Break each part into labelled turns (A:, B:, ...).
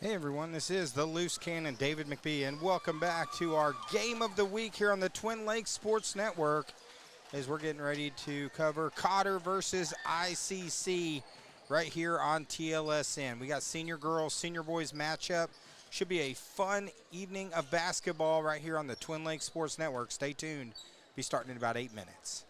A: Hey everyone, this is the Loose Cannon, David McBee, and welcome back to our Game of the Week here on the Twin Lakes Sports Network as we're getting ready to cover Cotter versus ICC right here on TLSN. We got senior girls, senior boys matchup. Should be a fun evening of basketball right here on the Twin Lakes Sports Network. Stay tuned. Be starting in about 8 minutes.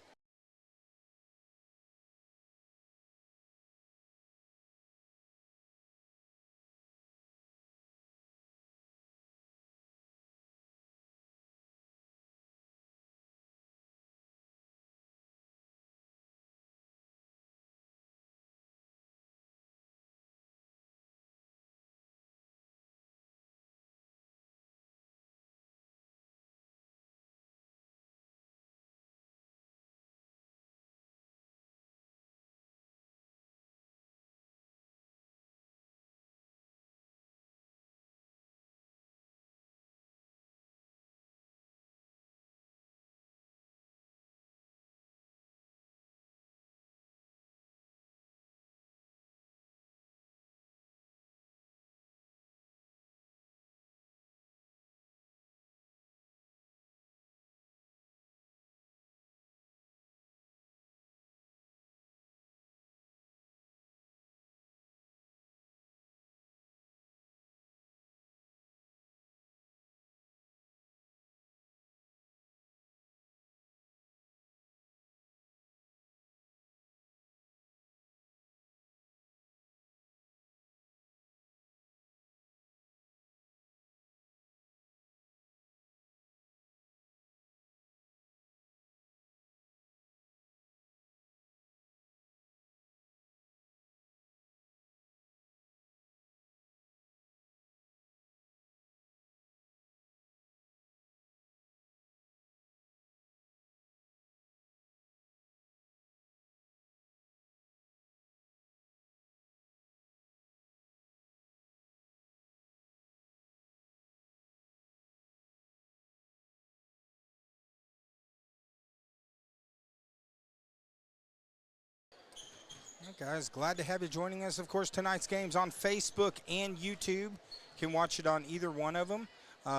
A: All right, guys, glad to have you joining us. Of course, tonight's game's on Facebook and YouTube. You can watch it on either one of them.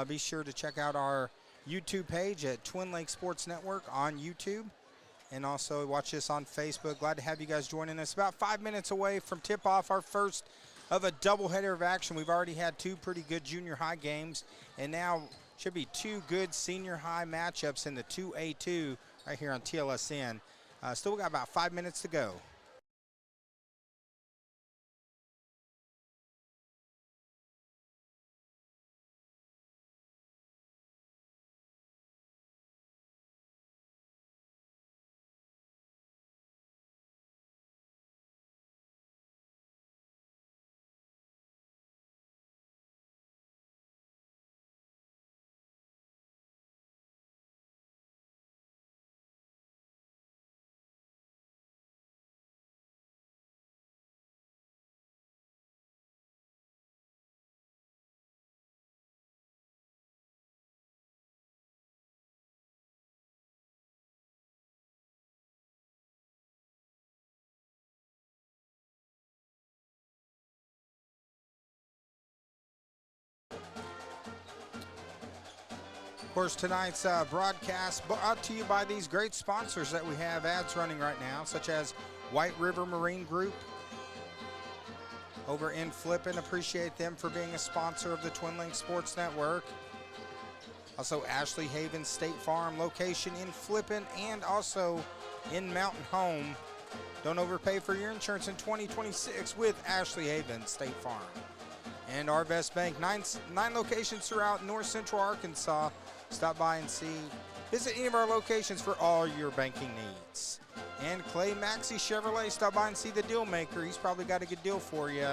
A: Be sure to check out our YouTube page at Twin Lakes Sports Network on YouTube. And also watch this on Facebook. Glad to have you guys joining us. About 5 minutes away from tip-off, our first of a doubleheader of action. We've already had two pretty good junior high games. And now should be two good senior high matchups in the 2A2 right here on TLSN. Still got about 5 minutes to go. Of course, tonight's broadcast brought to you by these great sponsors that we have ads running right now, such as White River Marine Group over in Flippin. Appreciate them for being a sponsor of the Twin Lakes Sports Network. Also, Ashley Haven State Farm, location in Flippin and also in Mountain Home. Don't overpay for your insurance in 2026 with Ashley Haven State Farm. And Arvest Bank, nine locations throughout north central Arkansas. Stop by and visit any of our locations for all your banking needs. And Clay Maxey Chevrolet, stop by and see the deal maker. He's probably got a good deal for you.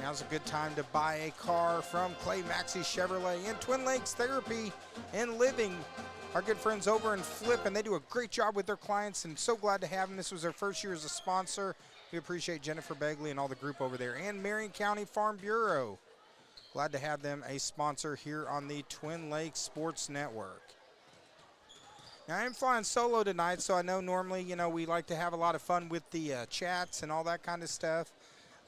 A: Now's a good time to buy a car from Clay Maxey Chevrolet. And Twin Lakes Therapy and Living, our good friends over in Flip, and they do a great job with their clients, and so glad to have them. This was their first year as a sponsor. We appreciate Jennifer Begley and all the group over there. And Marion County Farm Bureau. Glad to have them a sponsor here on the Twin Lakes Sports Network. Now, I'm flying solo tonight, so I know normally, we like to have a lot of fun with the chats and all that kind of stuff.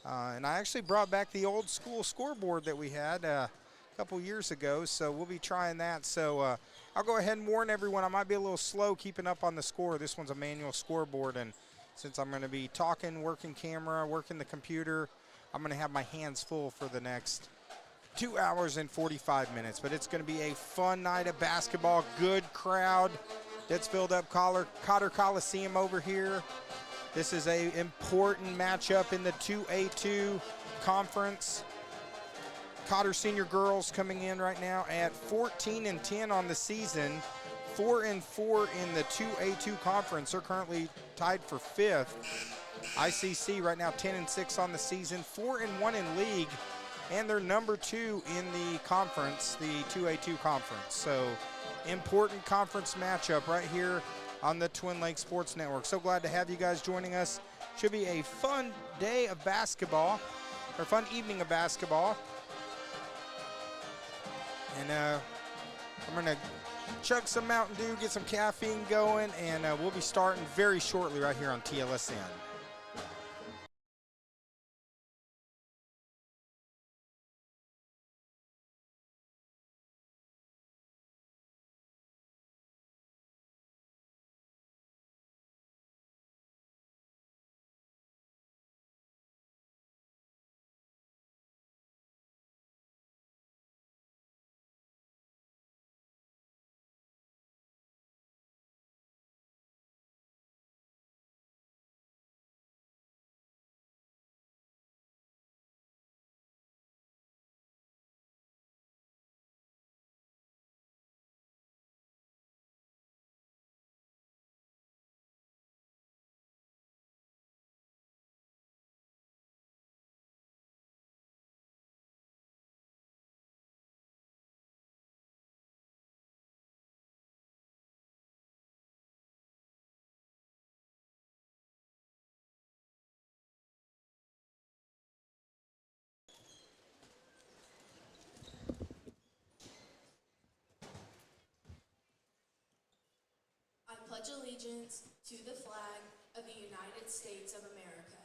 A: And I actually brought back the old school scoreboard that we had a couple years ago, so we'll be trying that. So I'll go ahead and warn everyone, I might be a little slow keeping up on the score. This one's a manual scoreboard, and since I'm going to be talking, working camera, working the computer, I'm going to have my hands full for the next 2 hours and 45 minutes. But it's going to be a fun night of basketball, good crowd that's filled up Cotter Coliseum over here. This is an important matchup in the 2A2 conference. Cotter Senior Girls coming in right now at 14-10 on the season, 4-4 in the 2A2 conference. They're currently tied for 5th. ICC right now 10-6 on the season, 4-1 in league, and they're number 2 in the conference, the 2A2 conference. So important conference matchup right here on the Twin Lakes Sports Network. So glad to have you guys joining us. Should be a fun day of basketball, or fun evening of basketball. And I'm gonna chug some Mountain Dew, get some caffeine going, and we'll be starting very shortly right here on TLSN.
B: I pledge allegiance to the flag of the United States of America.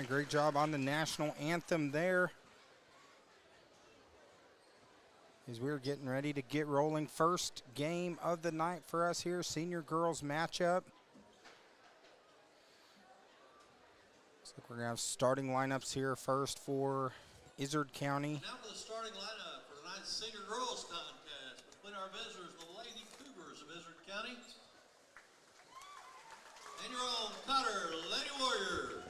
A: Great job on the national anthem there. As we're getting ready to get rolling, first game of the night for us here, senior girls matchup. Looks like we're gonna have starting lineups here first for Izard County.
C: Now for the starting lineup for tonight's senior girls contest between our visitors, the Lady Cougars of Izard County, and your own Cotter Lady Warriors.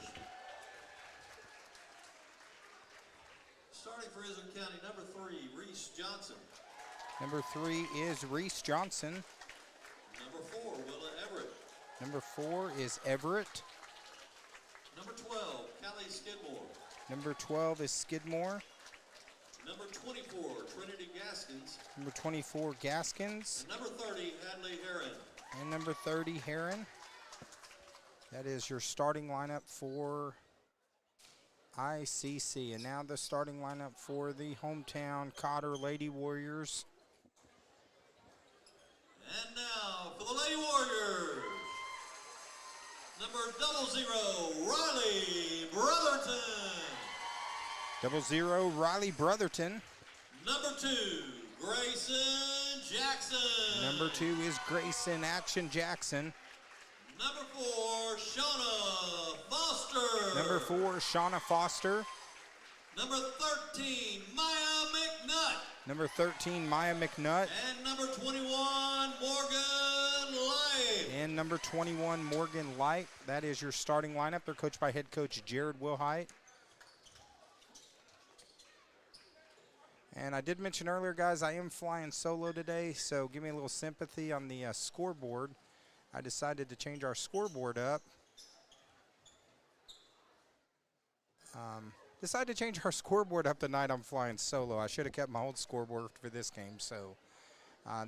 C: Starting for Izard County, number 3, Reese Johnson.
A: Number 3 is Reese Johnson.
C: Number 4, Willa Everett.
A: Number 4 is Everett.
C: Number 12, Callie Skidmore.
A: Number 12 is Skidmore.
C: Number 24, Trinity Gaskins.
A: Number 24, Gaskins.
C: And number 30, Hadley Heron.
A: And number 30, Heron. That is your starting lineup for ICC. And now the starting lineup for the hometown Cotter Lady Warriors.
C: And now for the Lady Warriors, number 00, Riley Brotherton.
A: 00, Riley Brotherton.
C: Number 2, Grayson Jackson.
A: Number 2 is Grayson Action Jackson.
C: Number 4, Shauna Foster.
A: Number 4, Shauna Foster.
C: Number 13, Maya McNutt.
A: Number 13, Maya McNutt.
C: And number 21, Morgan Light.
A: And number 21, Morgan Light. That is your starting lineup. They're coached by head coach Jared Wilhite. And I did mention earlier, guys, I am flying solo today, so give me a little sympathy on the scoreboard. I decided to change our scoreboard up. Tonight. I'm flying solo. I should have kept my old scoreboard for this game. So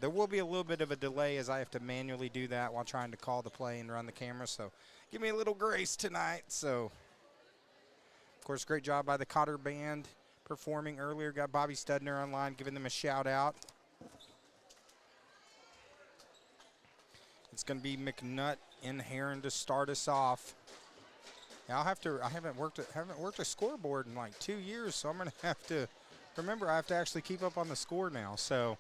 A: there will be a little bit of a delay as I have to manually do that while trying to call the play and run the camera. So give me a little grace tonight. So, of course, great job by the Cotter Band performing earlier. Got Bobby Studner online, giving them a shout out. It's going to be McNutt and Heron to start us off. Now I haven't worked a scoreboard in like 2 years, so I'm going to have to remember I have to actually keep up on the score now. So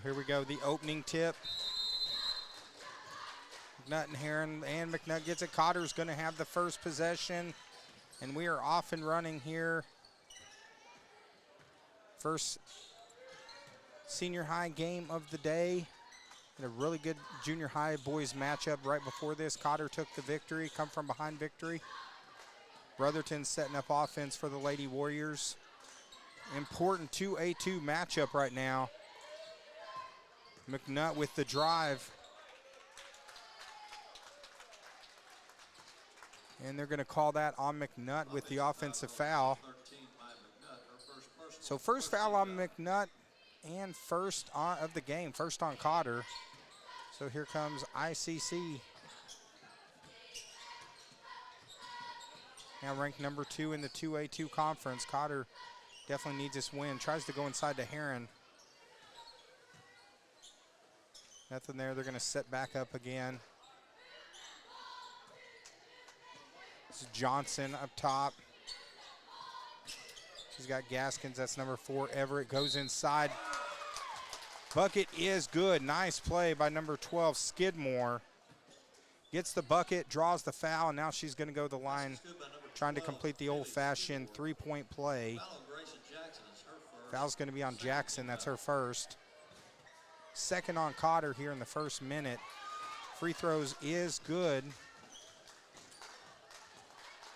A: here we go, the opening tip. McNutt and Heron, and McNutt gets it. Cotter's going to have the first possession, and we are off and running here. First senior high game of the day. And a really good junior high boys matchup right before this. Cotter took the victory, come from behind victory. Brotherton setting up offense for the Lady Warriors. Important 2A2 matchup right now. McNutt with the drive. And they're going to call that on McNutt with the offensive foul. So first foul on McNutt and first of the game, first on Cotter. So here comes ICC. Now ranked number 2 in the 2A2 conference. Cotter definitely needs this win. Tries to go inside to Heron. Nothing there. They're going to set back up again. This is Johnson up top. He's got Gaskins. That's number 4. Everett goes inside. Bucket is good. Nice play by number 12, Skidmore. Gets the bucket, draws the foul, and now she's going to go to the line trying to complete the old-fashioned three-point play. Foul's going to be on Jackson. That's her first. Second on Cotter here in the first minute. Free throws is good.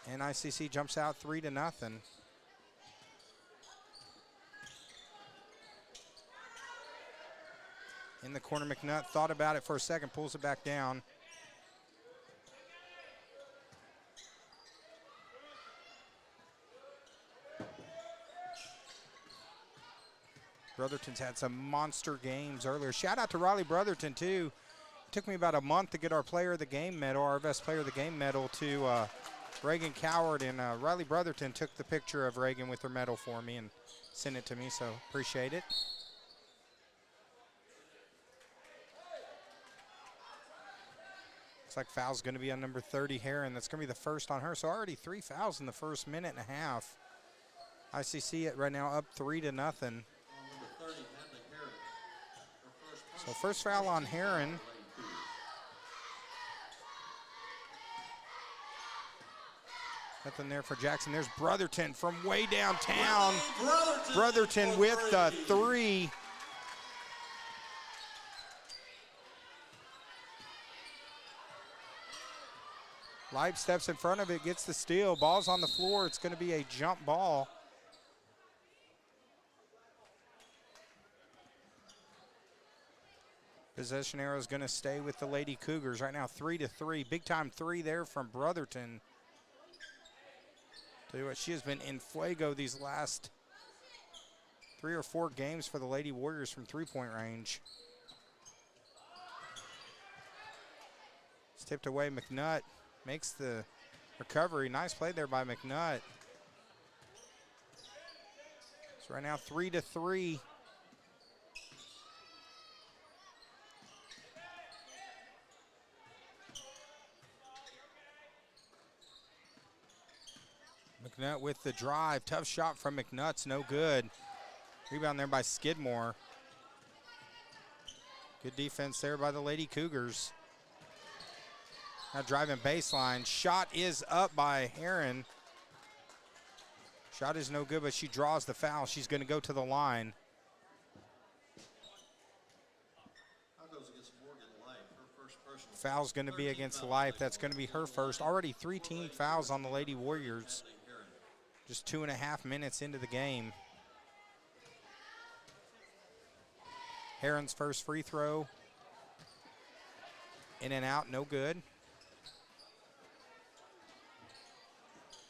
A: And ICC jumps out 3-0. In the corner, McNutt thought about it for a second, pulls it back down. Brotherton's had some monster games earlier. Shout out to Riley Brotherton, too. It took me about a month to get our Player of the Game medal, our best Player of the Game medal, to Reagan Coward. And Riley Brotherton took the picture of Reagan with her medal for me and sent it to me, so appreciate it. Looks like foul's going to be on number 30, Heron. That's going to be the first on her. So already 3 fouls in the first minute and a half. ICC right now up 3-0. So first foul on Heron. Nothing there for Jackson. There's Brotherton from way downtown. Brotherton with the 3. Leib steps in front of it, gets the steal. Ball's on the floor. It's going to be a jump ball. Possession arrow is going to stay with the Lady Cougars. Right now 3-3. Big time 3 there from Brotherton. Tell you what, she has been in fuego these last 3 or 4 games for the Lady Warriors from three-point range. It's tipped away. McNutt makes the recovery. Nice play there by McNutt. So right now 3-3. McNutt with the drive. Tough shot from McNutt's no good. Rebound there by Skidmore. Good defense there by the Lady Cougars. Now driving baseline. Shot is up by Heron. Shot is no good, but she draws the foul. She's going to go to the line. Foul's going to be against Life. That's going to be her first. Already 3 team fouls on the Lady Warriors. Just 2.5 minutes into the game. Heron's first free throw. In and out, no good.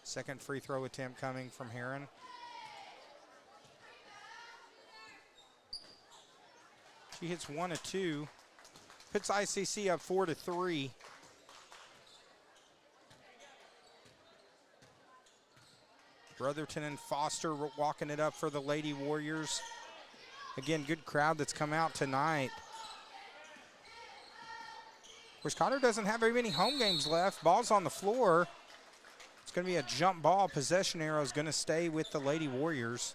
A: Second free throw attempt coming from Heron. She hits 1 of 2. Puts ICC up 4-3. Brotherton and Foster walking it up for the Lady Warriors. Again, good crowd that's come out tonight. Of course, Cotter doesn't have very many home games left. Ball's on the floor. It's going to be a jump ball. Possession arrow is going to stay with the Lady Warriors.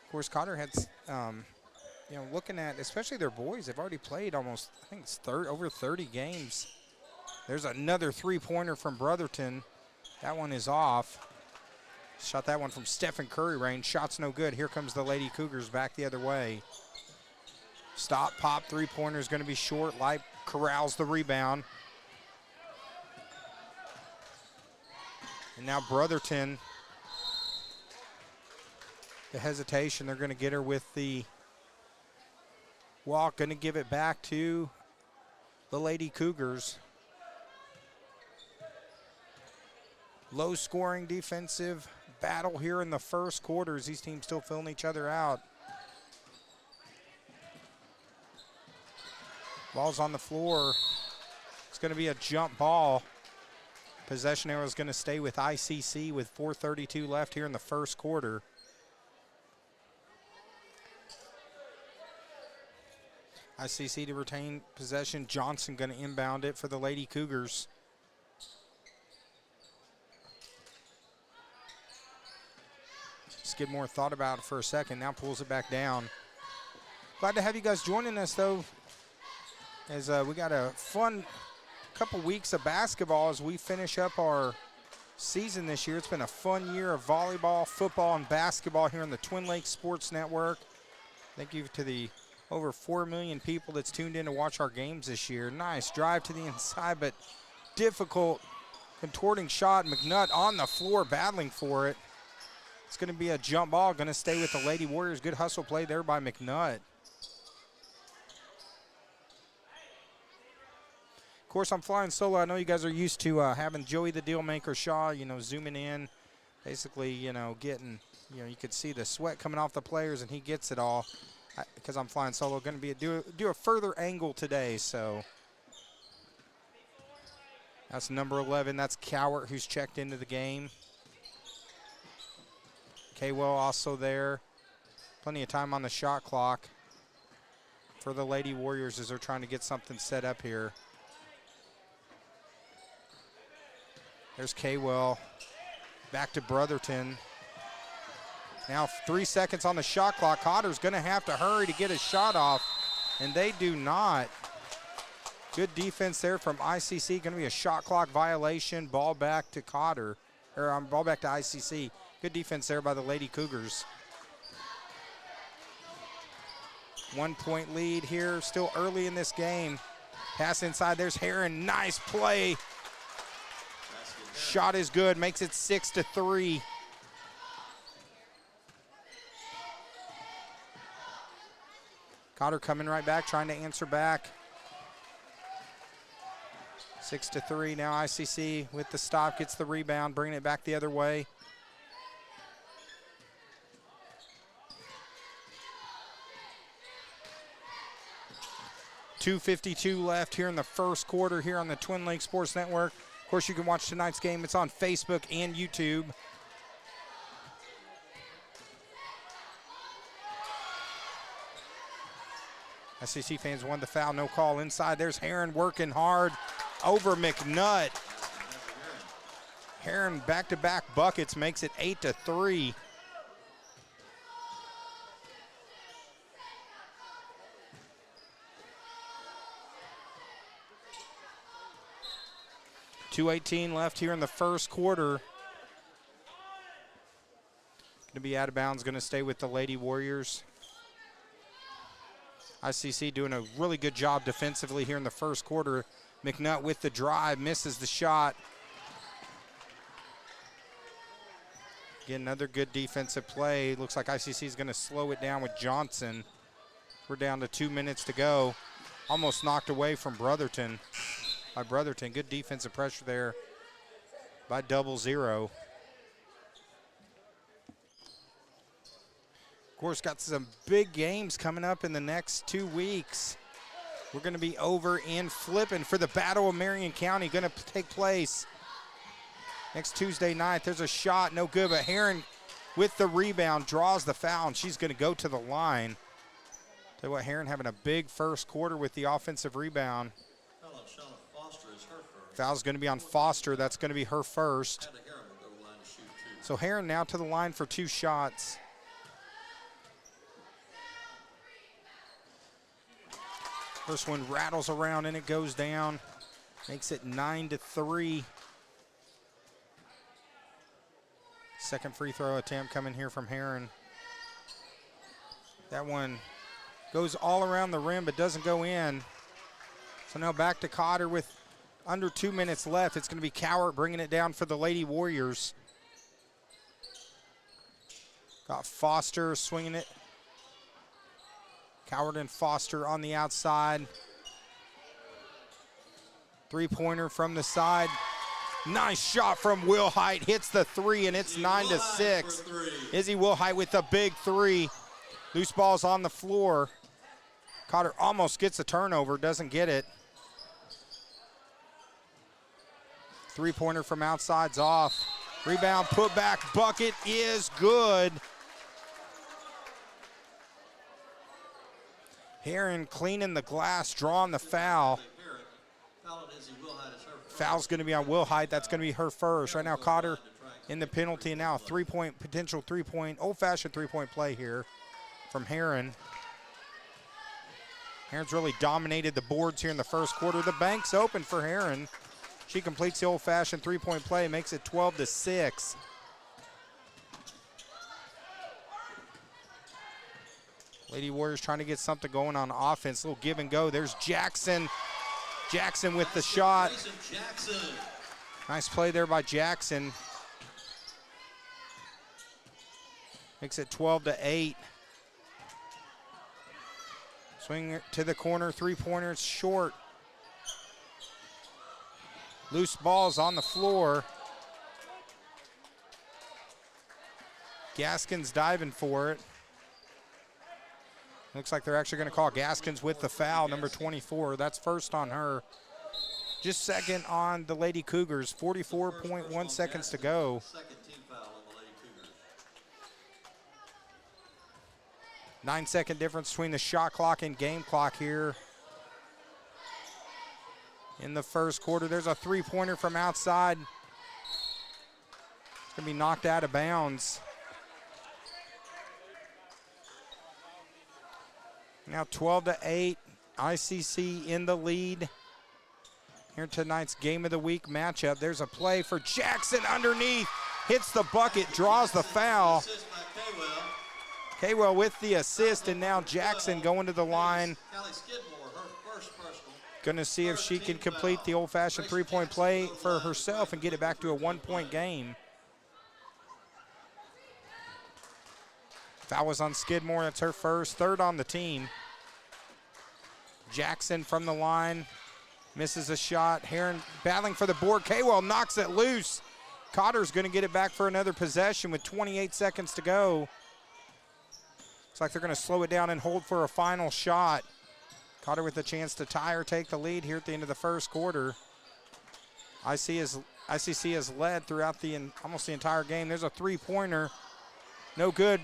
A: Of course, Cotter had, looking at, especially their boys, they've already played almost, I think it's over 30 games. There's another three-pointer from Brotherton. That one is off. Shot that one from Stephen Curry range. Shot's no good. Here comes the Lady Cougars back the other way. Stop, pop, three-pointer is going to be short. Light corrals the rebound. And now Brotherton, the hesitation, they're going to get her with the walk. Going to give it back to the Lady Cougars. Low-scoring defensive battle here in the first quarter as these teams still filling each other out. Ball's on the floor. It's going to be a jump ball. Possession arrow is going to stay with ICC with 4:32 left here in the first quarter. ICC to retain possession. Johnson going to inbound it for the Lady Cougars. Skidmore thought about it for a second, now pulls it back down. Glad to have you guys joining us, though, as we got a fun couple weeks of basketball as we finish up our season this year. It's been a fun year of volleyball, football, and basketball here on the Twin Lakes Sports Network. Thank you to the over 4 million people that's tuned in to watch our games this year. Nice drive to the inside, but difficult contorting shot. McNutt on the floor battling for it. It's going to be a jump ball, going to stay with the Lady Warriors. Good hustle play there by McNutt. Of course, I'm flying solo. I know you guys are used to having Joey the Dealmaker Shaw, zooming in, basically, getting, you could see the sweat coming off the players, and he gets it all. Because I'm flying solo, going to be do a further angle today, so. That's number 11. That's Cowart, who's checked into the game. Kaywell also there. Plenty of time on the shot clock for the Lady Warriors as they're trying to get something set up here. There's Kaywell. Back to Brotherton. Now 3 seconds on the shot clock. Cotter's going to have to hurry to get his shot off, and they do not. Good defense there from ICC. Going to be a shot clock violation. Ball back to Cotter, or ball back to ICC. Good defense there by the Lady Cougars. 1 point lead here, still early in this game. Pass inside, there's Heron, nice play. Shot is good, makes it 6-3. Cotter coming right back, trying to answer back. 6-3, now ICC with the stop, gets the rebound, bringing it back the other way. 2:52 left here in the first quarter here on the Twin Lakes Sports Network. Of course, you can watch tonight's game. It's on Facebook and YouTube. ICC fans won the foul, no call inside. There's Heron working hard over McNutt. Heron back-to-back buckets makes it 8-3. .218 left here in the first quarter. Going to be out of bounds, going to stay with the Lady Warriors. ICC doing a really good job defensively here in the first quarter. McNutt with the drive, misses the shot. Again, another good defensive play. Looks like ICC is going to slow it down with Johnson. We're down to 2 minutes to go. Almost knocked away from Brotherton. By Brotherton, good defensive pressure there by 00. Of course, got some big games coming up in the next 2 weeks. We're going to be over in Flippin for the Battle of Marion County, going to take place next Tuesday night. There's a shot, no good, but Heron with the rebound draws the foul, and she's going to go to the line. Tell you what, Heron having a big first quarter with the offensive rebound. Foul's going to be on Foster. That's going to be her first. So Heron now to the line for 2 shots. First one rattles around and it goes down. Makes it 9-3. Second free throw attempt coming here from Heron. That one goes all around the rim but doesn't go in. So now back to Cotter with under 2 minutes left. It's going to be Cowart bringing it down for the Lady Warriors. Got Foster swinging it. Cowart and Foster on the outside. Three-pointer from the side. Nice shot from Wilhite. Hits the 3, and it's 9-6. Izzy Wilhite with the big 3. Loose ball's on the floor. Cotter almost gets a turnover, doesn't get it. Three-pointer from outside's off. Rebound, put back, bucket is good. Heron cleaning the glass, drawing the foul. Foul's going to be on Wilhite. That's going to be her first. Right now, Cotter in the penalty, and now a potential three-point, old-fashioned three-point play here from Heron. Heron's really dominated the boards here in the first quarter. The bank's open for Heron. She completes the old-fashioned three-point play, makes it 12-6. Lady Warriors trying to get something going on offense. A little give and go. There's Jackson. Jackson with the shot. Nice play there by Jackson. Makes it 12-8. Swing it to the corner. Three-pointer. It's short. Loose ball's on the floor. Gaskins diving for it. Looks like they're actually going to call Gaskins with the foul, number 24. That's first on her. Just second on the Lady Cougars. 44.1 seconds to go.
C: Second team foul on the Lady Cougars.
A: 9-second difference between the shot clock and game clock here. In the first quarter, there's a three-pointer from outside. It's going to be knocked out of bounds. Now 12-8, ICC in the lead. Here tonight's Game of the Week matchup. There's a play for Jackson underneath. Hits the bucket, draws the foul. Kaywell with the assist, and now Jackson going to the line. Going to see if she can complete the old-fashioned three-point play for herself and get it back to a one-point game. Foul was on Skidmore. That's her first, third on the team. Jackson from the line misses a shot. Heron battling for the board. Kaywell knocks it loose. Cotter's going to get it back for another possession with 28 seconds to go. Looks like they're going to slow it down and hold for a final shot. Cotter with a chance to tie or take the lead here at the end of the first quarter. ICC has led throughout almost the entire game. There's a three-pointer. No good.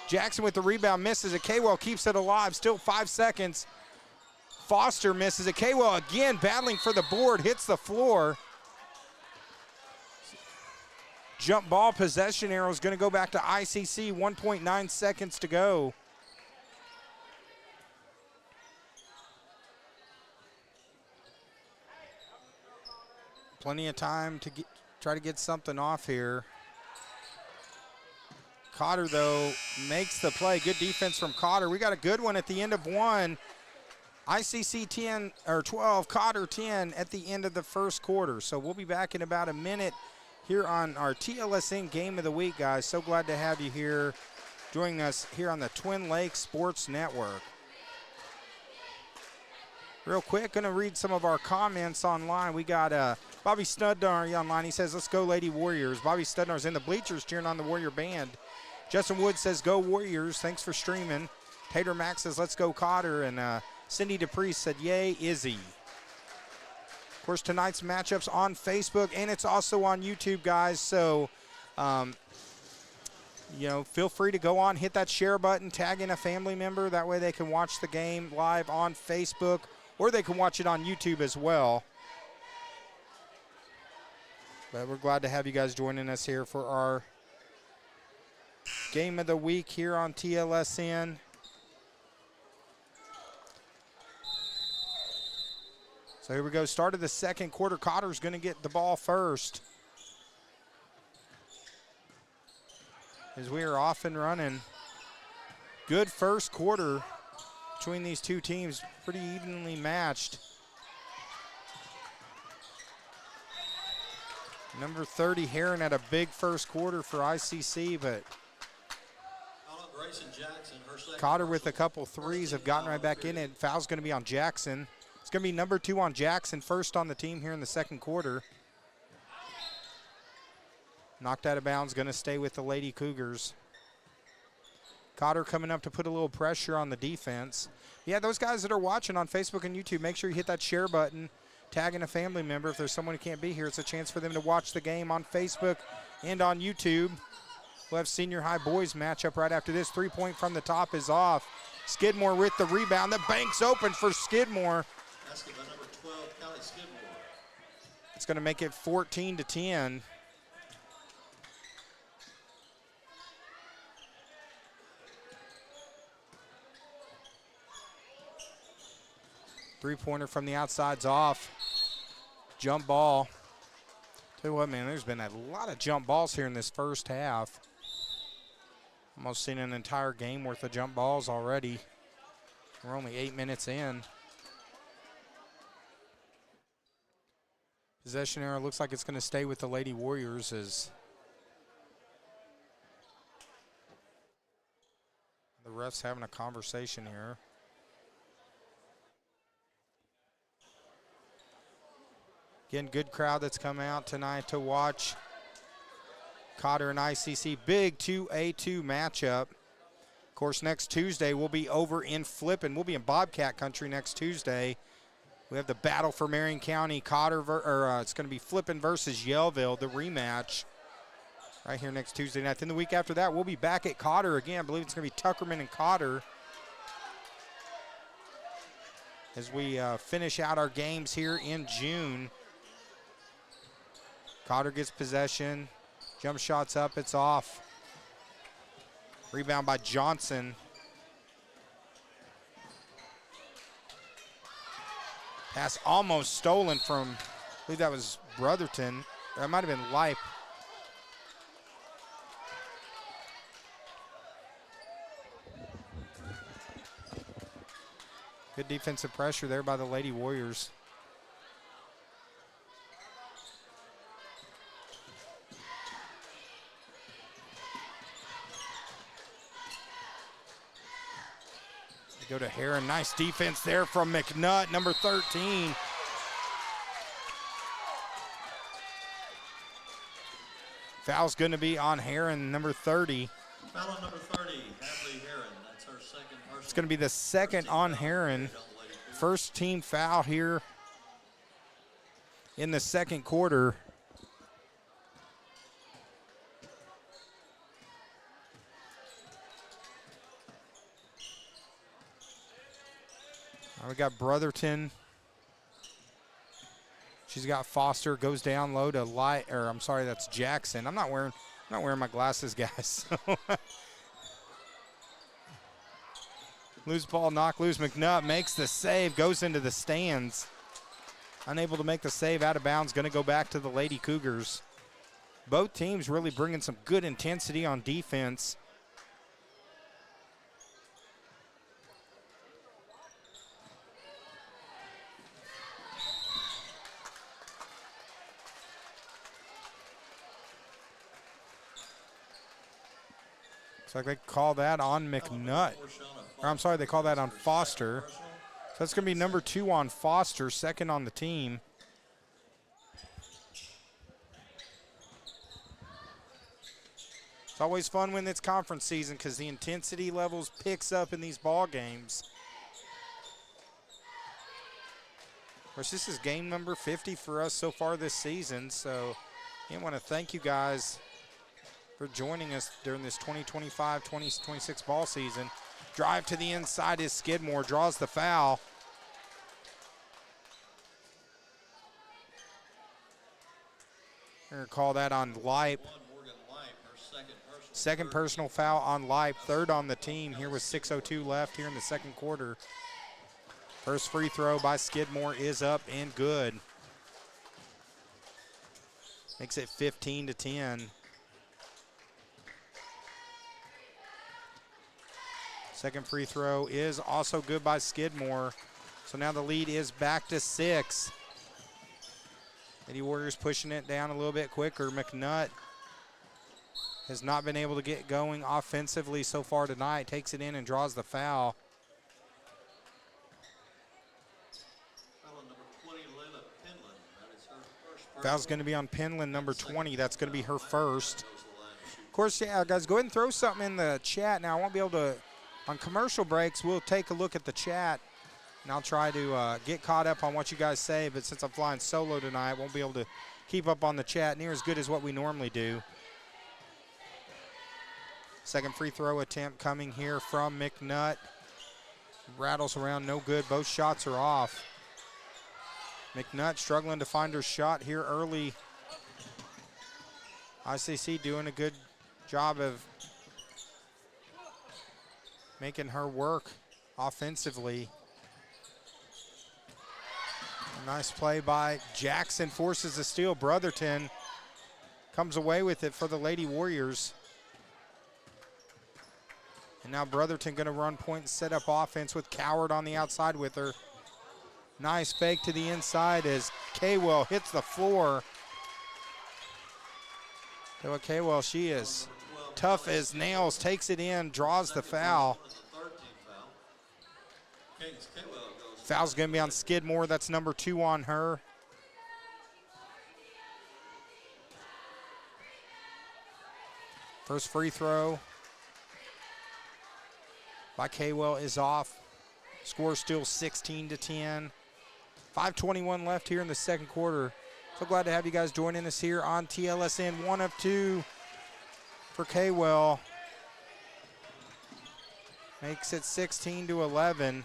A: Jackson with the rebound misses it. Kaywell keeps it alive. Still 5 seconds. Foster misses it. Kaywell again battling for the board. Hits the floor. Jump ball possession arrow is going to go back to ICC. 1.9 seconds to go. Plenty of time to try to get something off here. Cotter, though, makes the play. Good defense from Cotter. We got a good one at the end of one. ICC 10 or 12, Cotter 10 at the end of the first quarter. So we'll be back in about a minute here on our TLSN Game of the Week, guys. So glad to have you here joining us here on the Twin Lakes Sports Network. Real quick, going to read some of our comments online. We got Bobby Studnar online. He says, let's go, Lady Warriors. Bobby Studnar's in the bleachers cheering on the Warrior band. Justin Wood says, go Warriors. Thanks for streaming. Tater Max says, let's go Cotter. And Cindy DePriest said, yay, Izzy. Of course, tonight's matchups on Facebook, and it's also on YouTube, guys. So, feel free to go on, hit that share button, tag in a family member. That way they can watch the game live on Facebook, or they can watch it on YouTube as well. But we're glad to have you guys joining us here for our Game of the Week here on TLSN. So here we go, start of the second quarter. Cotter's going to get the ball first. As we are off and running. Good first quarter between these two teams, pretty evenly matched. Number 30, Heron, had a big first quarter for ICC, but Cotter with a couple threes have gotten right back in it. Foul's going to be on Jackson. It's going to be number 2 on Jackson, first on the team here in the second quarter. Knocked out of bounds, going to stay with the Lady Cougars. Cotter coming up to put a little pressure on the defense. Yeah, those guys that are watching on Facebook and YouTube, make sure you hit that share button, tag in a family member. If there's someone who can't be here, it's a chance for them to watch the game on Facebook and on YouTube. We'll have senior high boys matchup right after this. 3-point from the top is off. Skidmore with the rebound. The bank's open for Skidmore.
C: That's the number 12, Callie Skidmore.
A: It's going to make it 14-10. Three-pointer from the outside's off. Jump ball. Tell you what, man, there's been a lot of jump balls here in this first half. Almost seen an entire game worth of jump balls already. We're only 8 minutes in. Possession arrow looks like it's going to stay with the Lady Warriors as the refs having a conversation here. Again, good crowd that's come out tonight to watch Cotter and ICC. Big 2A2 matchup. Of course, next Tuesday we'll be over in Flippin. We'll be in Bobcat country next Tuesday. We have the battle for Marion County. Cotter, it's going to be Flippin versus Yellville, the rematch, right here next Tuesday night. Then the week after that, we'll be back at Cotter again. I believe it's going to be Tuckerman and Cotter as we finish out our games here in June. Cotter gets possession. Jump shots up, it's off. Rebound by Johnson. Pass almost stolen from, I believe that was Brotherton. That might have been Lipe. Good defensive pressure there by the Lady Warriors. Go to Heron. Nice defense there from McNutt, number 13. Foul's going to be on Heron, number 30.
C: Foul on number 30, Hadley Heron. That's her second.
A: It's going to be the second on Heron. first team foul here in the second quarter. We got Brotherton. She's got Foster, goes down low to that's Jackson. I'm not wearing my glasses, guys. Loose ball, knock loose. McNutt makes the save, goes into the stands. Unable to make the save, out of bounds, going to go back to the Lady Cougars. Both teams really bringing some good intensity on defense. Looks like they call that on McNutt. Or I'm sorry, they call that on Foster. So that's going to be number 2 on Foster, second on the team. It's always fun when it's conference season because the intensity levels picks up in these ball games. Of course, this is game number 50 for us so far this season, so I want to thank you guys for joining us during this 2025-2026 ball season. Drive to the inside is Skidmore, draws the foul. We're going to call that on Leip. Second personal foul on Leip, third on the team here with 6:02 left here in the second quarter. First free throw by Skidmore is up and good. Makes it 15-10. Second free throw is also good by Skidmore. So now the lead is back to 6. Lady Warriors pushing it down a little bit quicker. McNutt has not been able to get going offensively so far tonight. Takes it in and draws the foul. Foul's going to be on Penland, number 20. That's going to be her first. Of course, yeah, guys, go ahead and throw something in the chat. Now, I won't be able to, on commercial breaks, we'll take a look at the chat, and I'll try to get caught up on what you guys say, but since I'm flying solo tonight, I won't be able to keep up on the chat near as good as what we normally do. Second free throw attempt coming here from McNutt. Rattles around, no good. Both shots are off. McNutt struggling to find her shot here early. ICC doing a good job of making her work offensively. A nice play by Jackson, forces the steal. Brotherton comes away with it for the Lady Warriors. And now Brotherton going to run point and set up offense with Coward on the outside with her. Nice fake to the inside as Kaywell hits the floor. Taylor Kaywell, she is tough as nails, takes it in, draws the foul. Foul's going to be on Skidmore. That's number 2 on her. First free throw by Kaywell is off. Score still 16-10. 5:21 left here in the second quarter. So glad to have you guys joining us here on TLSN. 1 of 2 for Kaywell. Makes it 16-11.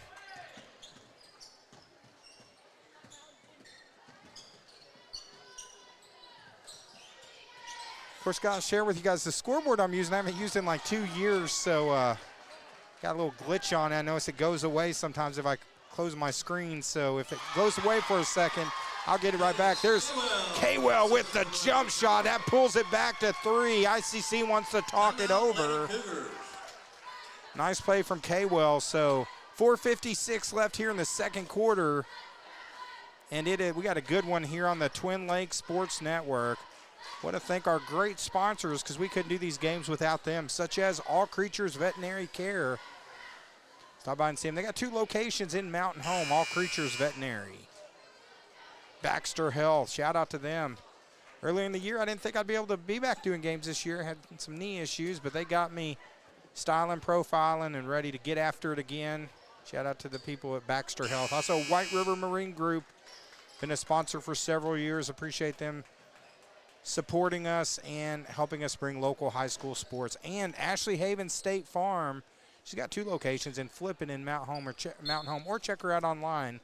A: Of course, gotta share with you guys the scoreboard I'm using. I haven't used it in like 2 years, so got a little glitch on it. I notice it goes away sometimes if I close my screen, so if it goes away for a second, I'll get it right back. There's Kaywell with the jump shot. That pulls it back to 3. ICC wants to talk it over. Nice play from Kaywell. So 4:56 left here in the second quarter. And we got a good one here on the Twin Lakes Sports Network. Want to thank our great sponsors because we couldn't do these games without them, such as All Creatures Veterinary Care. Stop by and see them. They got 2 locations in Mountain Home, All Creatures Veterinary. Baxter Health, shout out to them. Earlier in the year, I didn't think I'd be able to be back doing games this year. I had some knee issues, but they got me styling, profiling, and ready to get after it again. Shout out to the people at Baxter Health. Also, White River Marine Group, been a sponsor for several years. Appreciate them supporting us and helping us bring local high school sports. And Ashley Haven State Farm, she's got 2 locations in Flippin and Mountain Home, or check her out online.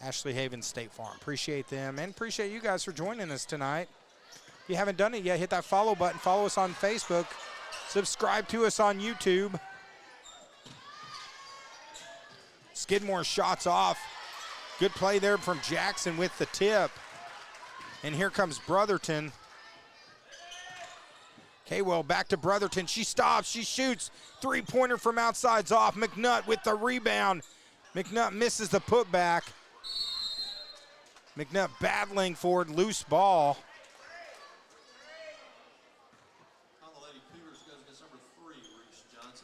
A: Ashley Haven State Farm. Appreciate them and appreciate you guys for joining us tonight. If you haven't done it yet, hit that follow button. Follow us on Facebook. Subscribe to us on YouTube. Skidmore shots off. Good play there from Jackson with the tip. And here comes Brotherton. Kaywell back to Brotherton. She stops. She shoots. 3-pointer from outside's off. McNutt with the rebound. McNutt misses the putback. McNutt battling for it. Loose ball.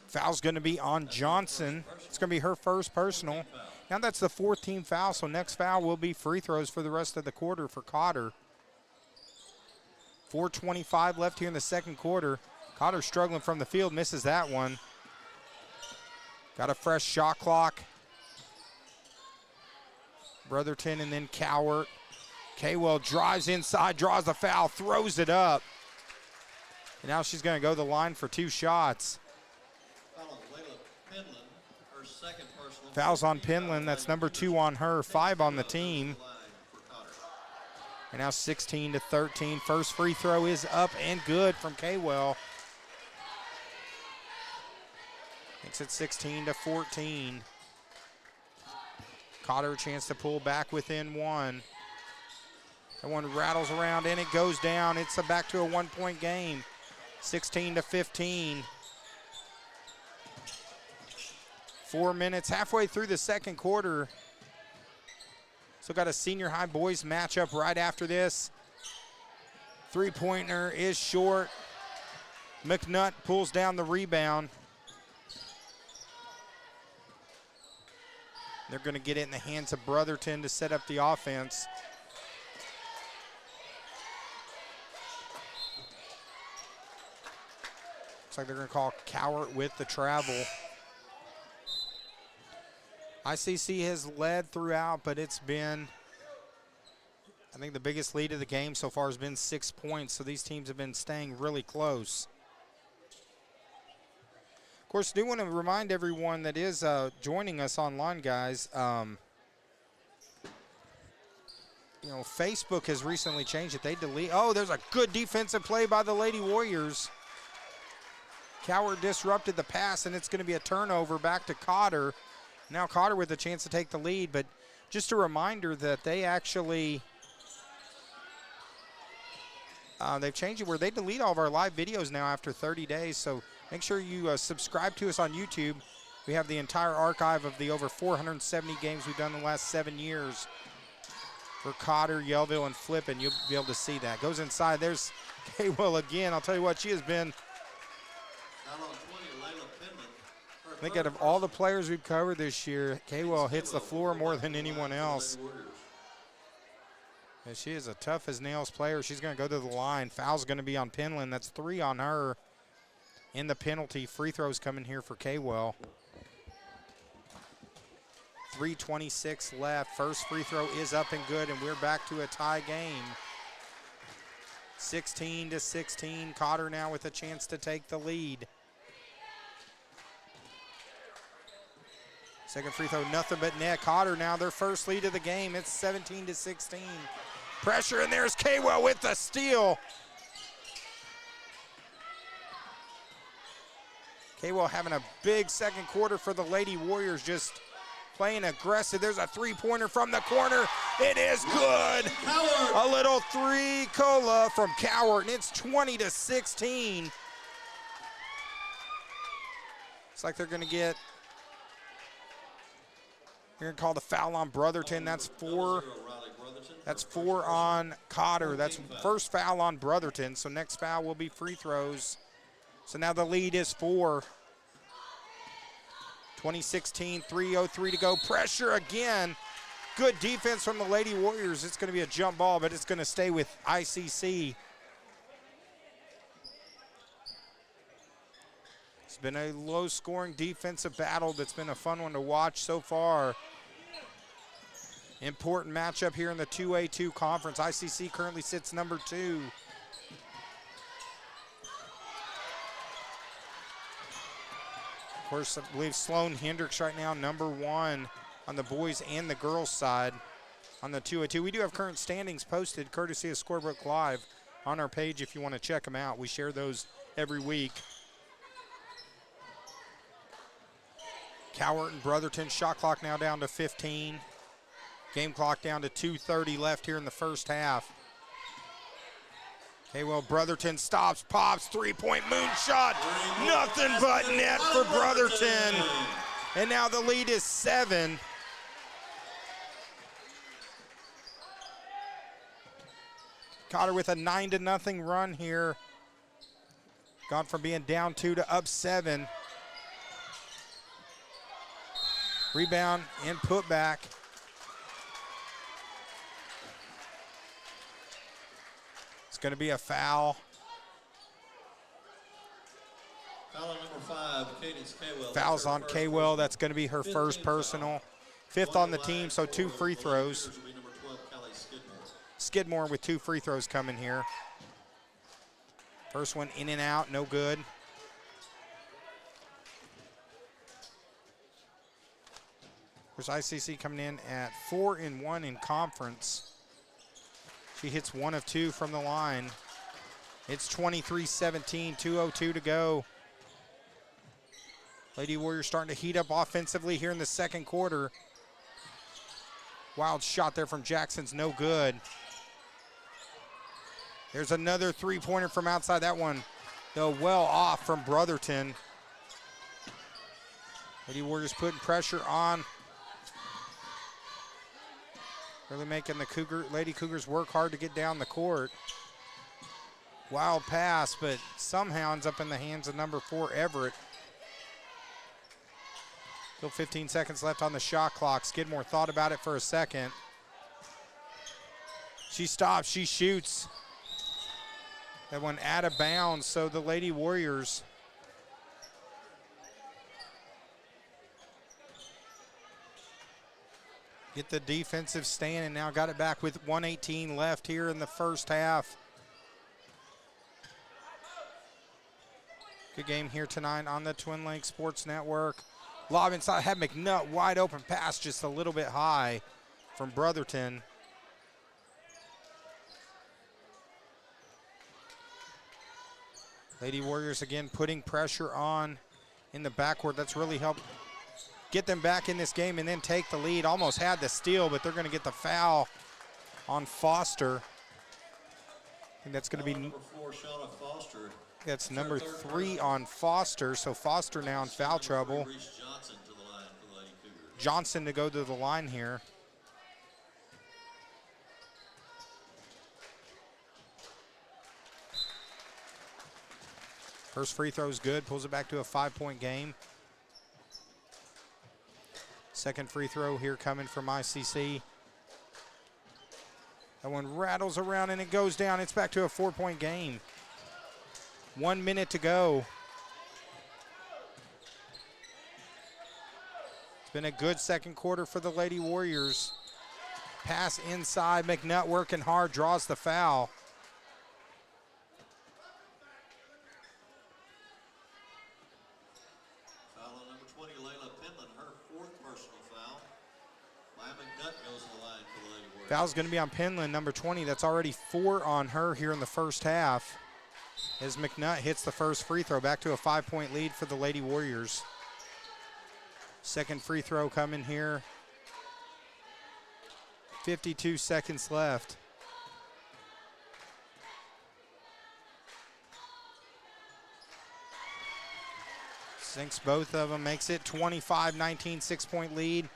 A: Foul's going to be on Johnson. It's going to be her first personal. Now that's the 4th team foul, so next foul will be free throws for the rest of the quarter for Cotter. 4:25 left here in the second quarter. Cotter struggling from the field, misses that one. Got a fresh shot clock. Brotherton and then Cowart. Kaywell drives inside, draws the foul, throws it up. And now she's going to go to the line for 2 shots. Fouls on Penland. That's number 2 on her, 5 on the team. And now 16-13. First free throw is up and good from Kaywell. Makes it 16-14. Cotter a chance to pull back within 1. That one rattles around and it goes down. It's back to a 1-point game. 16-15. 4 minutes, halfway through the second quarter. Still got a senior high boys matchup right after this. 3-pointer is short. McNutt pulls down the rebound. They're going to get it in the hands of Brotherton to set up the offense. Looks like they're going to call Cowart with the travel. ICC has led throughout, but it's been, I think the biggest lead of the game so far has been 6 points, so these teams have been staying really close. Of course, I do want to remind everyone that is joining us online, guys. Facebook has recently changed it. They delete. Oh, there's a good defensive play by the Lady Warriors. Cowart disrupted the pass, and it's going to be a turnover back to Cotter. Now Cotter with a chance to take the lead, but just a reminder that they actually, they've changed it where they delete all of our live videos now after 30 days. So make sure you subscribe to us on YouTube. We have the entire archive of the over 470 games we've done in the last 7 years for Cotter, Yellville, and Flippin. You'll be able to see that. Goes inside. There's Kaywell again. I'll tell you what, she has been, I think out of all the players we've covered this year, Kaywell hits the floor more than anyone else. And she is a tough as nails player. She's going to go to the line. Foul's going to be on Penland. That's 3 on her in the penalty. Free throws coming here for Kaywell. 3:26 left. First free throw is up and good, and we're back to a tie game. 16-16. Cotter now with a chance to take the lead. Second free throw, nothing but net. Cotter now their first lead of the game. It's 17-16. Pressure, and there's Kaywell with the steal. Kaywell having a big second quarter for the Lady Warriors, just playing aggressive. There's a 3-pointer from the corner. It is good. A little 3-cola from Cowart, and it's 20-16. It's like they're going to get, you're going to call the foul on Brotherton. That's 4. That's 4 on Cotter. That's first foul on Brotherton. So next foul will be free throws. So now the lead is 4. 20-16, 3:03 to go. Pressure again. Good defense from the Lady Warriors. It's going to be a jump ball, but it's going to stay with ICC. been a low-scoring defensive battle that's been a fun one to watch so far. Important matchup here in the 2A2 conference. ICC currently sits number 2. Of course, I believe Sloan Hendricks right now number 1 on the boys and the girls side on the 2A2. We do have current standings posted courtesy of Scorebook Live on our page if you want to check them out. We share those every week. Cowart and Brotherton, shot clock now down to 15. Game clock down to 2:30 left here in the first half. Okay, well, Brotherton stops, pops, three-point moonshot. Nothing but net for Brotherton. And now the lead is 7. Cotter with a 9-0 run here. Gone from being down 2 to up 7. Rebound and put back. It's going to be a foul.
C: Foul on number 5, Cadence Kaywell.
A: Fouls on Kaywell. That's going to be her first personal. 5th on the team, so 2 free throws. Skidmore with 2 free throws coming here. First one in and out, no good. There's ICC coming in at 4-1 in conference. She hits 1 of 2 from the line. It's 23-17, 2:02 to go. Lady Warriors starting to heat up offensively here in the second quarter. Wild shot there from Jackson's no good. There's another three-pointer from outside. That one, though, well off from Brotherton. Lady Warriors putting pressure on. Really making the Lady Cougars work hard to get down the court. Wild pass, but somehow ends up in the hands of number 4, Everett. Still 15 seconds left on the shot clock. Skidmore thought about it for a second. She stops, she shoots. That one out of bounds, so the Lady Warriors get the defensive stand and now got it back with 1:18 left here in the first half. Good game here tonight on the Twin Lakes Sports Network. Lob inside, had McNutt wide open pass just a little bit high from Brotherton. Lady Warriors again putting pressure on in the backcourt. That's really helped get them back in this game and then take the lead. Almost had the steal, but they're going to get the foul on Foster. I think that's going to be
C: number 4, Shauna Foster.
A: That's number 3 on Foster. So Foster now in foul trouble.
C: Johnson to the line for the Lady Cougars.
A: Johnson to go to the line here. First free throw is good, pulls it back to a 5-point game. Second free throw here coming from ICC. That one rattles around and it goes down. It's back to a 4-point game. 1 minute to go. It's been a good second quarter for the Lady Warriors. Pass inside, McNutt working hard, draws the foul. Foul's going to be on Penland, number 20. That's already 4 on her here in the first half. As McNutt hits the first free throw, back to a 5-point lead for the Lady Warriors. Second free throw coming here. 52 seconds left. Sinks both of them, makes it 25-19, 6-point lead.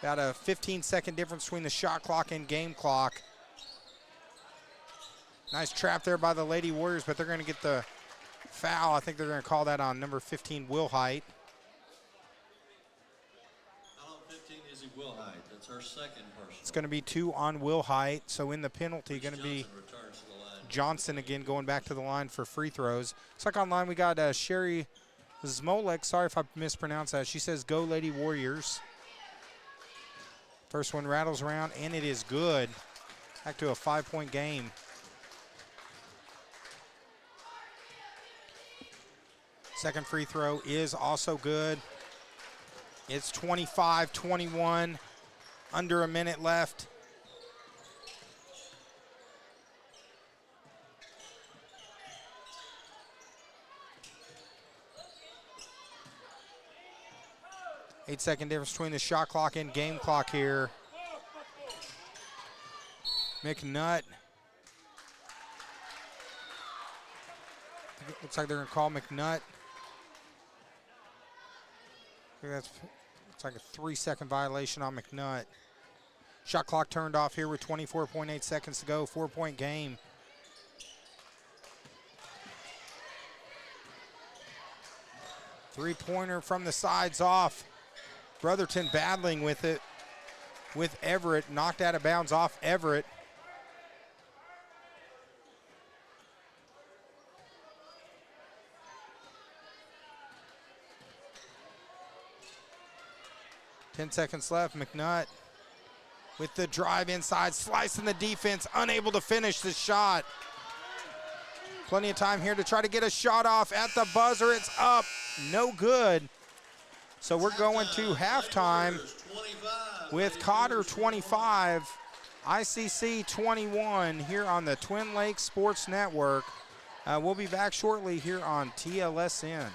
A: About a 15-second difference between the shot clock and game clock. Nice trap there by the Lady Warriors, but they're going to get the foul. I think they're going to call that on number 15, Will Height.
C: Foul on 15, Izzy Will Height. That's her second personal.
A: It's going to be 2 on Will Height. So in the penalty, going to be Johnson again going back to the line for free throws. Looks like online we got Sherry Zmolek, sorry if I mispronounced that. She says, go Lady Warriors. First one rattles around, and it is good. Back to a 5-point game. Second free throw is also good. It's 25-21, under a minute left. Eight-second difference between the shot clock and game clock here. McNutt. Looks like they're going to call McNutt. That's it's like a 3-second violation on McNutt. Shot clock turned off here with 24.8 seconds to go. 4-point game. Three-pointer from the sides off. Brotherton battling with it. With Everett, knocked out of bounds off Everett. Ten seconds left. McNutt with the drive inside, slicing the defense, unable to finish the shot. Plenty of time here to try to get a shot off at the buzzer. It's up, no good. So we're going to halftime with Cotter 25, ICC 21 here on the Twin Lakes Sports Network. We'll be back shortly here on TLSN.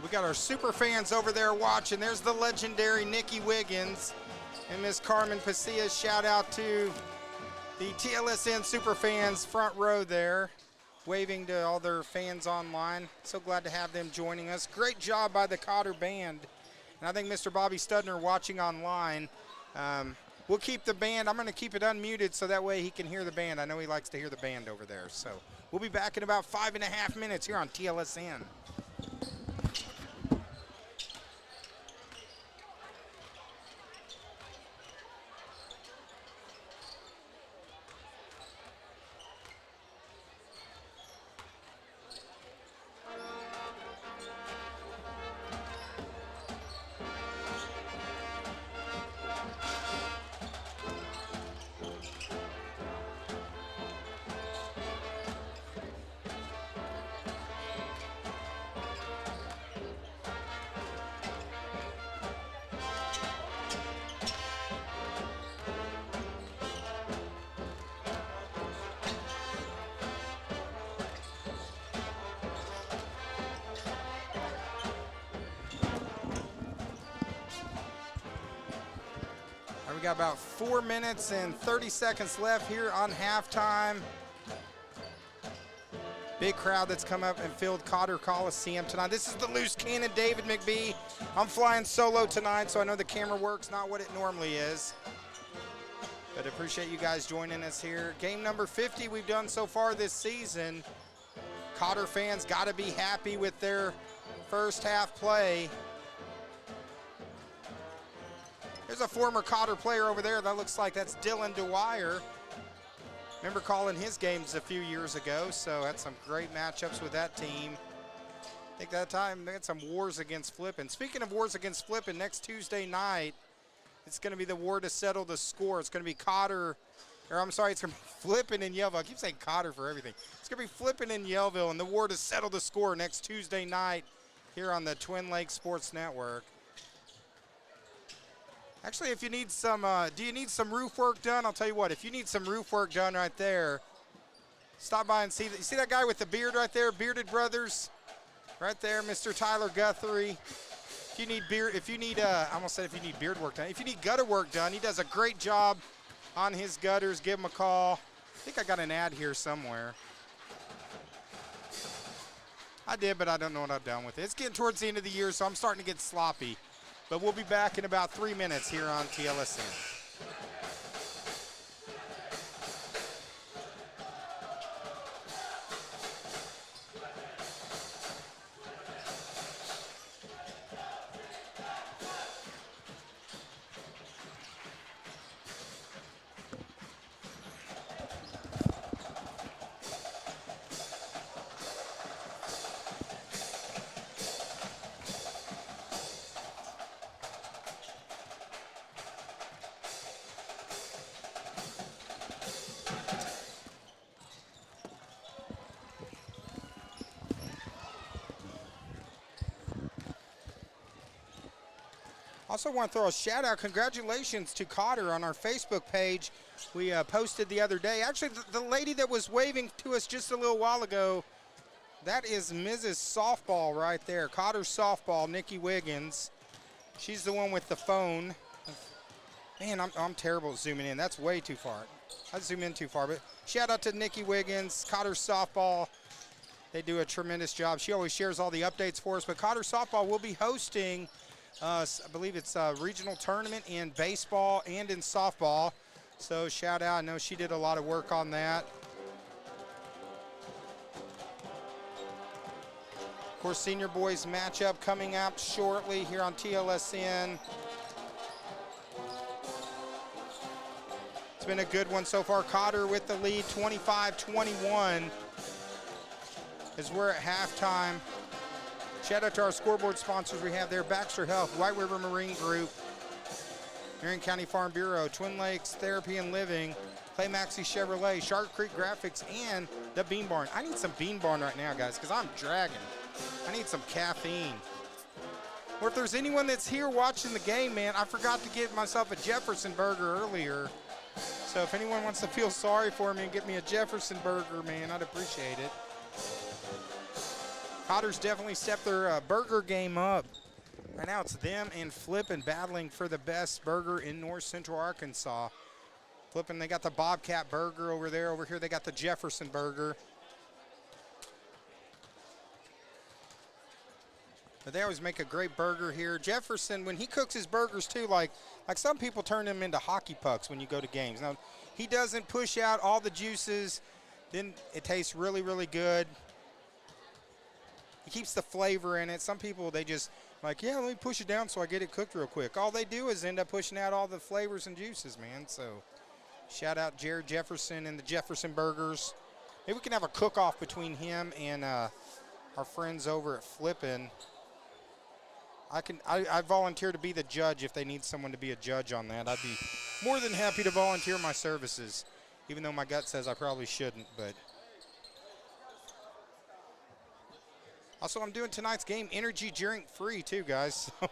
A: We got our super fans over there watching. There's the legendary Nikki Wiggins and Miss Carmen Pasilla. Shout out to the TLSN super fans front row there, waving to all their fans online. So glad to have them joining us. Great job by the Cotter band. And I think Mr. Bobby Studner watching online. We'll keep the band. I'm going to keep it unmuted so that way he can hear the band. I know he likes to hear the band over there. So we'll be back in about 5.5 minutes here on TLSN. got about 4 minutes and 30 seconds left here on halftime. Big crowd that's come up and filled Cotter Coliseum tonight. This is the loose cannon, David McBee. I'm flying solo tonight, so I know the camera work's not what it normally is. But I appreciate you guys joining us here. Game number 50 we've done so far this season. Cotter fans got to be happy with their first half play. There's a former Cotter player over there. That looks like that's Dylan Dwyer. Remember calling his games a few years ago, so had some great matchups with that team. I think that time they had some wars against Flippin. Speaking of wars against Flippin, next Tuesday night, it's going to be the war to settle the score. It's going to be Cotter, or I'm sorry, it's going to be Flippin in Yellville. I keep saying Cotter for everything. It's going to be Flippin in Yellville, and the war to settle the score next Tuesday night here on the Twin Lakes Sports Network. Actually, if you need some, do you need some roof work done? I'll tell you what, if you need some roof work done right there, stop by and see, you see that guy with the beard right there, Bearded Brothers? Right there, Mr. Tyler Guthrie. If you need beard, I almost said if you need beard work done. If you need gutter work done, he does a great job on his gutters. Give him a call. I think I got an ad here somewhere. I did, but I don't know what I've done with it. It's getting towards the end of the year, so I'm starting to get sloppy. But we'll be back in about 3 minutes here on TLSN. Also want to throw a shout out, congratulations to Cotter on our Facebook page. We posted the other day. Actually, the lady that was waving to us just a little while ago, that is Mrs. Softball right there. Cotter Softball, Nikki Wiggins. She's the one with the phone. Man, I'm terrible at zooming in. That's way too far. I zoom in too far, but shout out to Nikki Wiggins, Cotter Softball. They do a tremendous job. She always shares all the updates for us, but Cotter Softball will be hosting I believe it's a regional tournament in baseball and in softball. So shout out. I know she did a lot of work on that. Of course, senior boys matchup coming up shortly here on TLSN. It's been a good one so far. Cotter with the lead, 25-21 as we're at halftime. Shout out to our scoreboard sponsors we have there, Baxter Health, White River Marine Group, Marion County Farm Bureau, Twin Lakes Therapy and Living, Clay Maxey Chevrolet, Shark Creek Graphics, and the Bean Barn. I need some Bean Barn right now, guys, because I'm dragging. I need some caffeine. Or if there's anyone that's here watching the game, man, I forgot to get myself a Jefferson burger earlier. So if anyone wants to feel sorry for me and get me a Jefferson burger, man, I'd appreciate it. Cotter's definitely stepped their burger game up. Right now it's them and Flippin battling for the best burger in North Central Arkansas. Flippin, they got the Bobcat burger over there. Over here they got the Jefferson burger. But they always make a great burger here. Jefferson, when he cooks his burgers too, like some people turn them into hockey pucks when you go to games. Now, he doesn't push out all the juices. Then it tastes really, really good. He keeps the flavor in it. Some people, they just like, yeah, let me push it down so I get it cooked real quick. All they do is end up pushing out all the flavors and juices, man. So shout out Jared Jefferson and the Jefferson Burgers. Maybe we can have a cook-off between him and our friends over at Flippin. I volunteer to be the judge if they need someone to be a judge on that. I'd be more than happy to volunteer my services, even though my gut says I probably shouldn't, but. Also, I'm doing tonight's game energy drink free too, guys. So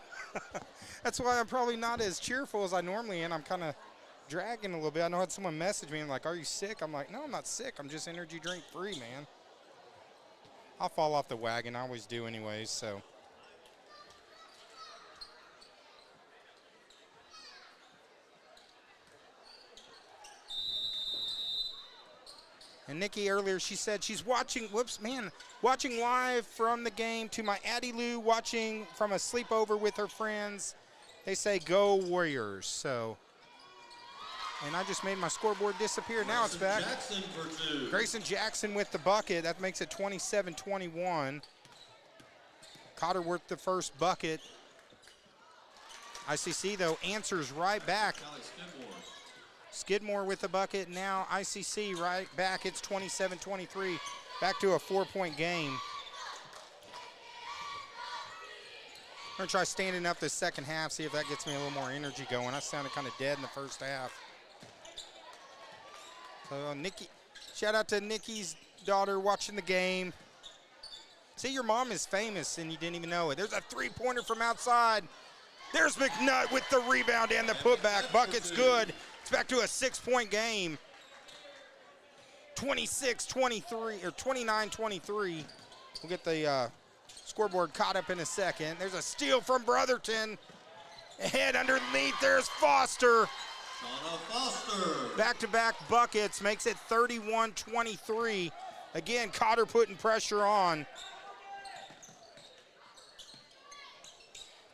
A: that's why I'm probably not as cheerful as I normally am. I'm kind of dragging a little bit. I know I had someone message me and like, are you sick? I'm like, no, I'm not sick. I'm just energy drink free, man. I'll fall off the wagon. I always do anyways, so. And Nikki earlier, she said she's watching, watching live from the game to my Addie Lou, watching from a sleepover with her friends. They say, go Warriors. So, and I just made my scoreboard disappear. Now it's back.
C: Jackson for 2.
A: Grayson Jackson with the bucket. That makes it 27-21. Cotter worked the first bucket. ICC, though, answers right back.
C: Callie Skidmore.
A: Skidmore with the bucket. Now ICC right back. It's 27-23. Back to a 4-point game. I'm going to try standing up this second half, see if that gets me a little more energy going. I sounded kind of dead in the first half. So Nikki, shout out to Nikki's daughter watching the game. See, your mom is famous and you didn't even know it. There's a three-pointer from outside. There's McNutt with the rebound and the putback. Bucket's good. It's back to a 6-point game. 26-23, or 29-23. We'll get the scoreboard caught up in a second. There's a steal from Brotherton. Ahead underneath, there's Foster.
C: Shauna Foster.
A: Back-to-back buckets makes it 31-23. Again, Cotter putting pressure on.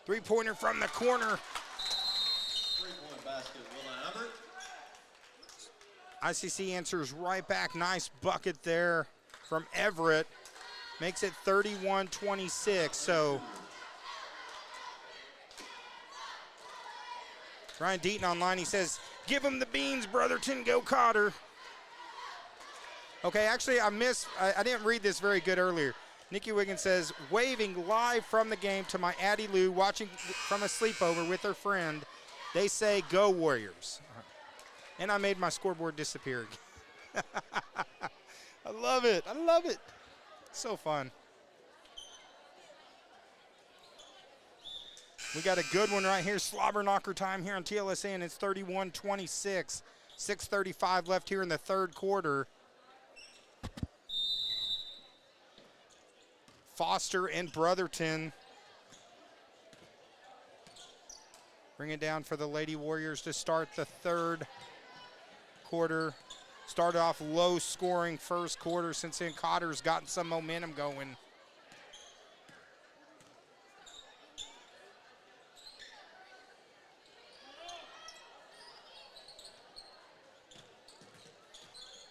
A: Three-pointer from the corner.
C: 3-point basket, Willa Abbott.
A: ICC answers right back. Nice bucket there from Everett. Makes it 31-26. So Ryan Deaton online, he says, give him the beans, Brotherton, go Cotter. Okay, actually I didn't read this very good earlier. Nikki Wiggins says, waving live from the game to my Addie Lou, watching from a sleepover with her friend. They say, go Warriors. And I made my scoreboard disappear again. I love it. I love it. So fun. We got a good one right here. Slobber knocker time here on TLSN. It's 31-26. 6:35 left here in the third quarter. Foster and Brotherton. Bring it down for the Lady Warriors to start the third quarter. Started off low scoring first quarter. Since then, Cotter's gotten some momentum going.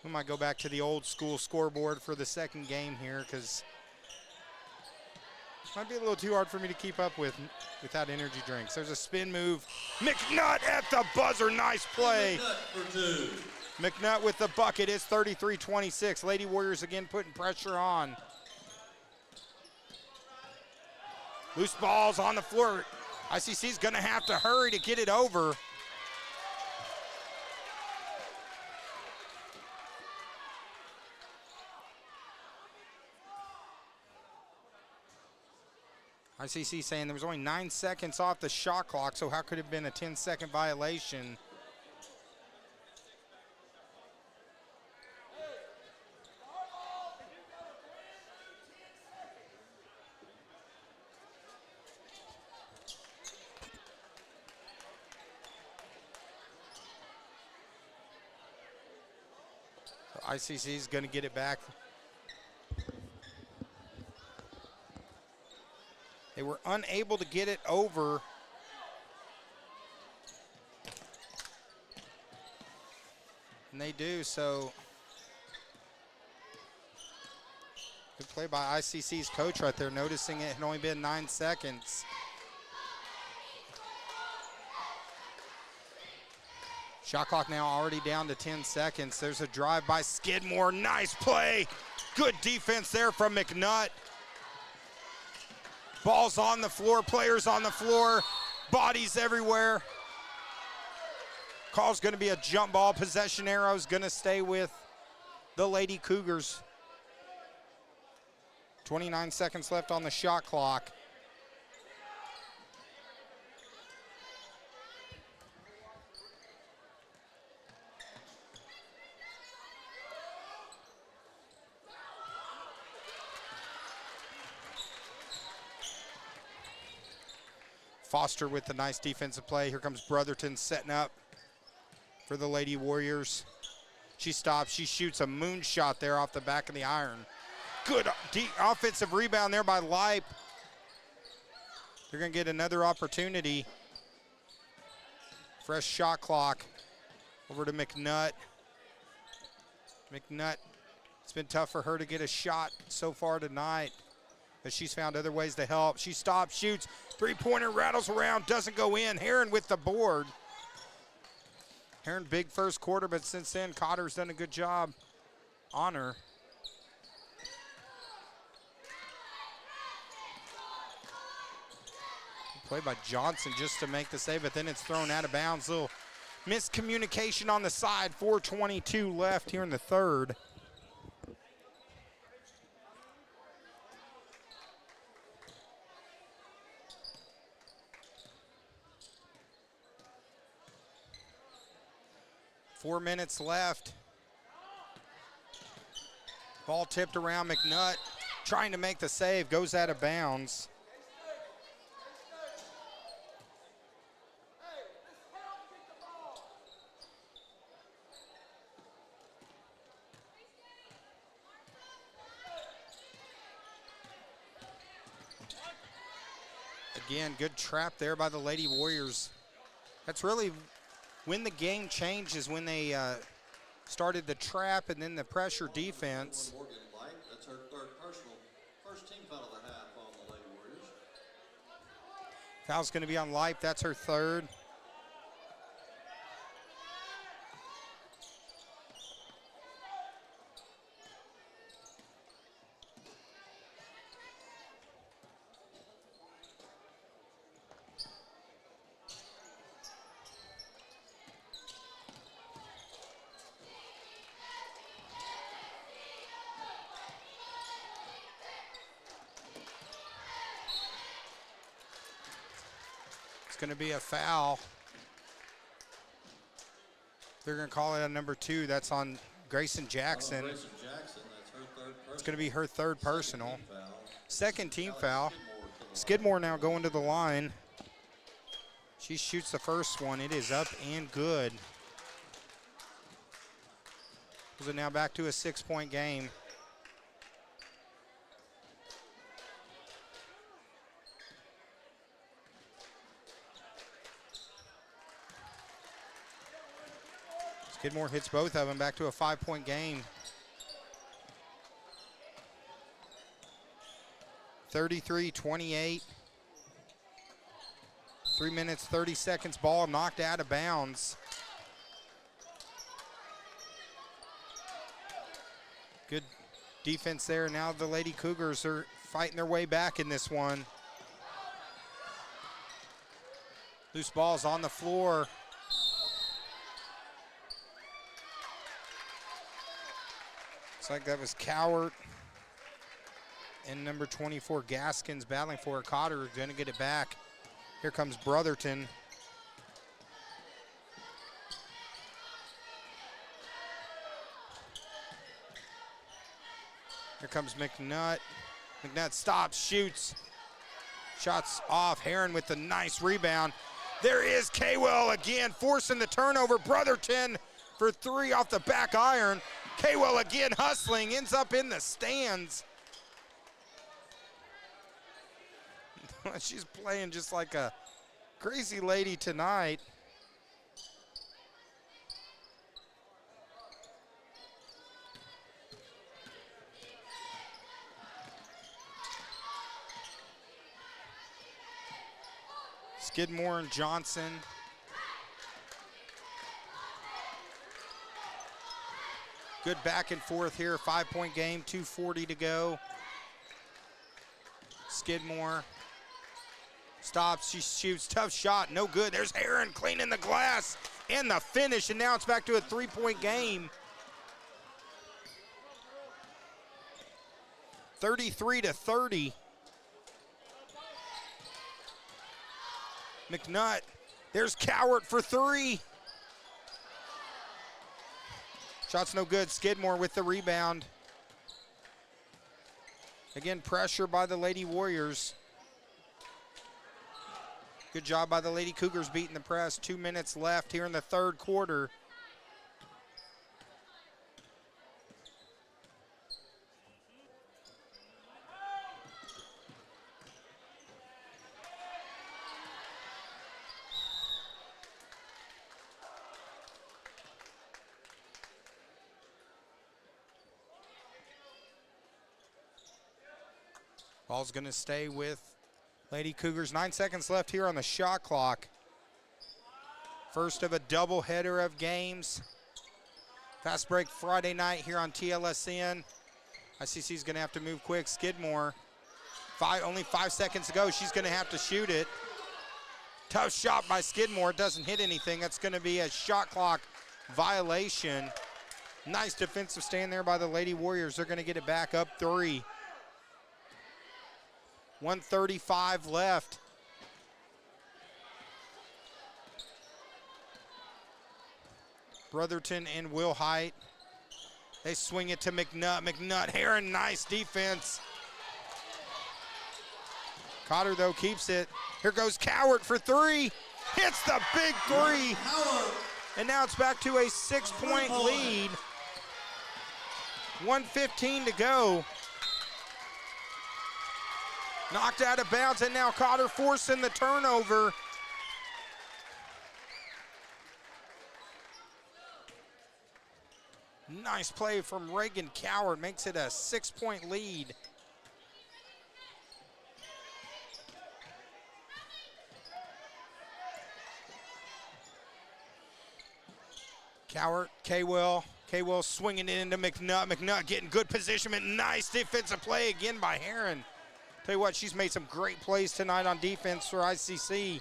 A: We might go back to the old school scoreboard for the second game here because it might be a little too hard for me to keep up with without energy drinks. There's a spin move. McNutt at the buzzer. Nice play.
C: McNutt for 2.
A: McNutt with the bucket. It's 33-26. Lady Warriors again putting pressure on. Loose balls on the floor. ICC's going to have to hurry to get it over. ICC saying there was only 9 seconds off the shot clock, so how could it have been a 10-second violation? So ICC is going to get it back. They were unable to get it over. And they do, so. Good play by ICC's coach right there, noticing it had only been 9 seconds. Shot clock now already down to 10 seconds. There's a drive by Skidmore. Nice play. Good defense there from McNutt. Ball's on the floor, players on the floor, bodies everywhere. Call's going to be a jump ball. Possession arrow's going to stay with the Lady Cougars. 29 seconds left on the shot clock. Foster with the nice defensive play. Here comes Brotherton setting up for the Lady Warriors. She stops. She shoots a moonshot there off the back of the iron. Good offensive rebound there by Lipe. They're going to get another opportunity. Fresh shot clock. Over to McNutt. McNutt, it's been tough for her to get a shot so far tonight, but she's found other ways to help. She stops, shoots, three-pointer, rattles around, doesn't go in. Heron with the board. Heron big first quarter, but since then, Cotter's done a good job on her. Play by Johnson just to make the save, but then it's thrown out of bounds. Little miscommunication on the side. 4:22 left here in the third. Four minutes left. Ball tipped around. McNutt trying to make the save, goes out of bounds. Again, good trap there by the Lady Warriors. That's really when the game changed, is when they started the trap and then the pressure defense.
C: Morgan Light, that's her third personal, first team foul of the half on the Lady Warriors.
A: Foul's going to be on Lipe. That's her third. Going to be a foul. They're going to call it on number 2. That's on Grayson Jackson.
C: Grayson Jackson, that's her third personal.
A: It's going to be her third personal.
C: Second team foul.
A: Second team foul. Skidmore now going to the line. She shoots the first one. It is up and good. So now back to a 6-point game. Skidmore hits both of them, back to a 5-point game. 33-28. 3 minutes, 30 seconds, ball knocked out of bounds. Good defense there. Now the Lady Cougars are fighting their way back in this one. Loose ball's on the floor. Looks like that was Cowart and number 24 Gaskins battling for it. Cotter going to get it back. Here comes Brotherton. Here comes McNutt. McNutt stops, shoots. Shots off. Heron with the nice rebound. There is Kaywell again, forcing the turnover. Brotherton for 3 off the back iron. Kaywell again hustling, ends up in the stands. She's playing just like a crazy lady tonight. Skidmore and Johnson. Good back and forth here, 5-point game, 2:40 to go. Skidmore stops, she shoots, tough shot, no good. There's Heron cleaning the glass and the finish, and now it's back to a 3-point game. 33-30. McNutt, there's Cowart for 3. Shot's no good. Skidmore with the rebound. Again, pressure by the Lady Warriors. Good job by the Lady Cougars beating the press. 2 minutes left here in the third quarter. Ball's going to stay with Lady Cougars. 9 seconds left here on the shot clock. First of a doubleheader of games. Fast break Friday night here on TLSN. ICC is going to have to move quick. Skidmore, only 5 seconds to go. She's going to have to shoot it. Tough shot by Skidmore. It doesn't hit anything. That's going to be a shot clock violation. Nice defensive stand there by the Lady Warriors. They're going to get it back up 3. 1:35 left. Brotherton and Wilhite. They swing it to McNutt. McNutt, Heron, nice defense. Cotter, though, keeps it. Here goes Cowart for 3. Hits the big 3. And now it's back to a 6-point lead. 1:15 to go. Knocked out of bounds, and now Cotter forcing the turnover. Nice play from Reagan Cowart, makes it a 6-point lead. Cowart, K-Will swinging it into McNutt. McNutt getting good position, and nice defensive play again by Heron. Tell you what, she's made some great plays tonight on defense for ICC.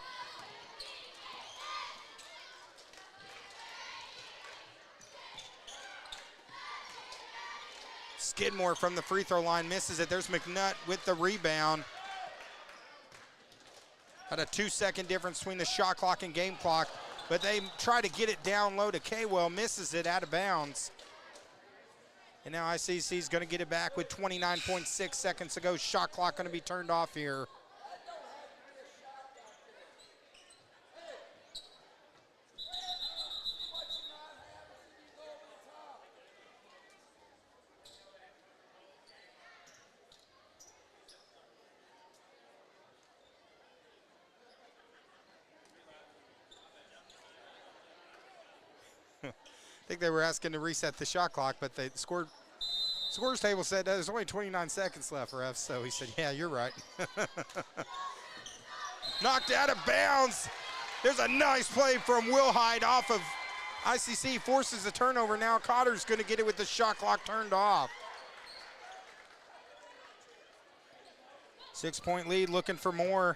A: Skidmore from the free throw line misses it. There's McNutt with the rebound. Had a 2-second difference between the shot clock and game clock, but they try to get it down low to K-Well, misses it out of bounds. And now ICC is going to get it back with 29.6 seconds to go. Shot clock going to be turned off here. I think they were asking to reset the shot clock, but the scores table said there's only 29 seconds left, ref, so he said, yeah, you're right. Knocked out of bounds. There's a nice play from Wilhite off of ICC, forces the turnover. Now Cotter's going to get it with the shot clock turned off. 6-point lead, looking for more.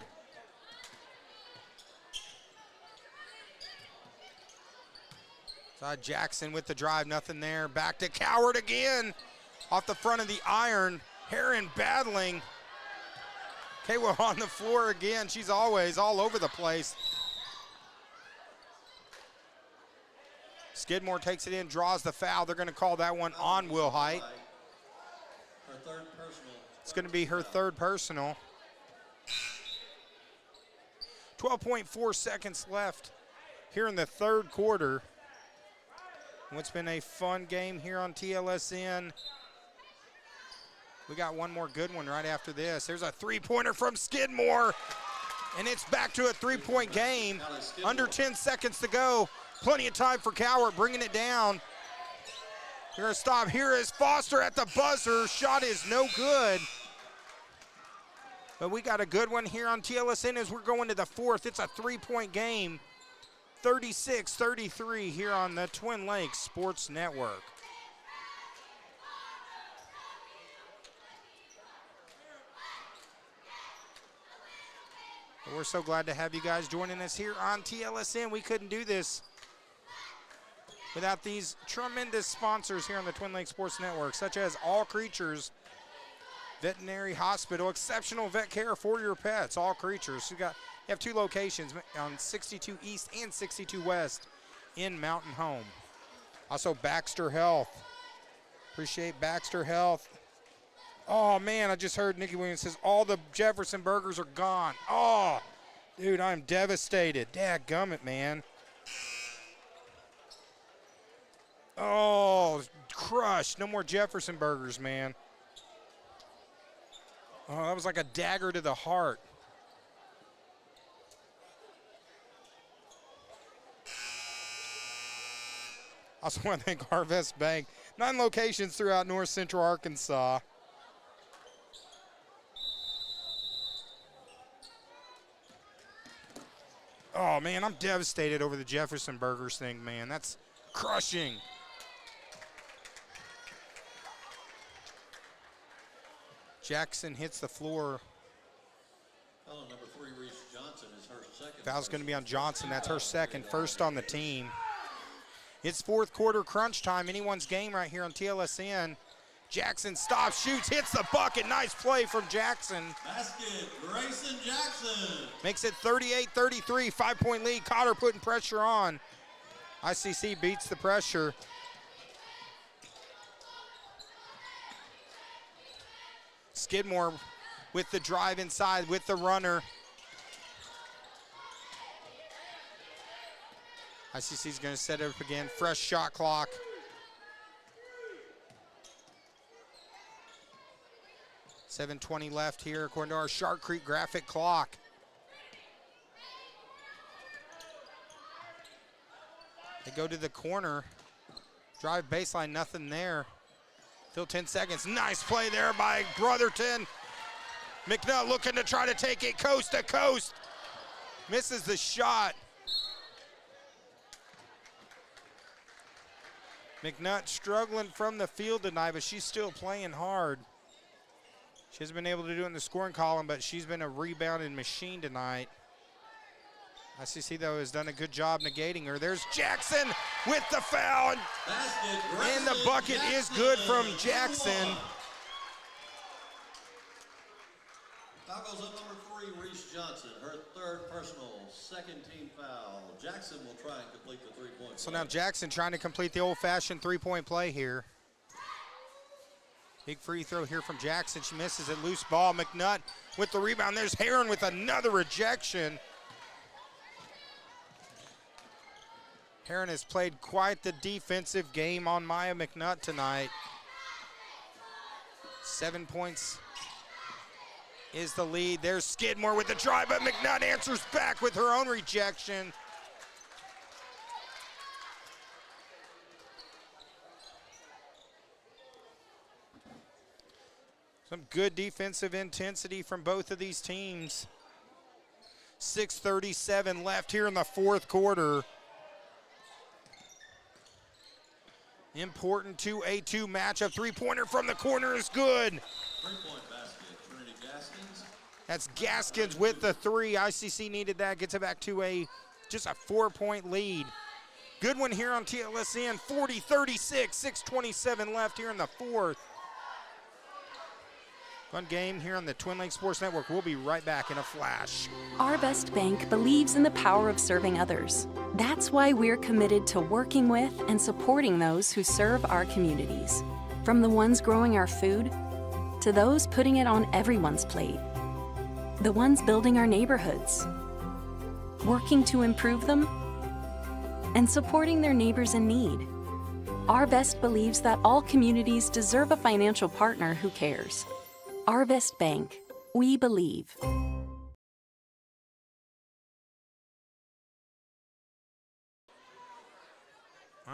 A: Jackson with the drive, nothing there. Back to Cowart again. Off the front of the iron. Heron battling. K-Will on the floor again. She's always all over the place. Skidmore takes it in, draws the foul. They're going to call that one on Wilhite.
C: Her third personal.
A: It's going to be her third personal. 12.4 seconds left here in the third quarter. What's been a fun game here on TLSN. We got one more good one right after this. There's a three-pointer from Skidmore, and it's back to a three-point game. Under 10 seconds to go. Plenty of time for Cowart, bringing it down. They're gonna stop. Here is Foster at the buzzer. Shot is no good. But we got a good one here on TLSN as we're going to the fourth. It's a three-point game. 36-33 here on the Twin Lakes Sports Network. We're so glad to have you guys joining us here on TLSN. We couldn't do this without these tremendous sponsors here on the Twin Lakes Sports Network, such as All Creatures Veterinary Hospital, exceptional vet care for your pets, All Creatures. You have two locations on 62 East and 62 West in Mountain Home. Also Baxter Health. Appreciate Baxter Health. Oh man, I just heard Nikki Williams says all the Jefferson burgers are gone. Oh, dude, I'm devastated. Dadgummit, man. Oh, crushed. No more Jefferson burgers, man. Oh, that was like a dagger to the heart. I also want to thank Harvest Bank. 9 locations throughout north central Arkansas. Oh, man, I'm devastated over the Jefferson Burgers thing, man. That's crushing. Jackson hits the floor.
C: Foul on number 3, Reese Johnson, is her second.
A: Foul's going to be on Johnson. That's her second, first on the team. It's fourth quarter crunch time. Anyone's game right here on TLSN. Jackson stops, shoots, hits the bucket. Nice play from Jackson.
C: Basket, Grayson Jackson.
A: Makes it 38-33, 5-point lead. Cotter putting pressure on. ICC beats the pressure. Skidmore with the drive inside with the runner. ICC's going to set it up again. Fresh shot clock. .720 left here according to our Shark Creek graphic clock. They go to the corner. Drive baseline, nothing there. Still 10 seconds. Nice play there by Brotherton. McNutt looking to try to take it coast to coast. Misses the shot. McNutt struggling from the field tonight, but she's still playing hard. She hasn't been able to do it in the scoring column, but she's been a rebounding machine tonight. ICC, though, has done a good job negating her. There's Jackson with the foul, and the bucket is good from Jackson.
C: Foul goes up number 3, Reese Johnson, her third personal, second team foul. Jackson will try and complete the three-point
A: So
C: play.
A: now Jackson trying to complete the old-fashioned three-point play here. Big free throw here from Jackson. She misses it. Loose ball. McNutt with the rebound. There's Heron with another rejection. Heron has played quite the defensive game on Maya McNutt tonight. 7 points is the lead. There's Skidmore with the drive, but McNutt answers back with her own rejection. Some good defensive intensity from both of these teams. 6:37 left here in the fourth quarter. Important 2-A-2 matchup. Three-pointer from the corner is good.
C: Three-point basket, Trinity Gaskins.
A: That's Gaskins with the three. ICC needed that. Gets it back to just a 4-point lead. Good one here on TLSN. 40-36, 6:27 left here in the fourth. Fun game here on the Twin Lakes Sports Network. We'll be right back in a flash.
D: Our Best Bank believes in the power of serving others. That's why we're committed to working with and supporting those who serve our communities. From the ones growing our food to those putting it on everyone's plate. The ones building our neighborhoods, working to improve them, and supporting their neighbors in need. Our Best believes that all communities deserve a financial partner who cares. Our Best Bank, we believe.
A: All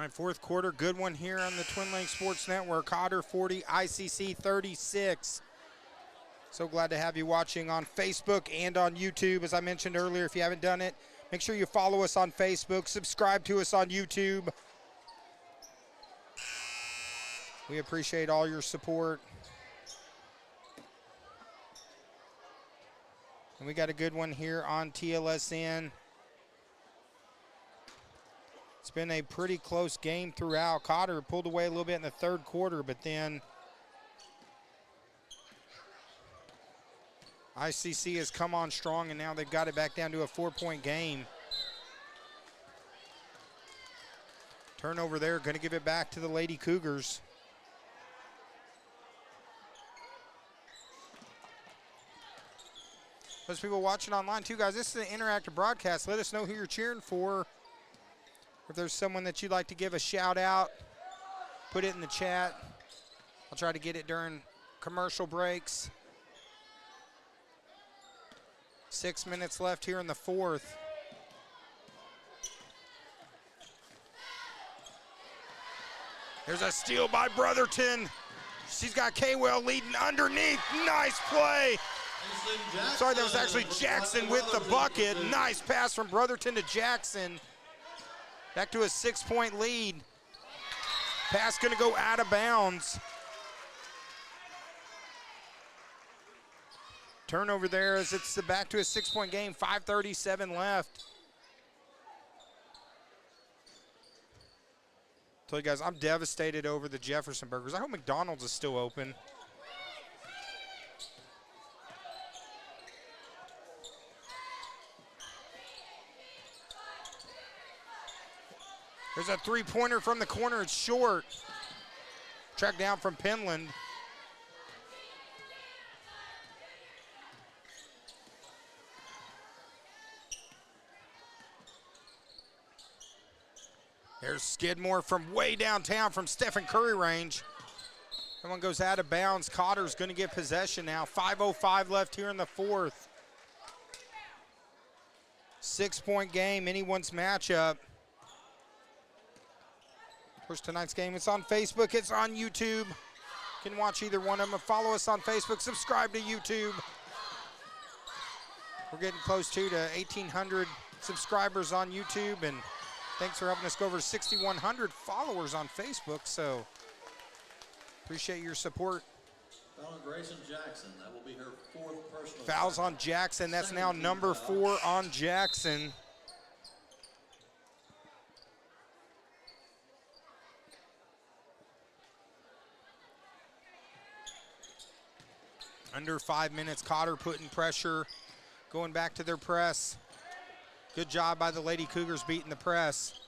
A: right, fourth quarter, good one here on the Twin Lakes Sports Network. Cotter 40, ICC 36. So glad to have you watching on Facebook and on YouTube. As I mentioned earlier, if you haven't done it, make sure you follow us on Facebook, subscribe to us on YouTube. We appreciate all your support. And we got a good one here on TLSN. It's been a pretty close game throughout. Cotter pulled away a little bit in the third quarter, but then ICC has come on strong, and now they've got it back down to a 4-point game. Turnover there, going to give it back to the Lady Cougars. Those people watching online too, guys, this is an interactive broadcast. Let us know who you're cheering for. If there's someone that you'd like to give a shout out, put it in the chat. I'll try to get it during commercial breaks. 6 minutes left here in the fourth. There's a steal by Brotherton. She's got K-Well leading underneath. Nice play Sorry, that was actually Jackson with the bucket. Nice pass from Brotherton to Jackson. Back to a 6-point lead. Pass gonna go out of bounds. Turnover there as it's back to a 6-point game, 5:37 left. Tell you guys, I'm devastated over the Jefferson Burgers. I hope McDonald's is still open. There's a three-pointer from the corner. It's short. Tracked down from Penland. There's Skidmore from way downtown from Stephen Curry range. That one goes out of bounds. Cotter's going to get possession now. 5:05 left here in the fourth. 6-point game, anyone's matchup. Of course, tonight's game, it's on Facebook, it's on YouTube. You can watch either one of them. Follow us on Facebook, subscribe to YouTube. We're getting close to 1,800 subscribers on YouTube, and thanks for helping us go over 6,100 followers on Facebook, so appreciate your support.
C: Foul on Grayson Jackson. That will be her 4th personal.
A: Fouls on Jackson. That's now number 4 on Jackson. Under 5 minutes, Cotter putting pressure, going back to their press. Good job by the Lady Cougars beating the press.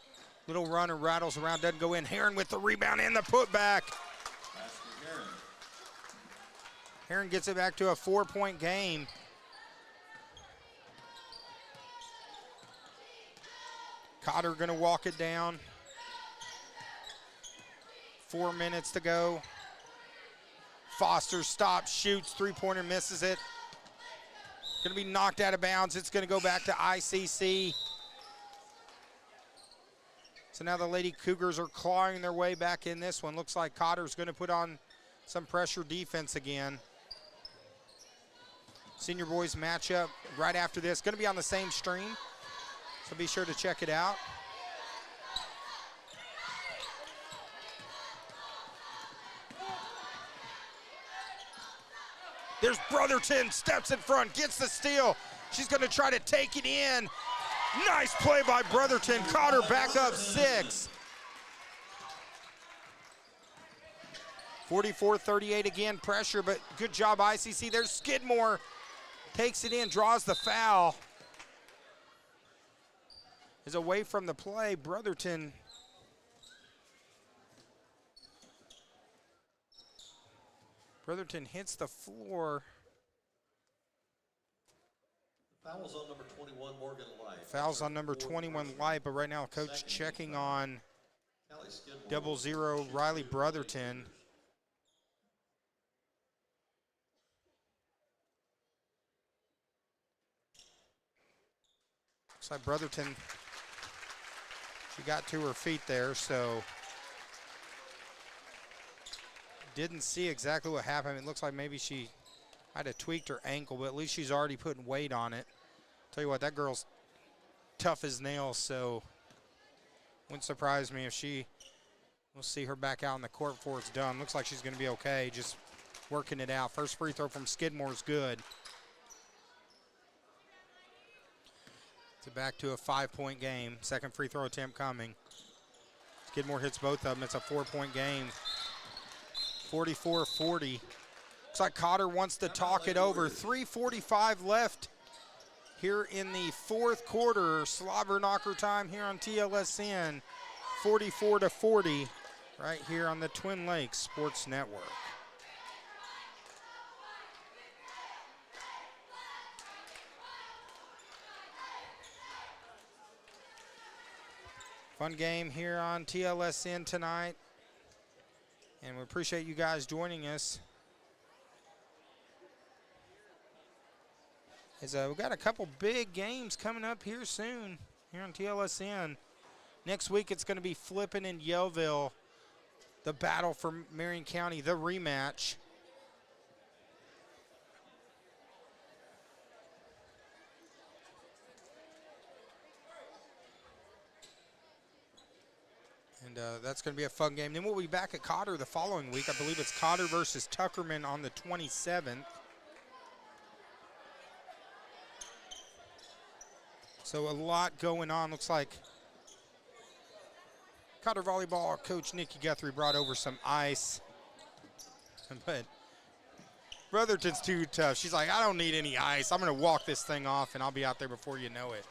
A: Little runner rattles around, doesn't go in. Heron with the rebound and the putback. Heron gets it back to a 4-point game. Cotter gonna walk it down. 4 minutes to go. Foster stops, shoots, three-pointer, misses it. Gonna be knocked out of bounds. It's gonna go back to ICC. So now the Lady Cougars are clawing their way back in this one. Looks like Cotter's gonna put on some pressure defense again. Senior boys matchup right after this. Gonna be on the same stream, so be sure to check it out. There's Brotherton, steps in front, gets the steal. She's gonna try to take it in. Nice play by Brotherton. Cotter back up 6. 44-38 again, pressure, but good job ICC. There's Skidmore, takes it in, draws the foul. Is away from the play, Brotherton. Brotherton hits the floor.
C: Fouls on number 21, Morgan Light.
A: Fouls on number 21, Light, but right now coach checking on 00 Riley Brotherton. Looks like Brotherton, she got to her feet there, so didn't see exactly what happened. It looks like maybe she might have tweaked her ankle, but at least she's already putting weight on it. Tell you what, that girl's tough as nails, so wouldn't surprise me if we'll see her back out on the court before it's done. Looks like she's gonna be okay, just working it out. First free throw from Skidmore is good. It's back to a 5-point game. Second free throw attempt coming. Skidmore hits both of them. It's a 4-point game. 44-40. Looks like Cotter wants to talk it over. 3:45 left here in the fourth quarter. Slobber knocker time here on TLSN. 44-40 right here on the Twin Lakes Sports Network. Fun game here on TLSN tonight. And we appreciate you guys joining us. We've got a couple big games coming up here soon here on TLSN. Next week it's going to be Flippin and Yellville, the battle for Marion County, the rematch. And that's going to be a fun game. Then we'll be back at Cotter the following week. I believe it's Cotter versus Tuckerman on the 27th. So a lot going on. Looks like Cotter volleyball coach Nikki Guthrie brought over some ice. But Brotherton's too tough. She's like, I don't need any ice. I'm going to walk this thing off, and I'll be out there before you know it.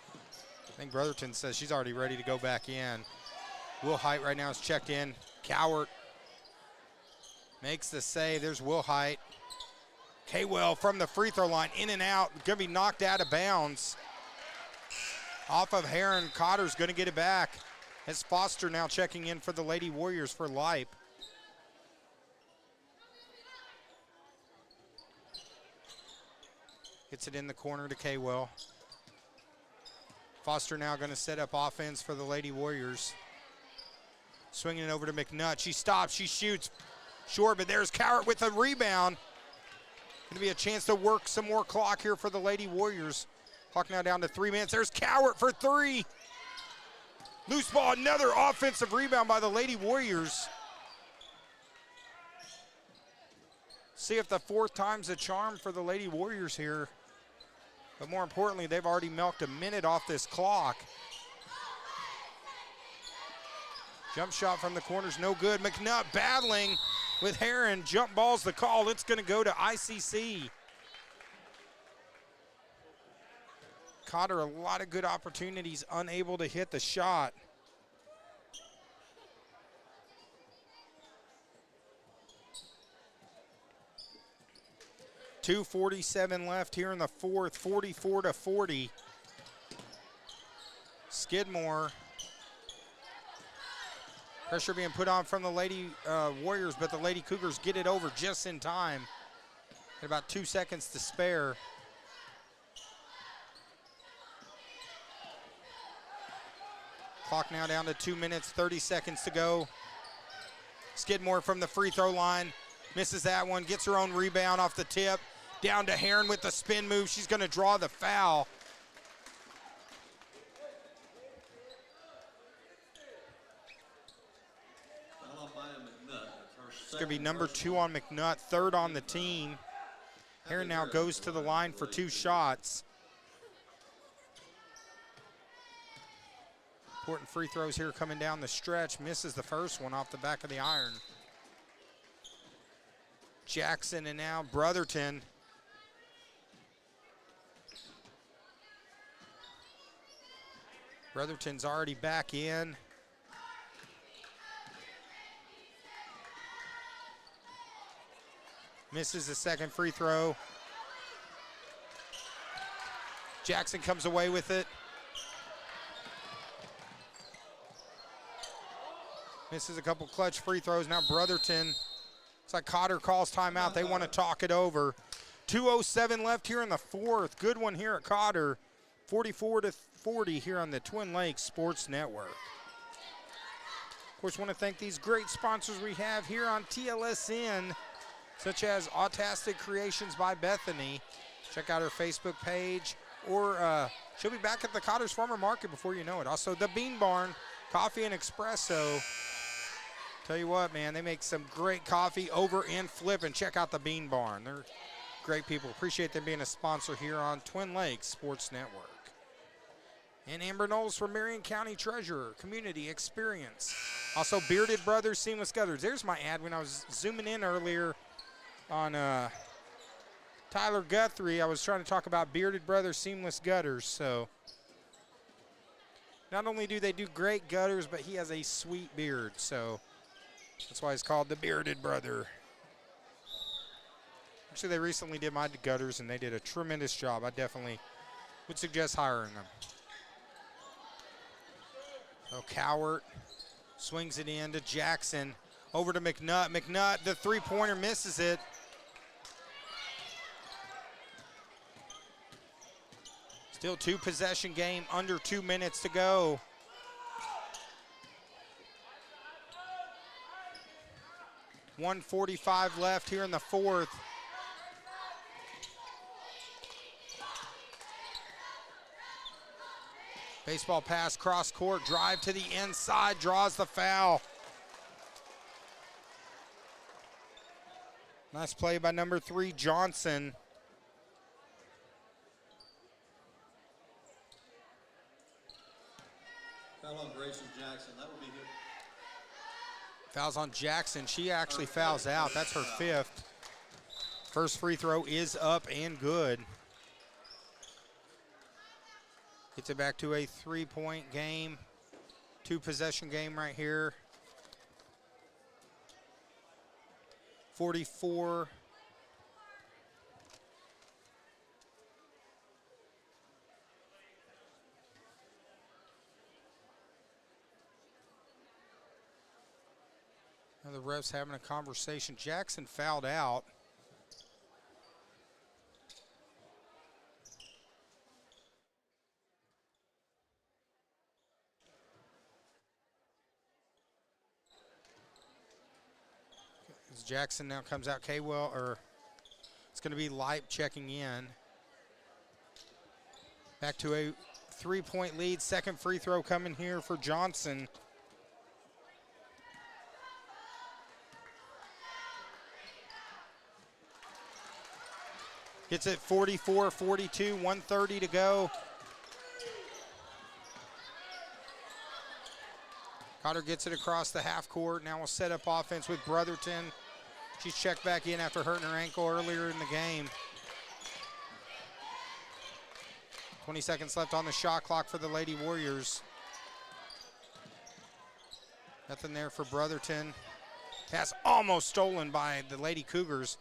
A: I think Brotherton says she's already ready to go back in. Will Height right now is checked in. Cowart makes the save. There's Will Height. Kaywell from the free throw line, in and out. Going to be knocked out of bounds. Off of Heron. Cotter's going to get it back. As Foster now checking in for the Lady Warriors for Lipe. Gets it in the corner to Kaywell. Foster now going to set up offense for the Lady Warriors. Swinging it over to McNutt. She stops, she shoots short, but there's Cowart with a rebound. Going to be a chance to work some more clock here for the Lady Warriors. Clock now down to 3 minutes. There's Cowart for three. Loose ball, another offensive rebound by the Lady Warriors. See if the fourth time's a charm for the Lady Warriors here. But more importantly, they've already milked a minute off this clock. Jump shot from the corner's no good. McNutt battling with Heron. Jump ball's the call. It's going to go to ICC. Cotter, a lot of good opportunities, unable to hit the shot. .247 left here in the fourth, 44-40. Skidmore. Pressure being put on from the Lady Warriors, but the Lady Cougars get it over just in time. At about 2 seconds to spare. Clock now down to 2 minutes, 30 seconds to go. Skidmore from the free throw line. Misses that one, gets her own rebound off the tip. Down to Heron with the spin move. She's going to draw the foul. It's going to be number 2 on McNutt, third on the team. Heron now goes to the line for 2 shots. Important free throws here coming down the stretch. Misses the first one off the back of the iron. Jackson and now Brotherton. Brotherton's already back in. Misses the second free throw. Jackson comes away with it. Misses a couple clutch free throws. Now Brotherton. It's like Cotter calls timeout. They want to talk it over. 2:07 left here in the fourth. Good one here at Cotter. 44-40 here on the Twin Lakes Sports Network. Of course, want to thank these great sponsors we have here on TLSN, such as Autastic Creations by Bethany. Check out her Facebook page, or she'll be back at the Cotter's Farmer Market before you know it. Also, the Bean Barn, coffee and espresso. Tell you what, man, they make some great coffee over in Flippin. Check out the Bean Barn. They're great people. Appreciate them being a sponsor here on Twin Lakes Sports Network. And Amber Knowles from Marion County Treasurer, Community Experience. Also, Bearded Brothers, Seamless Gutters. There's my ad when I was zooming in earlier on Tyler Guthrie. I was trying to talk about Bearded Brothers, Seamless Gutters. So, not only do they do great gutters, but he has a sweet beard. So, that's why he's called the Bearded Brother. Actually, they recently did my gutters, and they did a tremendous job. I definitely would suggest hiring them. So Cowart swings it in to Jackson. Over to McNutt. McNutt, the three-pointer, misses it. Still 2-possession game, under 2 minutes to go. .145 left here in the fourth. Baseball pass, cross court, drive to the inside, draws the foul. Nice play by number 3, Johnson.
C: Foul on Grayson Jackson. That will be good.
A: Fouls on Jackson. She actually fouls out. That's her 5th. First free throw is up and good. Gets it back to a 3-point game. 2-possession game right here. 44. Now the refs having a conversation. Jackson fouled out. As Jackson now comes out, Kaywell, or it's going to be Lipe checking in. Back to a 3-point lead. Second free throw coming here for Johnson. Gets it 44-42, 1:30 to go. Cotter gets it across the half court. Now we'll set up offense with Brotherton. She's checked back in after hurting her ankle earlier in the game. 20 seconds left on the shot clock for the Lady Warriors. Nothing there for Brotherton. Pass almost stolen by the Lady Cougars.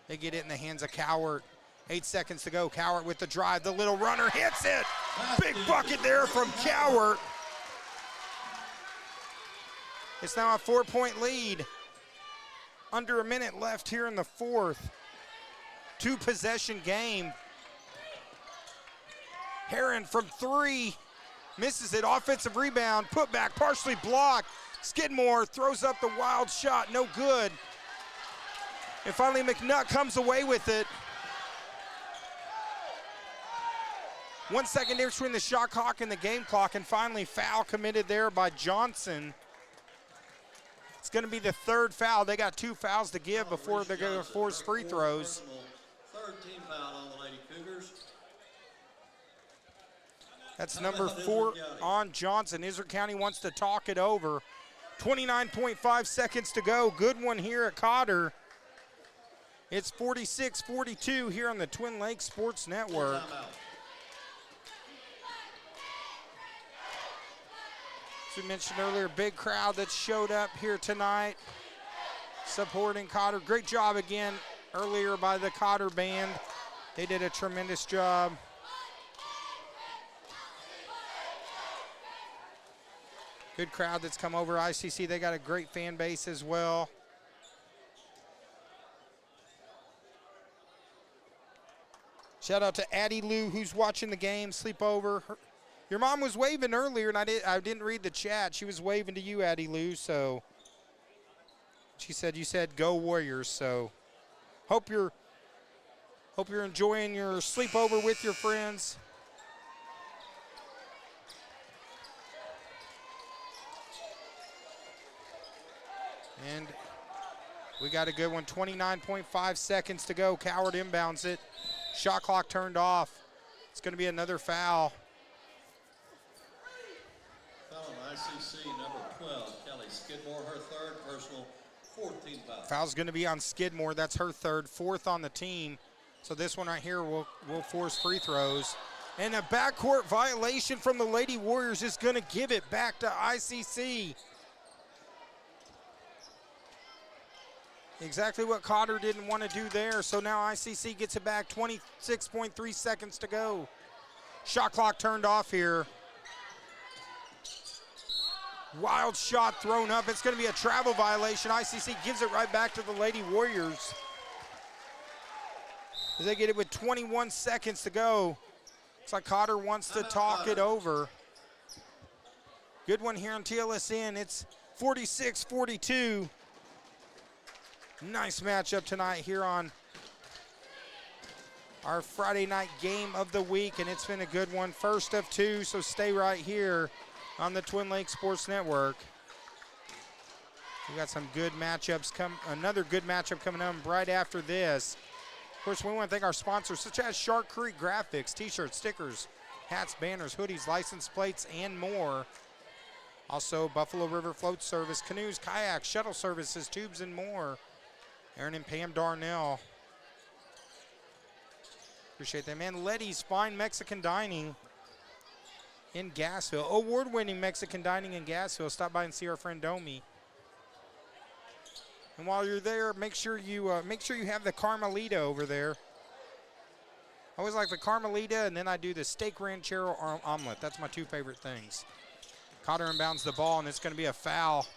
A: They get it in the hands of Cowart. 8 seconds to go. Cowart with the drive. The little runner hits it. Big bucket there from Cowart. It's now a 4-point lead. Under a minute left here in the 4th. 2-possession game. Heron from 3. Misses it. Offensive rebound. Put back. Partially blocked. Skidmore throws up the wild shot. No good. And finally McNutt comes away with it. 1 second difference between the shot clock and the game clock, and finally foul committed there by Johnson. It's going to be the 3rd foul. They got 2 fouls to give before they're going to force free throws.
C: 3rd team foul on the Lady Cougars.
A: That's number 4 on Johnson. Izzard County wants to talk it over. 29.5 seconds to go. Good one here at Cotter. It's 46-42 here on the Twin Lakes Sports Network. As we mentioned earlier, big crowd that showed up here tonight supporting Cotter. Great job again earlier by the Cotter band. They did a tremendous job. Good crowd that's come over. ICC, they got a great fan base as well. Shout out to Addie Lou, who's watching the game, sleepover. Your mom was waving earlier, and I didn't read the chat. She was waving to you, Addie Lou, so she said you said go Warriors. So hope you're enjoying your sleepover with your friends. And we got a good one. 29.5 seconds to go. Cowart inbounds it. Shot clock turned off. It's going to be another foul.
C: Foul on ICC number 12, Kelly Skidmore, her 3rd personal, 14th foul.
A: Foul's going to be on Skidmore. That's her 3rd, 4th on the team. So this one right here will force free throws. And a backcourt violation from the Lady Warriors is going to give it back to ICC. Exactly what Cotter didn't want to do there. So now ICC gets it back. 26.3 seconds to go. Shot clock turned off here. Wild shot thrown up. It's going to be a travel violation. ICC gives it right back to the Lady Warriors. As they get it with 21 seconds to go. Looks like Cotter wants to talk it over. Good one here on TLSN. It's 46-42. Nice matchup tonight here on our Friday night game of the week, and it's been a good one. First of 2, so stay right here on the Twin Lakes Sports Network. We got some good matchups another good matchup coming up right after this. Of course, we want to thank our sponsors such as Shark Creek Graphics, t-shirts, stickers, hats, banners, hoodies, license plates, and more. Also, Buffalo River Float Service, canoes, kayaks, shuttle services, tubes, and more. Aaron and Pam Darnell. Appreciate that, man. Letty's Fine Mexican Dining in Gassville. Award-winning Mexican dining in Gassville. Stop by and see our friend Domi. And while you're there, make sure you have the Carmelita over there. I always like the Carmelita, and then I do the steak ranchero omelet. That's my two favorite things. Cotter inbounds the ball, and it's going to be a foul.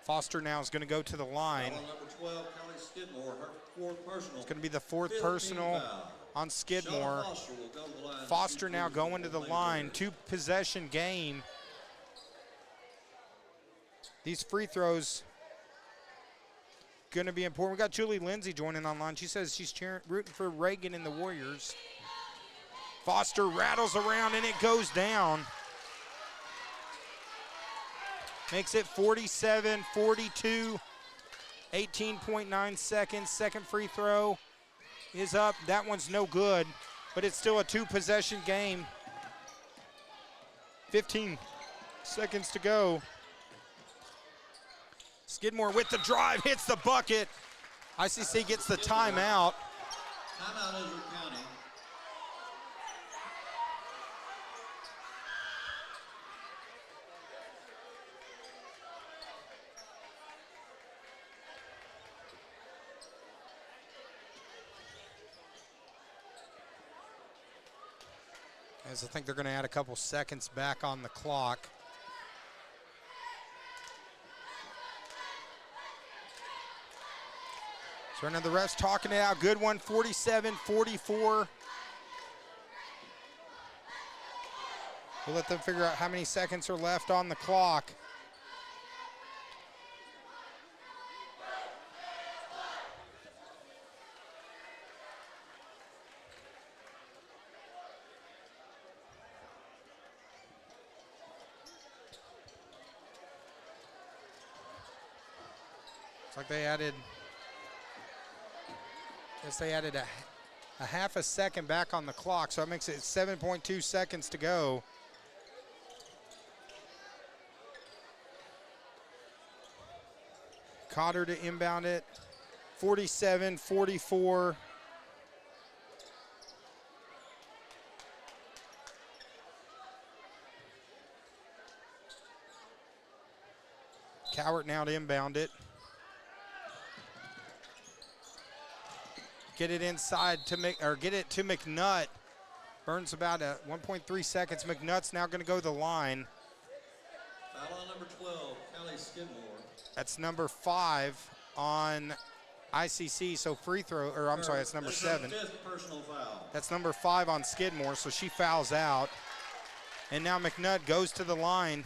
A: Foster now is going to go to the line.
C: Foul on number 12, Kelly Skidmore, her fourth personal.
A: It's going to be the fourth personal
C: foul
A: on Skidmore.
C: Foster will go to the line.
A: Foster now going to the line. Two-possession game. These free throws going to be important. We got Julie Lindsay joining online. She says she's rooting for Reagan and the Warriors. Foster rattles around, and it goes down. Makes it 47-42, 18.9 seconds. Second free throw is up. That one's no good, but it's still a two-possession game. 15 seconds to go. Skidmore with the drive, hits the bucket. ICC gets the timeout.
C: Timeout Israel County.
A: As I think they're going to add a couple seconds back on the clock. So now the refs talking it out. Good one, 47-44. We'll let them figure out how many seconds are left on the clock. It's like they added, a half a second back on the clock, so it makes it 7.2 seconds to go. Cotter to inbound it, 47-44. Cowart now to inbound it. Get it inside to get it to McNutt. Burns about 1.3 seconds. McNutt's now going to go to the line.
C: Foul on number 12, Kelly Skidmore.
A: That's number 5 on ICC. So free throw, or I'm sorry, that's number 7.
C: Fifth personal foul.
A: That's number 5 on Skidmore. So she fouls out, and now McNutt goes to the line.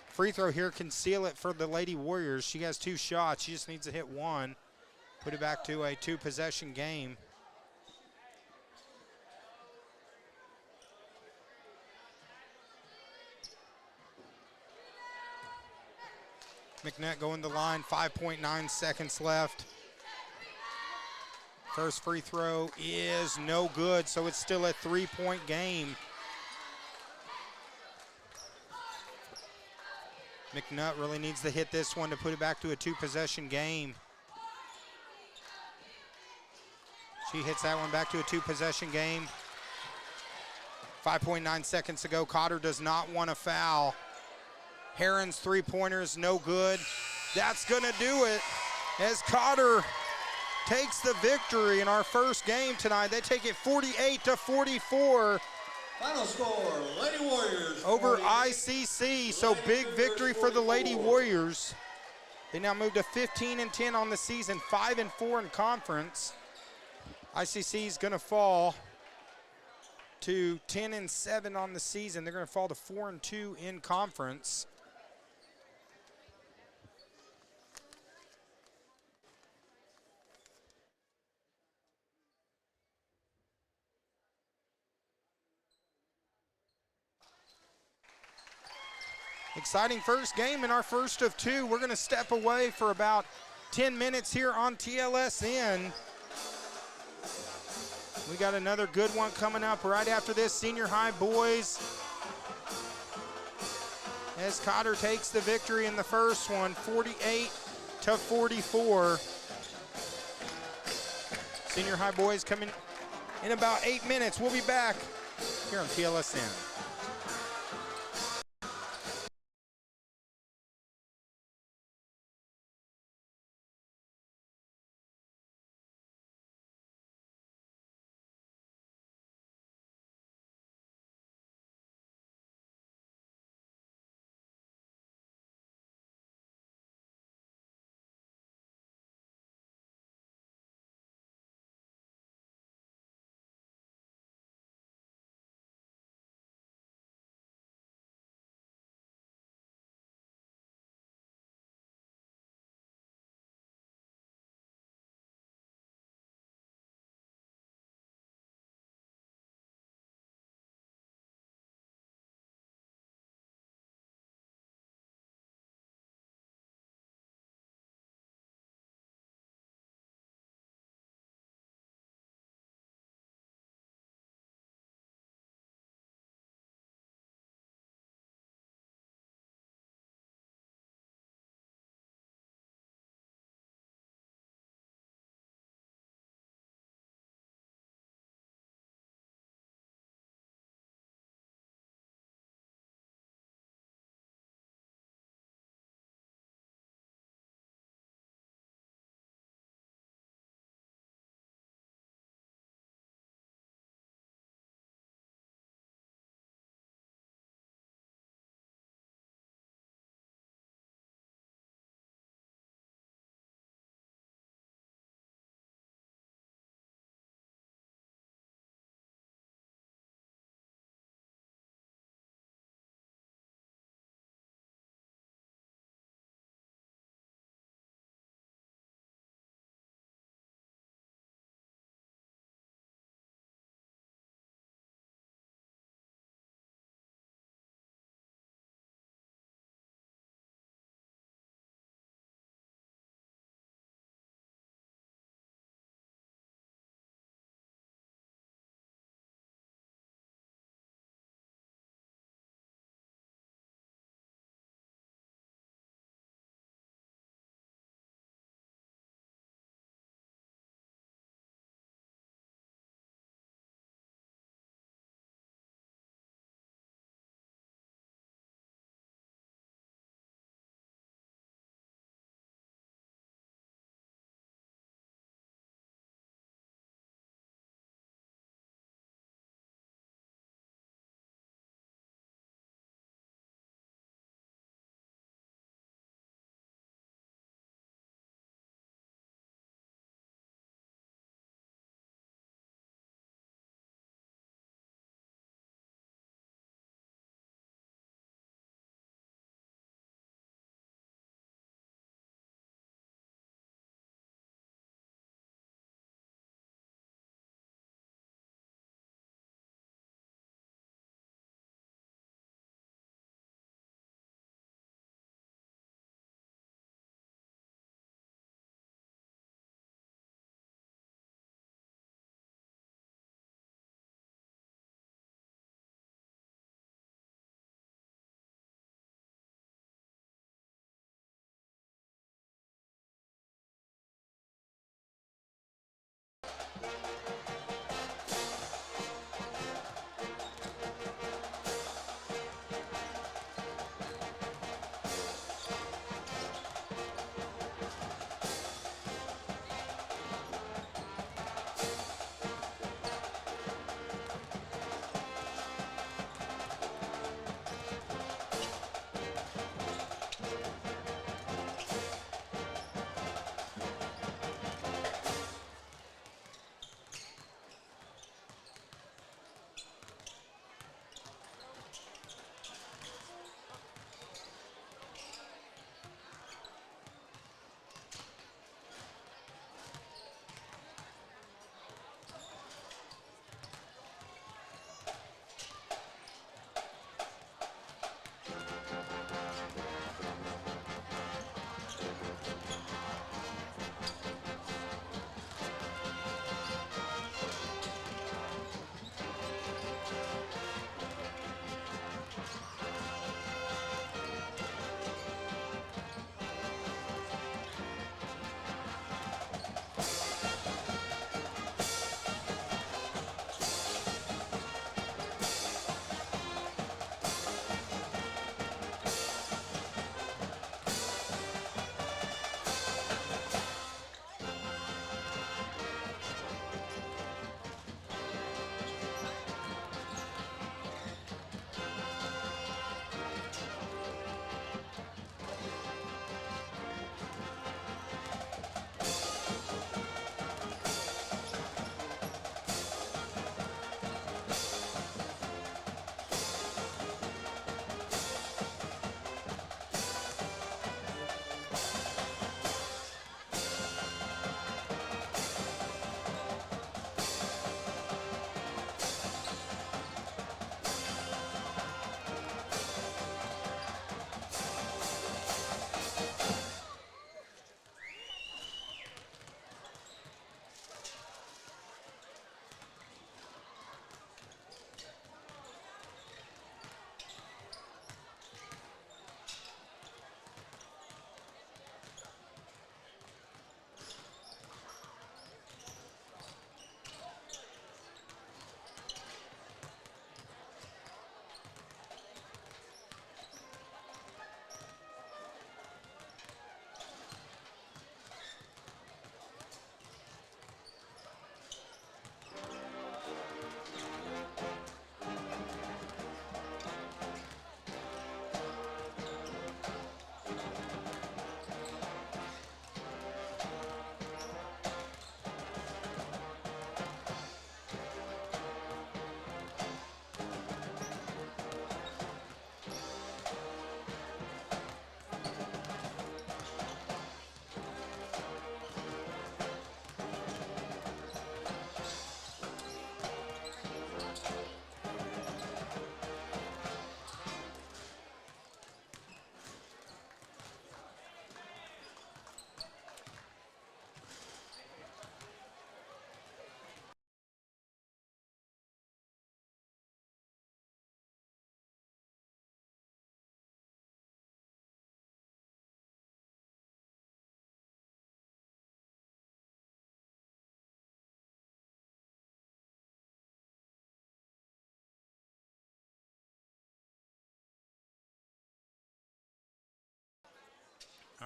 A: Free throw here can seal it for the Lady Warriors. She has 2 shots. She just needs to hit 1. Put it back to a 2-possession game. McNutt going to the line, 5.9 seconds left. First free throw is no good, so it's still a 3-point game. McNutt really needs to hit this one to put it back to a 2-possession game. She hits that one back to a 2-possession game. 5.9 seconds to go. Cotter does not want to foul. Heron's 3-pointer is no good. That's going to do it as Cotter takes the victory in our first game tonight. They take it 48-44.
C: Final score, Lady Warriors
A: over
C: 48.
A: ICC. So big victory for the Lady Warriors. They now move to 15-10 on the season, 5-4 in conference. ICC is going to fall to 10-7 on the season. They're going to fall to 4-2 in conference. Exciting first game and our first of two. We're going to step away for about 10 minutes here on TLSN. We got another good one coming up right after this. Senior high boys, as Cotter takes the victory in the first one, 48-44. Senior high boys coming in about 8 minutes. We'll be back here on TLSN.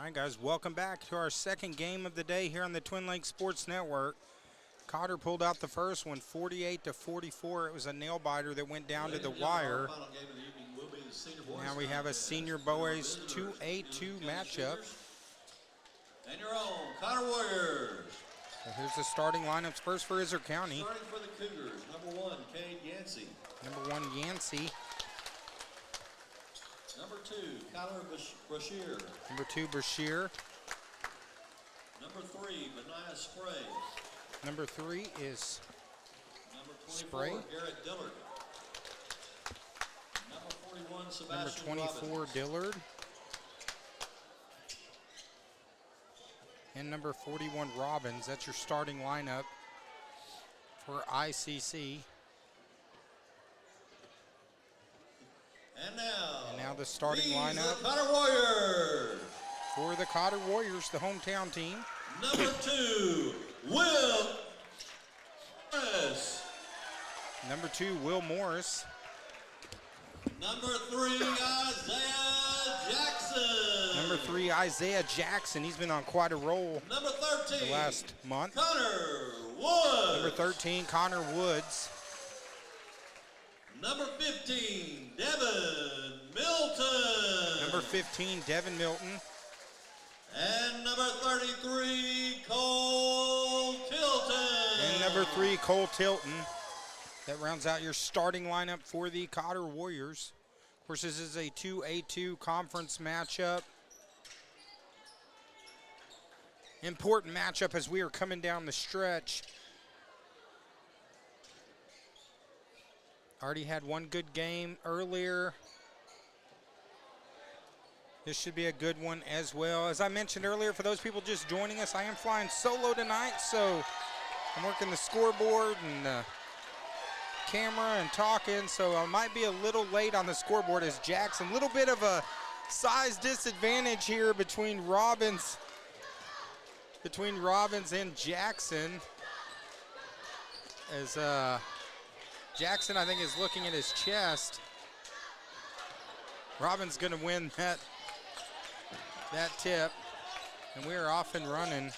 A: All right, guys, welcome back to our second game of the day here on the Twin Lakes Sports Network. Cotter pulled out the first one, 48-44. It was a nail biter that went down to the wire. Now we have a senior boys 2A2 matchup.
C: And your own Cotter Warriors.
A: So here's the starting lineups first for Iser County.
C: Starting for the Cougars, number 1, Cade Yancey.
A: Number 1, Yancey.
C: Number 2, Kyler Brashear.
A: Number 2, Brashear.
C: Number 3, Benaiah Spray.
A: Number 3 is
C: Number 24,
A: Spray.
C: Garrett Dillard. Number 41,
A: number
C: Sebastian
A: 24,
C: Robbins.
A: Dillard. And number 41, Robbins. That's your starting lineup for ICC.
C: And now
A: the starting
C: these
A: lineup
C: the Cotter Warriors.
A: for the Cotter Warriors, the hometown team.
C: Number 2, Will Morris.
A: Number 2, Will Morris.
C: Number 3, Isaiah Jackson.
A: Number 3, Isaiah Jackson. He's been on quite a roll
C: Number
A: the
C: 13,
A: last month.
C: Connor Woods.
A: Number 13, Connor Woods.
C: Number 15, Devin Milton.
A: Number 15, Devin Milton.
C: And number 33, Cole Tilton.
A: And number 3, Cole Tilton. That rounds out your starting lineup for the Cotter Warriors. Of course, this is a 2A2 conference matchup. Important matchup as we are coming down the stretch. Already had one good game earlier. This should be a good one as well. As I mentioned earlier, for those people just joining us, I am flying solo tonight, so I'm working the scoreboard and the camera and talking, so I might be a little late on the scoreboard as Jackson. A little bit of a size disadvantage here between Robbins and Jackson. As Jackson, I think, is looking at his chest. Robbins going to win that tip, and we are off and running.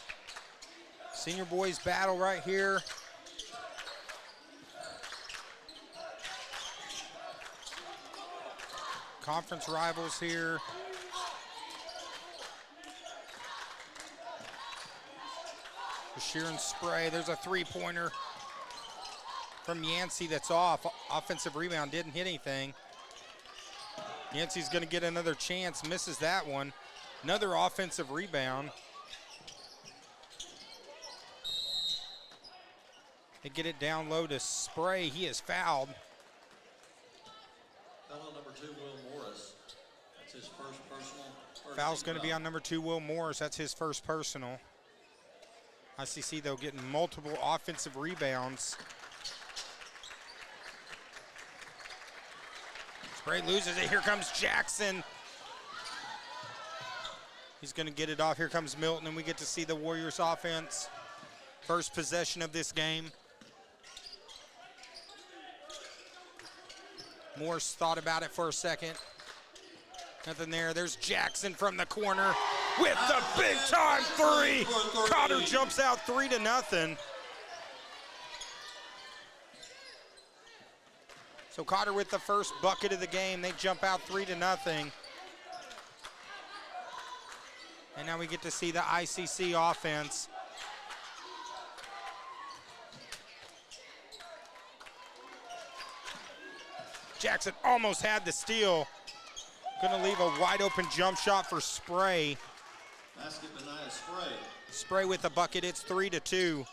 A: Senior boys battle right here. Conference rivals here. Bashir and Spray. There's a three-pointer from Yancey that's off. Offensive rebound, didn't hit anything. Yancey's going to get another chance, misses that one. Another offensive rebound. They get it down low to Spray. He is fouled.
C: Foul number 2, Will Morris. That's his first personal.
A: Foul's going to be on number 2, Will Morris. That's his first personal. ICC, though, getting multiple offensive rebounds. Spray loses it. Here comes Jackson. He's going to get it off. Here comes Milton, and we get to see the Warriors offense. First possession of this game. Morse thought about it for a second. Nothing there. There's Jackson from the corner with the big-time three. Cotter jumps out 3-0. So Cotter with the first bucket of the game. They jump out 3-0. And now we get to see the ICC offense. Jackson almost had the steal. Gonna leave a wide open jump shot for Spray.
C: Basket Benaiah Spray.
A: Spray with the bucket, it's 3-2.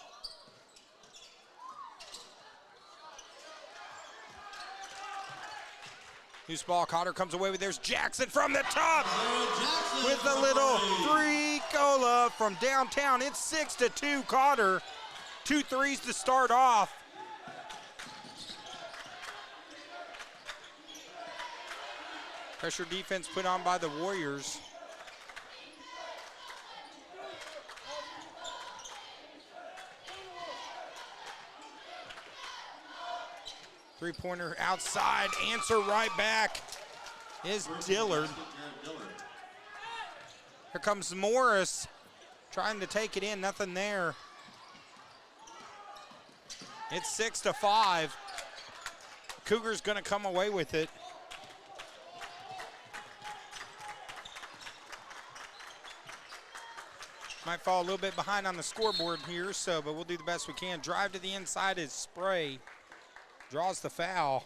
A: Loose ball, Cotter comes away with, there's Jackson from the top with a little three cola from downtown. It's 6-2 Cotter. 2 threes to start off. Pressure defense put on by the Warriors. Three-pointer outside, answer right back is Dillard. Here comes Morris trying to take it in, nothing there. It's 6-5. Cougars gonna come away with it. Might fall a little bit behind on the scoreboard here, but we'll do the best we can. Drive to the inside is Spray. Draws the foul.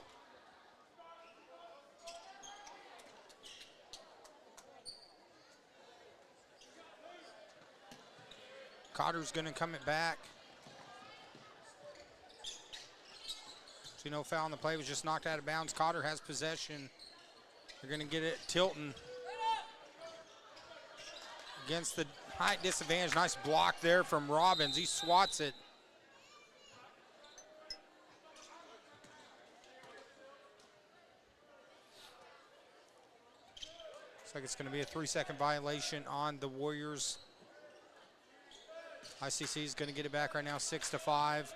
A: Cotter's gonna come it back. So no foul on the play, was just knocked out of bounds. Cotter has possession. They're gonna get it, Tilton. Against the height disadvantage, nice block there from Robbins. He swats it. Looks like it's gonna be a 3-second violation on the Warriors. ICC is gonna get it back right now, 6-5.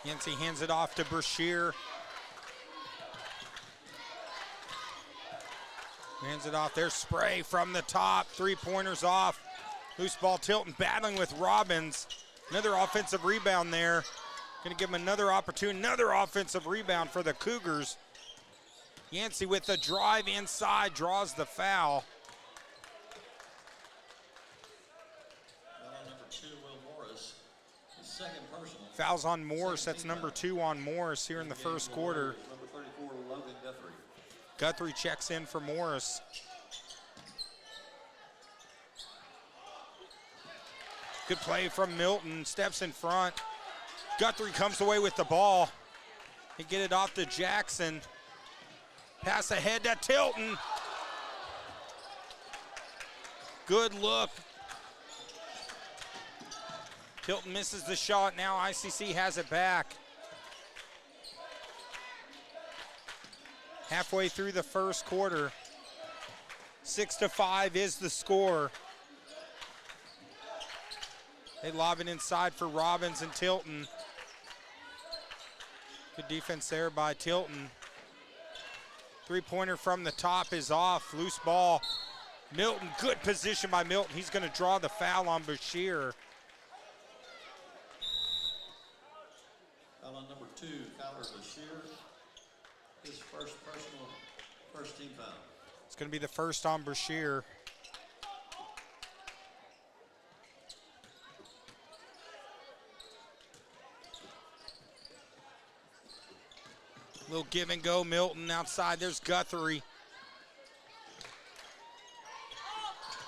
A: Yancey hands it off to Brashear. Hands it off. There's Spray from the top. 3-pointers off. Loose ball. Tilton battling with Robbins. Another offensive rebound there. Going to give him another opportunity. Another offensive rebound for the Cougars. Yancey with the drive inside draws the foul.
C: Number 2, Will Morris. His second personal.
A: Fouls on Morris. That's number 2 on Morris here in the first quarter.
C: Number 34, Logan Guthrie.
A: Guthrie checks in for Morris. Good play from Milton, steps in front. Guthrie comes away with the ball. They get it off to Jackson. Pass ahead to Tilton. Good look. Tilton misses the shot. Now ICC has it back. Halfway through the first quarter. 6-5 is the score. They lob it inside for Robbins and Tilton. Good defense there by Tilton. 3-pointer from the top is off. Loose ball. Milton, good position by Milton. He's going to draw the foul on Bashir.
C: Foul on number 2, Cotter Bashir. His first team foul.
A: It's going to be the first on Bashir. Little give and go, Milton outside. There's Guthrie.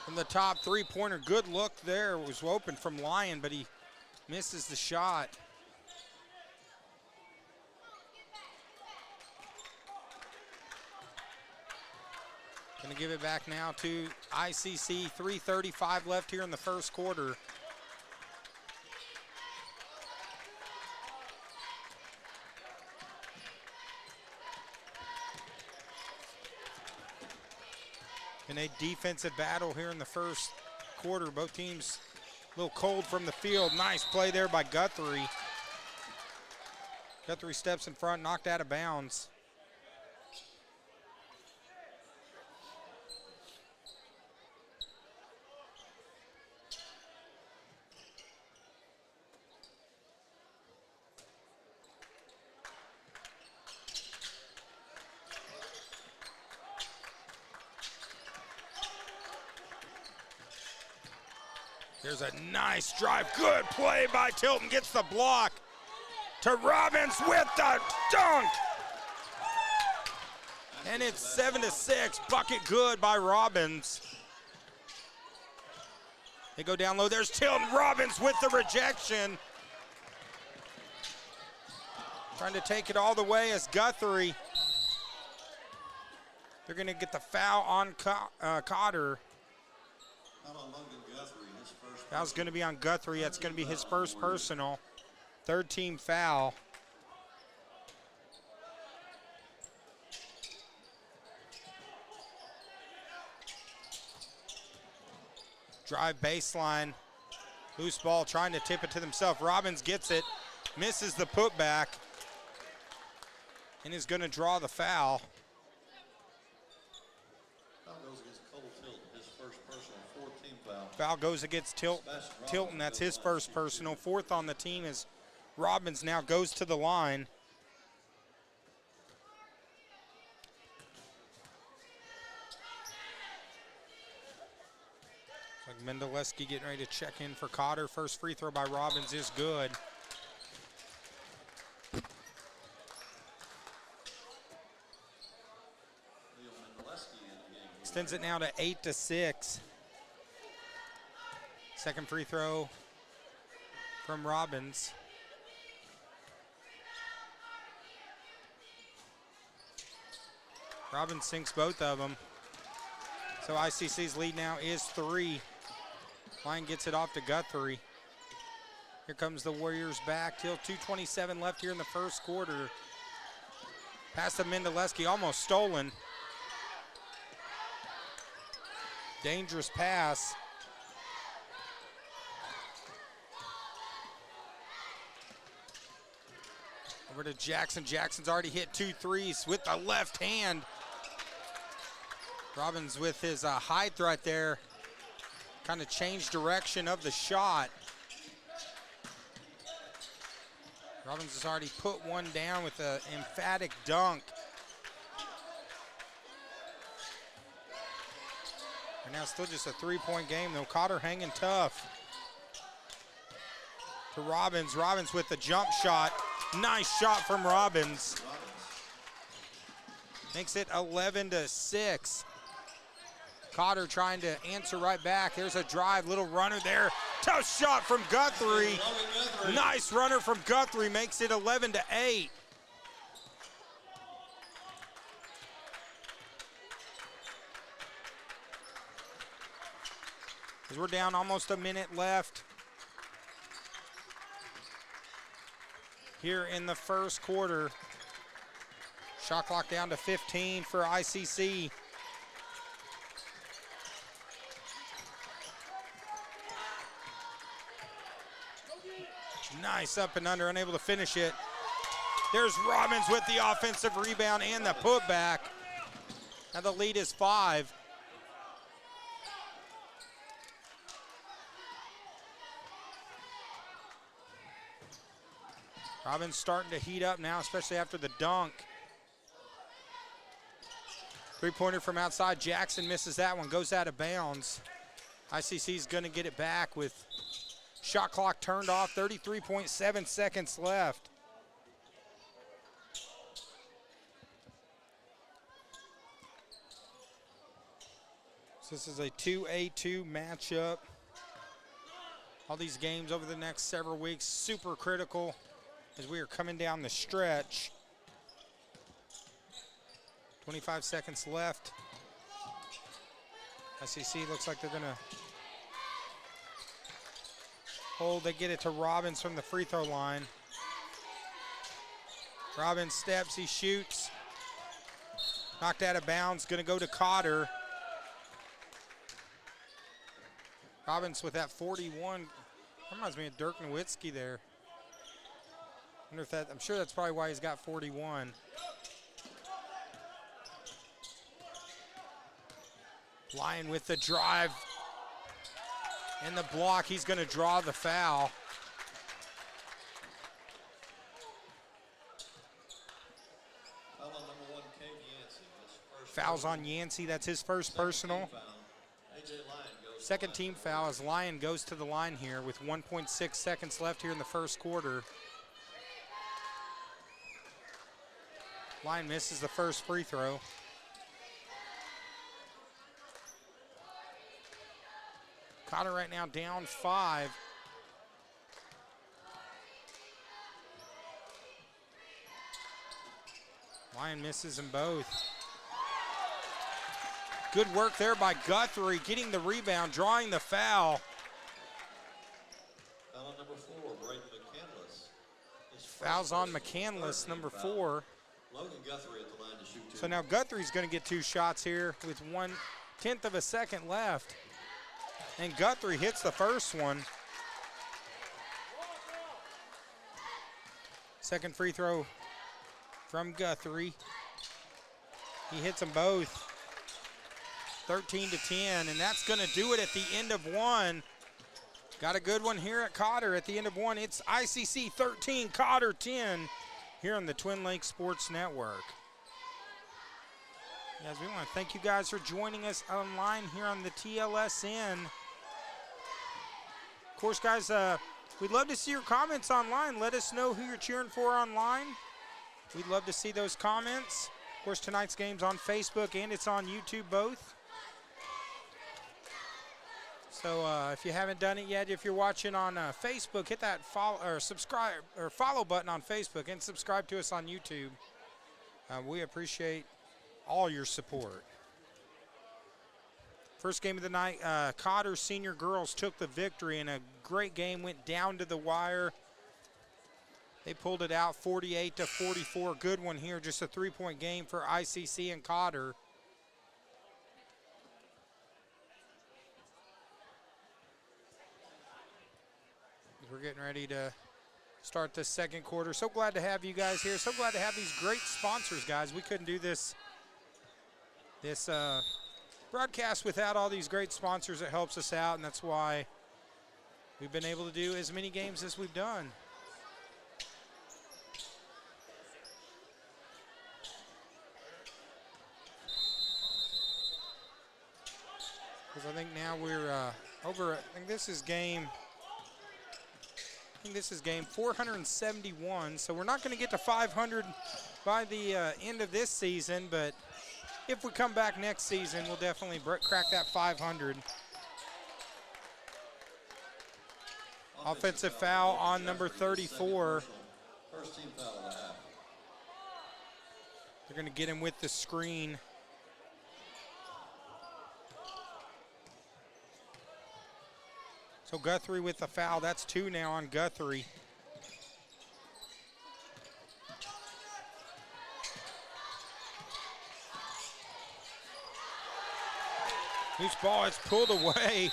A: From the top, 3-pointer. Good look there. It was open from Lyon, but he misses the shot. Gonna give it back now to ICC. 3:35 left here in the first quarter. In a defensive battle here in the first quarter. Both teams a little cold from the field. Nice play there by Guthrie. Guthrie steps in front, knocked out of bounds. There's a nice drive. Good play by Tilton. Gets the block to Robbins with the dunk. And it's 7-6. Bucket good by Robbins. They go down low. There's Tilton. Robbins with the rejection. Trying to take it all the way as Guthrie. They're going to get the foul on Cotter.
C: Foul on Logan Guthrie.
A: Foul's going to be on Guthrie. That's going to be his first personal. Third team foul. Drive baseline. Loose ball, trying to tip it to themselves. Robbins gets it, misses the putback, and is going to draw the foul.
C: Foul goes against Cole Tilton, his first personal, fourth team foul.
A: Foul goes against Tilton. That's his first personal. Fourth on the team as Robbins now goes to the line. Like Mendelewski getting ready to check in for Cotter. First free throw by Robbins is good. Extends it now to 8-6. Second free throw from Robbins. Robbins sinks both of them. So ICC's lead now is 3. Line gets it off to Guthrie. Here comes the Warriors back. Till 2:27 left here in the first quarter. Pass to Mendelewski, almost stolen. Dangerous pass. Over to Jackson. Jackson's already hit 2 threes with the left hand. Robbins with his height right there. Kind of changed direction of the shot. Robbins has already put one down with an emphatic dunk. And now still just a 3-point game though. Cotter hanging tough. To Robbins. Robbins with the jump shot. Nice shot from Robbins. Makes it 11-6. Cotter trying to answer right back. There's a drive, little runner there. Tough shot from Guthrie. Nice runner from Guthrie, makes it 11-8. As we're down almost a minute left here in the first quarter. Shot clock down to 15 for ICC. Nice up and under, unable to finish it. There's Robbins with the offensive rebound and the putback. Now the lead is 5. Robbins starting to heat up now, especially after the dunk. Three-pointer from outside. Jackson misses that one, goes out of bounds. ICC's going to get it back with shot clock turned off, 33.7 seconds left. So this is a 2A2 matchup. All these games over the next several weeks, super critical as we are coming down the stretch. 25 seconds left. ICC looks like they're gonna hold. They get it to Robbins from the free throw line. Robbins steps, he shoots. Knocked out of bounds, gonna go to Cotter. Robbins with that 41. Reminds me of Dirk Nowitzki there. Wonder if that, I'm sure that's probably why he's got 41. Lyon with the drive and the block. He's going to draw the foul.
C: Foul on number 1, Cade Yancey.
A: Fouls on Yancey. That's his first personal. Second team foul as Lyon goes to the line here with 1.6 seconds left here in the first quarter. Lyon misses the first free throw. Cotter right now down 5. Lyon misses them both. Good work there by Guthrie, getting the rebound, drawing the foul.
C: Foul on number 4, Braden McCandless.
A: Fouls on McCandless, number 4.
C: Logan Guthrie at the line to shoot 2.
A: So now Guthrie's going to get 2 shots here with 1/10 of a second left. And Guthrie hits the first one. Second free throw from Guthrie. He hits them both. 13-10, and that's going to do it at the end of one. Got a good one here at Cotter at the end of one. It's ICC 13, Cotter 10 here on the Twin Lakes Sports Network. Guys, we want to thank you guys for joining us online here on the TLSN. Of course, guys, we'd love to see your comments online. Let us know who you're cheering for online. We'd love to see those comments. Of course, tonight's game's on Facebook and it's on YouTube both. So if you haven't done it yet, if you're watching on Facebook, hit that follow or subscribe or follow button on Facebook and subscribe to us on YouTube. We appreciate all your support. First game of the night, Cotter Senior Girls took the victory in a great game, went down to the wire. They pulled it out 48-44. Good one here, just a three-point game for ICC and Cotter. We're getting ready to start the second quarter. So glad to have you guys here. So glad to have these great sponsors, guys. We couldn't do this broadcast without all these great sponsors. It helps us out, and that's why we've been able to do as many games as we've done. Because I think now we're over. I think this is game 471. So we're not going to get to 500 by the end of this season, but if we come back next season, we'll definitely crack that 500. Offensive foul on number 34.
C: First team foul of the half.
A: They're going to get him with the screen. So Guthrie with the foul. That's two now on Guthrie. Loose ball, it's pulled away.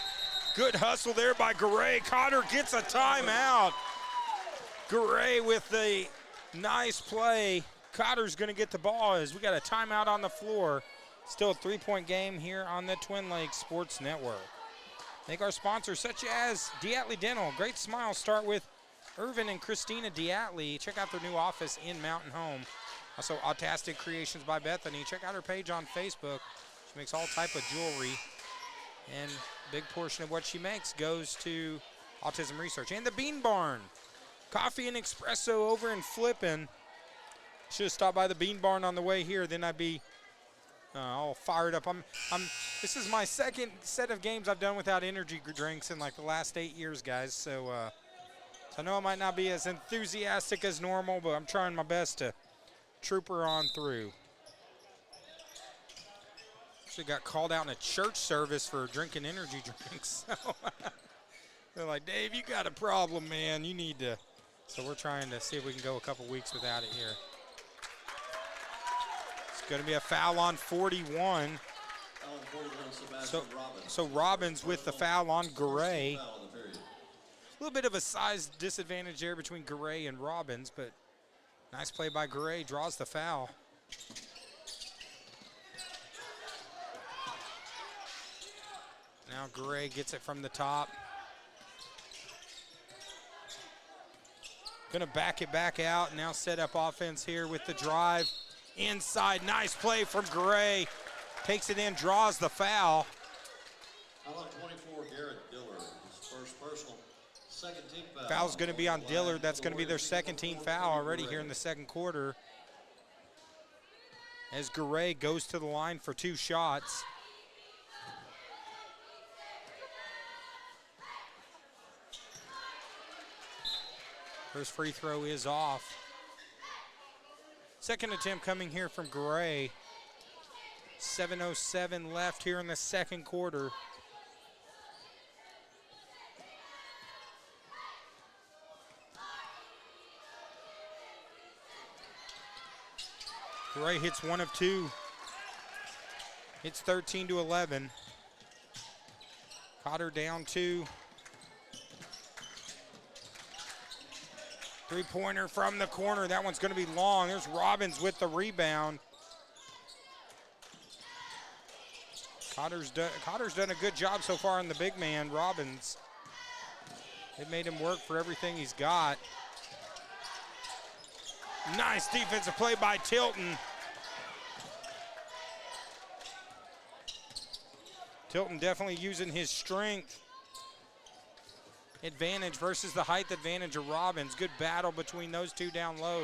A: Good hustle there by Garay. Cotter gets a timeout. Garay with the nice play. Cotter's going to get the ball as we got a timeout on the floor. Still a three-point game here on the Twin Lakes Sports Network. Thank our sponsors such as Diatley Dental. Great smiles start with Irvin and Christina Diatley. Check out their new office in Mountain Home. Also, Autastic Creations by Bethany. Check out her page on Facebook. She makes all type of jewelry. And a big portion of what she makes goes to autism research. And the Bean Barn. Coffee and espresso over in Flippin. Should have stopped by the Bean Barn on the way here. Then I'd be all fired up. This is my second set of games I've done without energy drinks in like the last 8 years, guys. So I know I might not be as enthusiastic as normal, but I'm trying my best to trooper on through. Actually got called out in a church service for drinking energy drinks. So they're like, Dave, you got a problem, man. You need to. So we're trying to see if we can go a couple weeks without it here. Going to be a foul on 41. So Robbins with the foul on Garay. A little bit of a size disadvantage there between Garay and Robbins, but nice play by Garay, draws the foul. Now Garay gets it from the top. Going to back it back out, now set up offense here with the drive. Inside, nice play from Garay. Takes it in, draws the foul.
C: Foul on 24, Garrett Dillard. His first personal, second team foul.
A: Foul's going to be on Dillard. That's going to be their second team foul already here in the second quarter. As Garay goes to the line for two shots. First free throw is off. Second attempt coming here from Garay. 7:07 left here in the second quarter. Garay hits one of two. It's 13-11. Cotter down 2. Three-pointer from the corner. That one's going to be long. There's Robbins with the rebound. Cotter's done a good job so far on the big man, Robbins. They've made him work for everything he's got. Nice defensive play by Tilton. Tilton definitely using his strength advantage versus the height advantage of Robbins. Good battle between those two down low.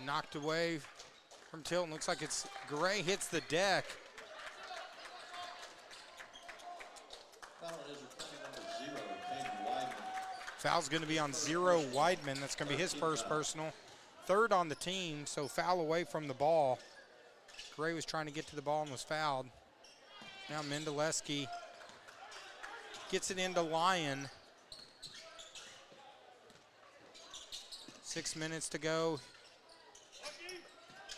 A: Knocked away from Tilton. Looks like it's Gray hits the deck. Foul's going to be on 0 Weidman. That's going to be his first personal. 3rd on the team, so foul away from the ball. Gray was trying to get to the ball and was fouled. Now Mendelewski gets it into Lyon. 6 minutes to go.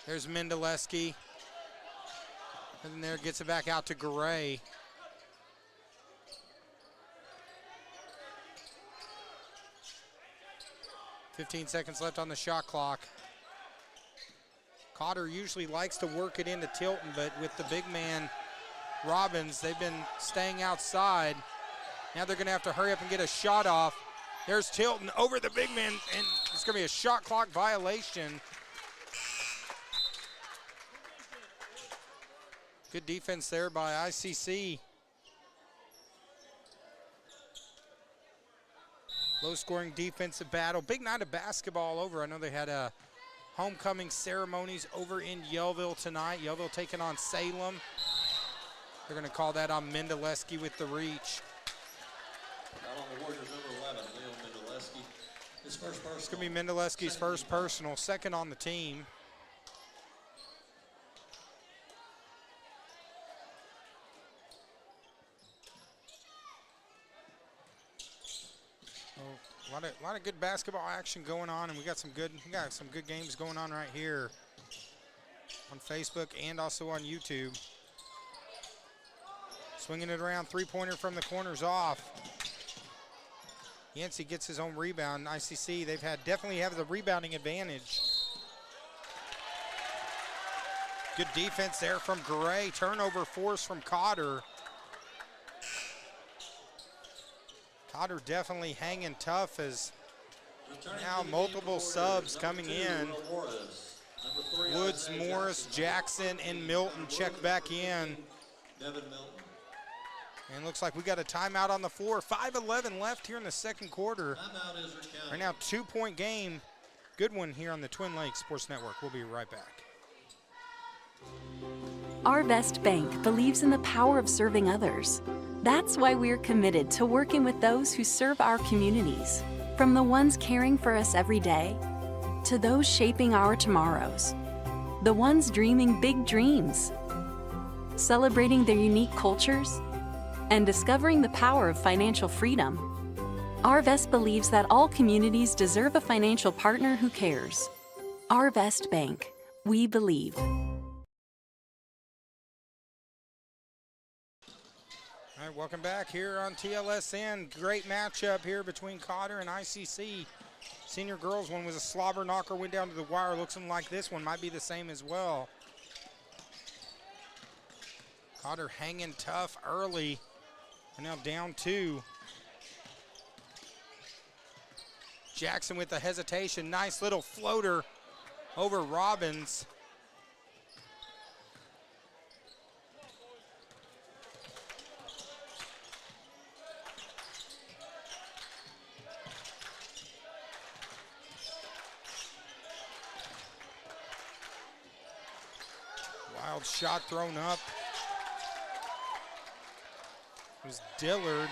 A: There's Mendelewski. And there gets it back out to Gray. 15 seconds left on the shot clock. Cotter usually likes to work it into Tilton, but with the big man, Robbins, they've been staying outside. Now they're going to have to hurry up and get a shot off. There's Tilton over the big man, and it's going to be a shot clock violation. Good defense there by ICC. Low-scoring defensive battle. Big night of basketball over. I know they had homecoming ceremonies over in Yellville tonight. Yellville taking on Salem. They're going to call that on Mendelewski with the reach.
C: Out on the Warriors, number 11, Leo Mendelewski. His first personal.
A: It's going to be Mendelewski's first personal, 2nd on the team. A lot of good basketball action going on, and we got some good games going on right here on Facebook and also on YouTube. Swinging it around, 3-pointer from the corners off. Yancey gets his own rebound. ICC, they've definitely have the rebounding advantage. Good defense there from Gray. Turnover force from Cotter. Cotter definitely hanging tough as now multiple subs coming in. Woods, Morris, Jackson, and Milton check back in. And looks like we got a timeout on the floor. 5:11 left here in the second quarter. Right now, 2-point game. Good one here on the Twin Lakes Sports Network. We'll be right back.
D: Arvest Bank believes in the power of serving others. That's why we're committed to working with those who serve our communities, from the ones caring for us every day to those shaping our tomorrows, the ones dreaming big dreams, celebrating their unique cultures, and discovering the power of financial freedom. Arvest believes that all communities deserve a financial partner who cares. Arvest Bank, we believe.
A: All right, welcome back here on TLSN. Great matchup here between Cotter and ICC. Senior girls one was a slobber knocker, went down to the wire. Looking like this one might be the same as well. Cotter hanging tough early, and now down 2. Jackson with the hesitation. Nice little floater over Robbins. Wild shot thrown up. It was Dillard.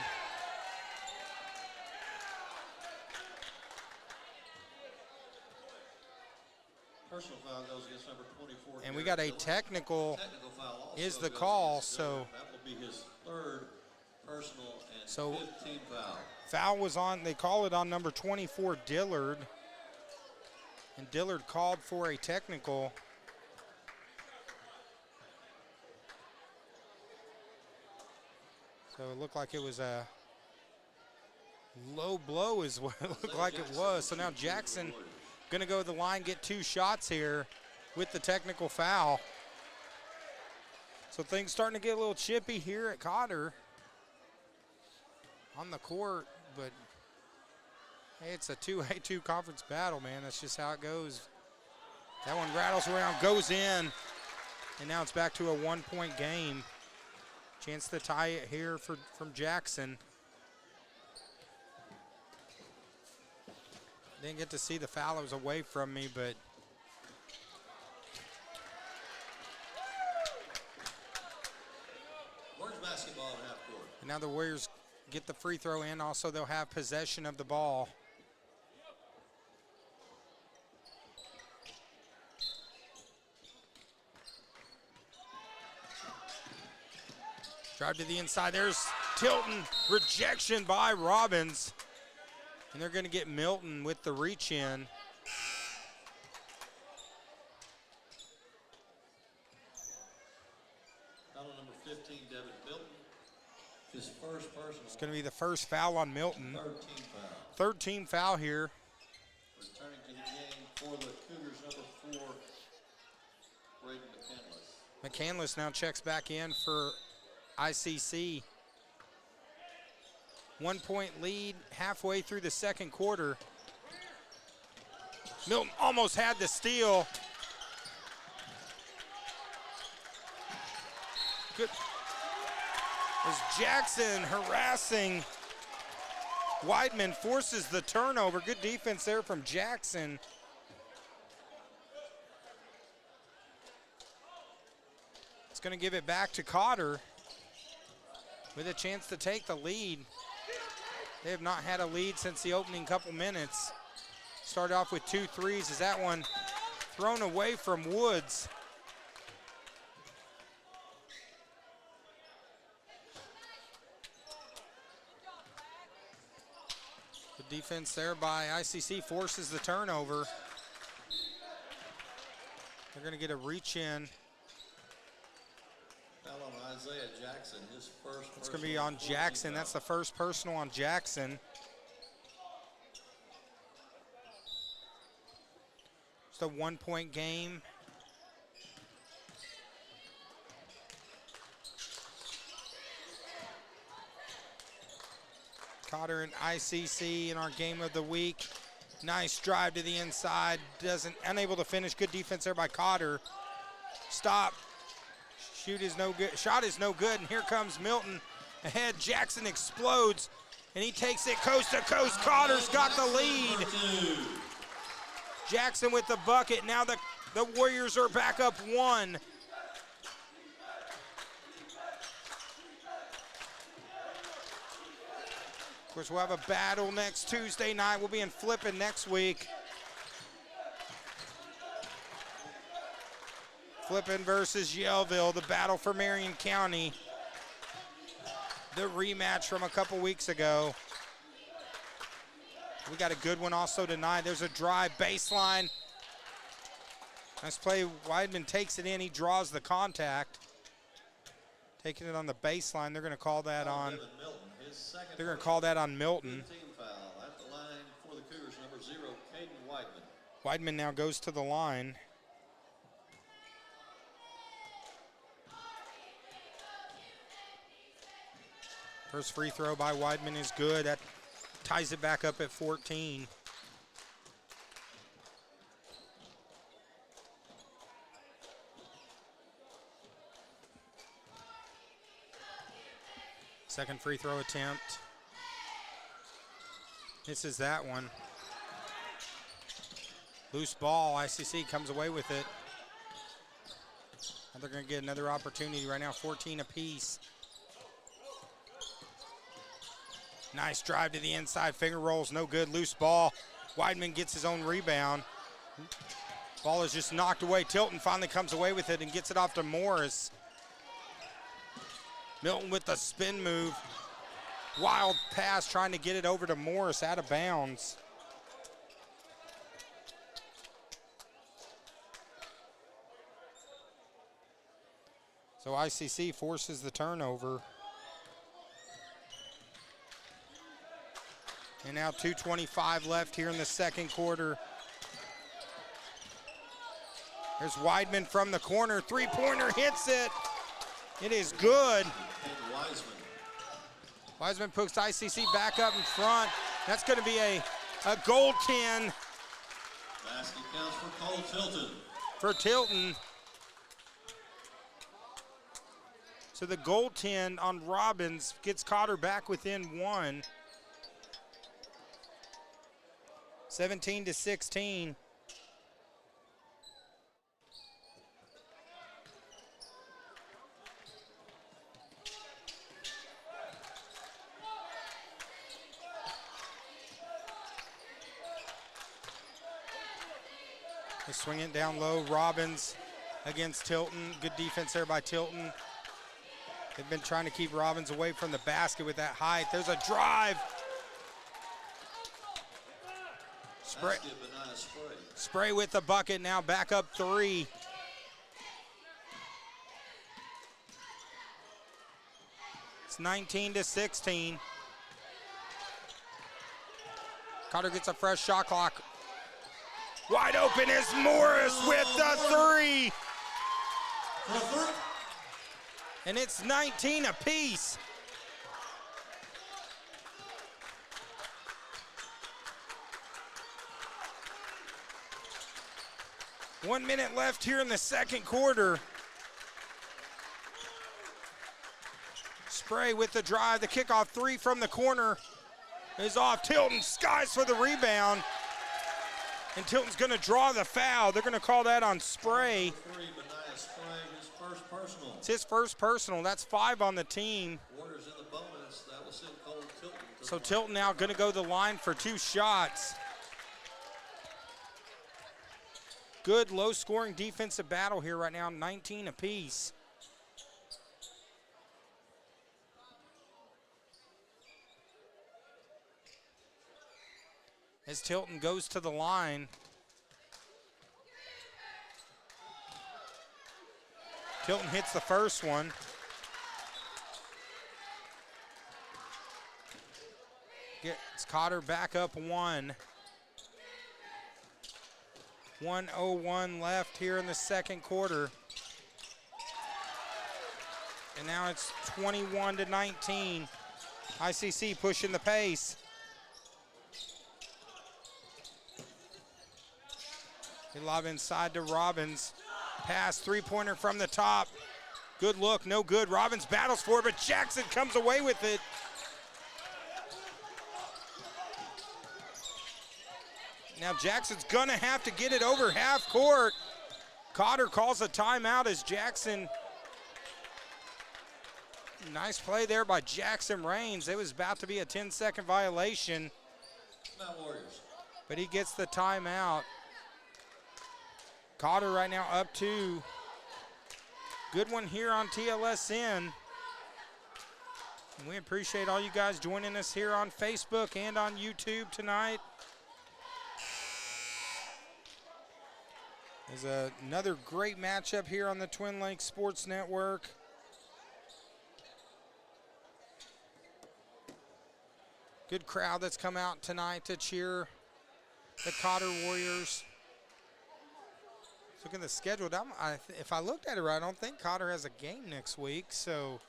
C: Personal foul goes against number 24.
A: And we got a technical
C: foul
A: is the call, so
C: that will be his 3rd personal and
A: so
C: 15th foul.
A: Foul was on, they call it on number 24, Dillard. And Dillard called for a technical. So it looked like it was a low blow is what it looked like it was. So now Jackson gonna go to the line, get 2 shots here with the technical foul. So things starting to get a little chippy here at Cotter on the court, but hey, it's a 2A2 conference battle, man. That's just how it goes. That one rattles around, goes in, and now it's back to a 1-point game. Chance to tie it here from Jackson. Didn't get to see the foul. It was away from me, but
C: Warriors basketball at half court.
A: and now the Warriors get the free throw in. Also, they'll have possession of the ball. Drive to the inside. There's Tilton. Rejection by Robbins. And they're going to get Milton with the reach in.
C: Foul on number 15, Devin Milton. His first personal.
A: It's going to be the first foul on Milton.
C: 13 foul.
A: Third team foul here.
C: Returning to the game for the Cougars, number 4, Braden McCandless.
A: McCandless now checks back in for ICC. 1-point lead halfway through the second quarter. Milton almost had the steal. Good. As Jackson harassing Weidman, forces the turnover. Good defense there from Jackson. It's going to give it back to Cotter with a chance to take the lead. They have not had a lead since the opening couple minutes. Started off with 2 threes. Is that one thrown away from Woods? The defense there by ICC forces the turnover. They're going to get a reach in.
C: Foul on Isaiah Jackson, his first.
A: It's going to be on Jackson. That's the first personal on Jackson. It's a 1-point game. Cotter and ICC in our game of the week. Nice drive to the inside. Unable to finish. Good defense there by Cotter. Stop. Shoot is no good. Shot is no good. And here comes Milton ahead. Jackson explodes. And he takes it coast to coast. Cotter's got the lead. Jackson with the bucket. Now the Warriors are back up 1. Of course, we'll have a battle next Tuesday night. We'll be in Flippin next week. Flippin versus Yellville, the battle for Marion County. The rematch from a couple weeks ago. We got a good one also tonight. There's a drive baseline. Nice play. Weidman takes it in. He draws the contact. Taking it on the baseline. They're going to call that on. They're going to call that on Milton.
C: 15 foul at the line for the Cougars, number 0, Caden Weidman.
A: Weidman now goes to the line. First free throw by Weidman is good. That ties it back up at 14. Second free throw attempt. Misses that one. Loose ball. ICC comes away with it. And they're going to get another opportunity right now. 14 apiece. Nice drive to the inside. Finger rolls, no good. Loose ball. Weidman gets his own rebound. Ball is just knocked away. Tilton finally comes away with it and gets it off to Morris. Milton with the spin move. Wild pass trying to get it over to Morris out of bounds. So ICC forces the turnover. And now 2:25 left here in the second quarter. There's Weidman from the corner. Three-pointer hits it. It is good.
C: And
A: Wiseman puts ICC back up in front. That's going to be a goaltend
C: basket counts for Cole Tilton.
A: for Tilton. So the goaltend on Robbins gets Cotter back within one. 17-16. They swing it down low. Robbins against Tilton. Good defense there by Tilton. They've been trying to keep Robbins away from the basket with that height. There's a drive. Spray,
C: Basket, Benaiah Spray.
A: Spray with the bucket now, back up three. It's 19-16. Cotter gets a fresh shot clock. Wide open is Morris with the three. And it's 19 apiece. One minute left here in the second quarter. Spray with the drive. The kickoff three from the corner is off. Tilton skies for the rebound. And Tilton's going to draw the foul. They're going to call that on Spray.
C: Three, Benaiah Spray, his first personal.
A: It's his first personal. That's 5 on the team.
C: Warriors in the bonus. That will send Cole Tilton to
A: So
C: the
A: Tilton now going to go to the line for 2 shots. Good low-scoring defensive battle here right now, 19 apiece. As Tilton goes to the line. Tilton hits the first one. Gets Cotter back up 1. 1:01 left here in the second quarter. And now it's 21-19. ICC pushing the pace. They lob inside to Robbins. Pass, three-pointer from the top. Good look, no good. Robbins battles for it, but Jackson comes away with it. Now Jackson's gonna have to get it over half court. Cotter calls a timeout as Jackson. Nice play there by Jackson Rains. It was about to be a 10-second violation.
C: Mount Warriors.
A: But he gets the timeout. Cotter right now up 2. Good one here on TLSN. And we appreciate all you guys joining us here on Facebook and on YouTube tonight. There's another great matchup here on the Twin Lakes Sports Network. Good crowd that's come out tonight to cheer the Cotter Warriors. Look at the schedule. If I looked at it right, I don't think Cotter has a game next week. So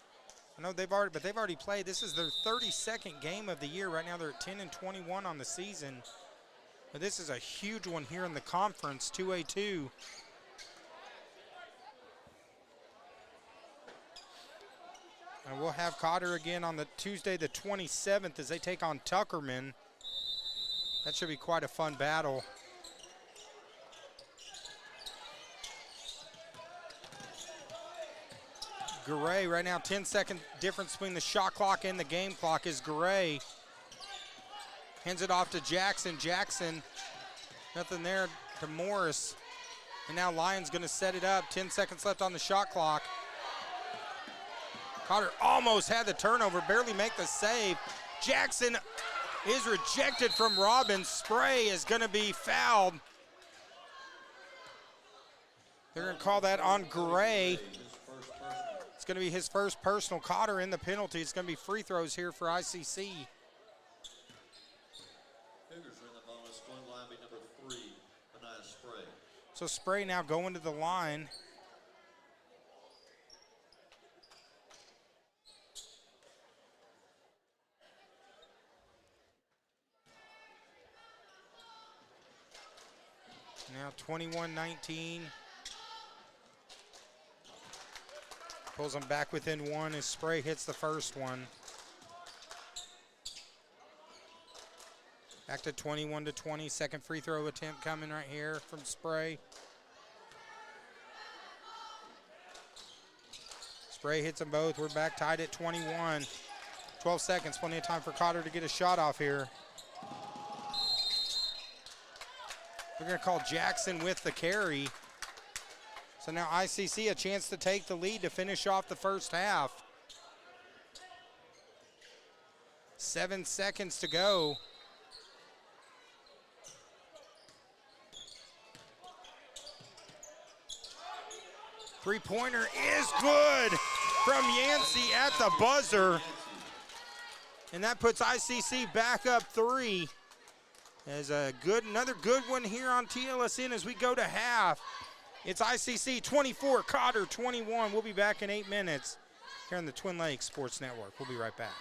A: I know they've already played. This is their 32nd game of the year. Right now they're at 10-21 on the season. But this is a huge one here in the conference, 2A2. And we'll have Cotter again on the Tuesday the 27th as they take on Tuckerman. That should be quite a fun battle. Garay right now, 10-second difference between the shot clock and the game clock is Garay. Hands it off to Jackson. Jackson, nothing there to Morris. And now Lyons gonna set it up. 10 seconds left on the shot clock. Cotter almost had the turnover, barely make the save. Jackson is rejected from Robbins. Spray is gonna be fouled. They're gonna call that on Gray.
C: His first personal.
A: It's going to be his first personal. Cotter in the penalty. It's going to be free throws here for ICC.
C: Cougars are in the bonus. Going line be number 3, Benaiah Spray.
A: So Spray now going to the line. Now 21-19. Pulls them back within 1 as Spray hits the first one. Back to 21-20. Second free throw attempt coming right here from Spray. Spray hits them both. We're back tied at 21. 12 seconds, plenty of time for Cotter to get a shot off here. We're going to call Jackson with the carry. So now ICC a chance to take the lead to finish off the first half. 7 seconds to go. Three-pointer is good from Yancey at the buzzer. And that puts ICC back up 3. As another good one here on TLSN as we go to half. It's ICC 24, Cotter 21. We'll be back in 8 minutes here on the Twin Lakes Sports Network. We'll be right back.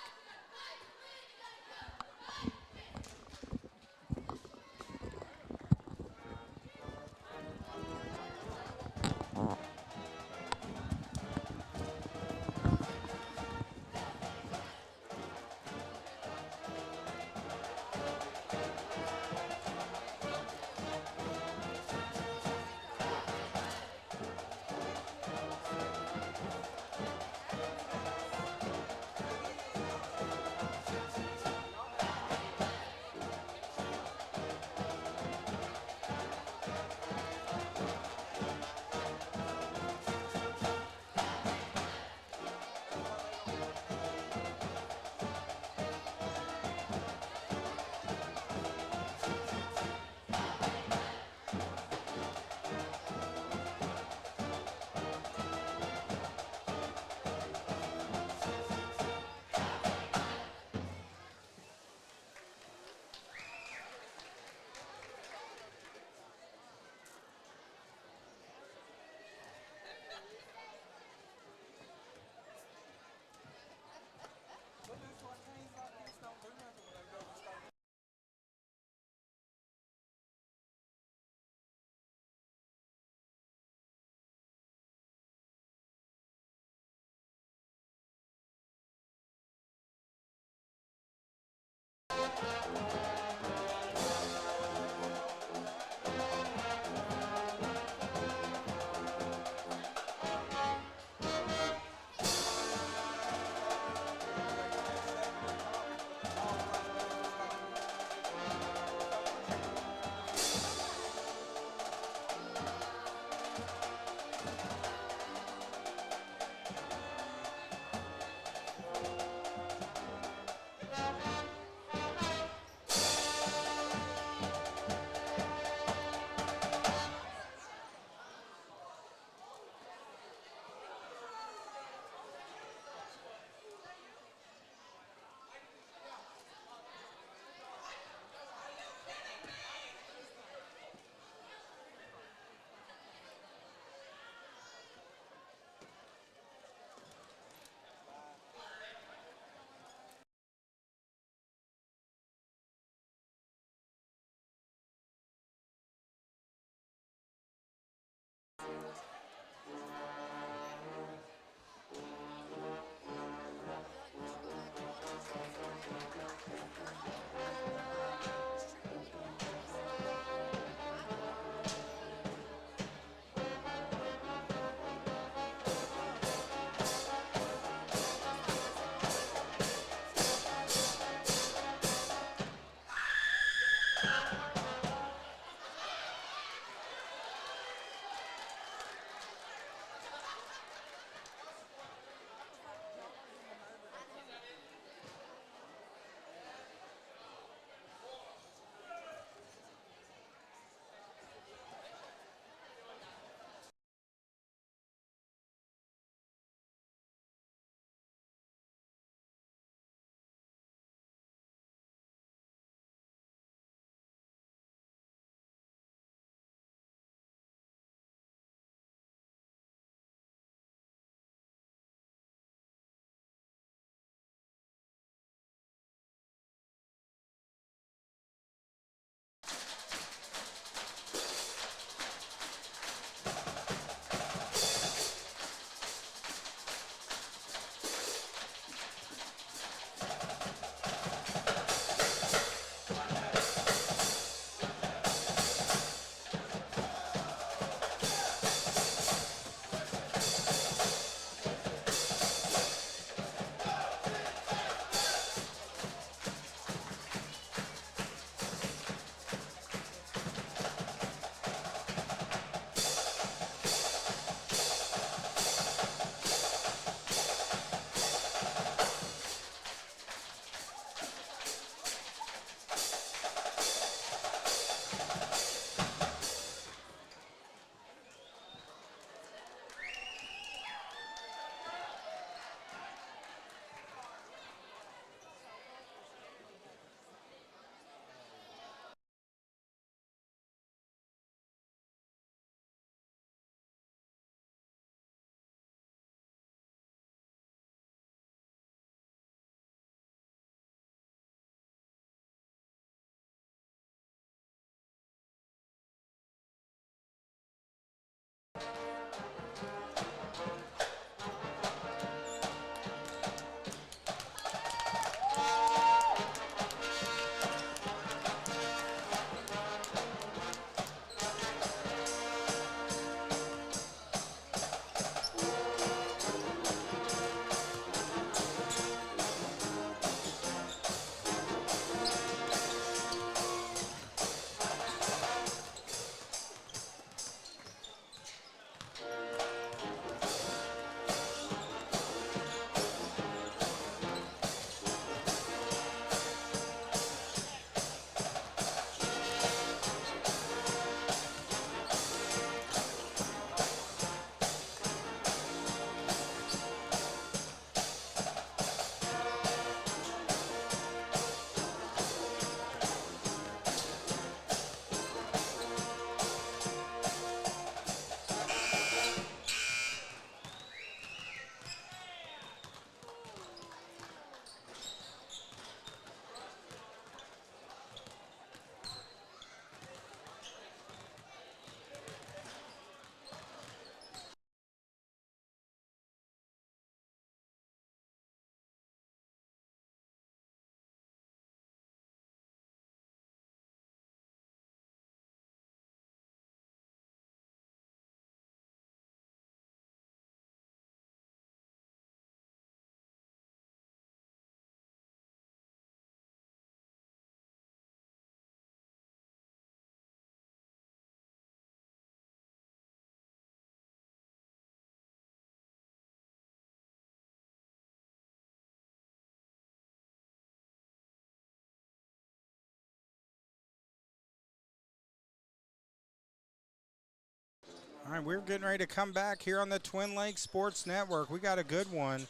A: All right, we're getting ready to come back here on the Twin Lakes Sports Network. We got a good one.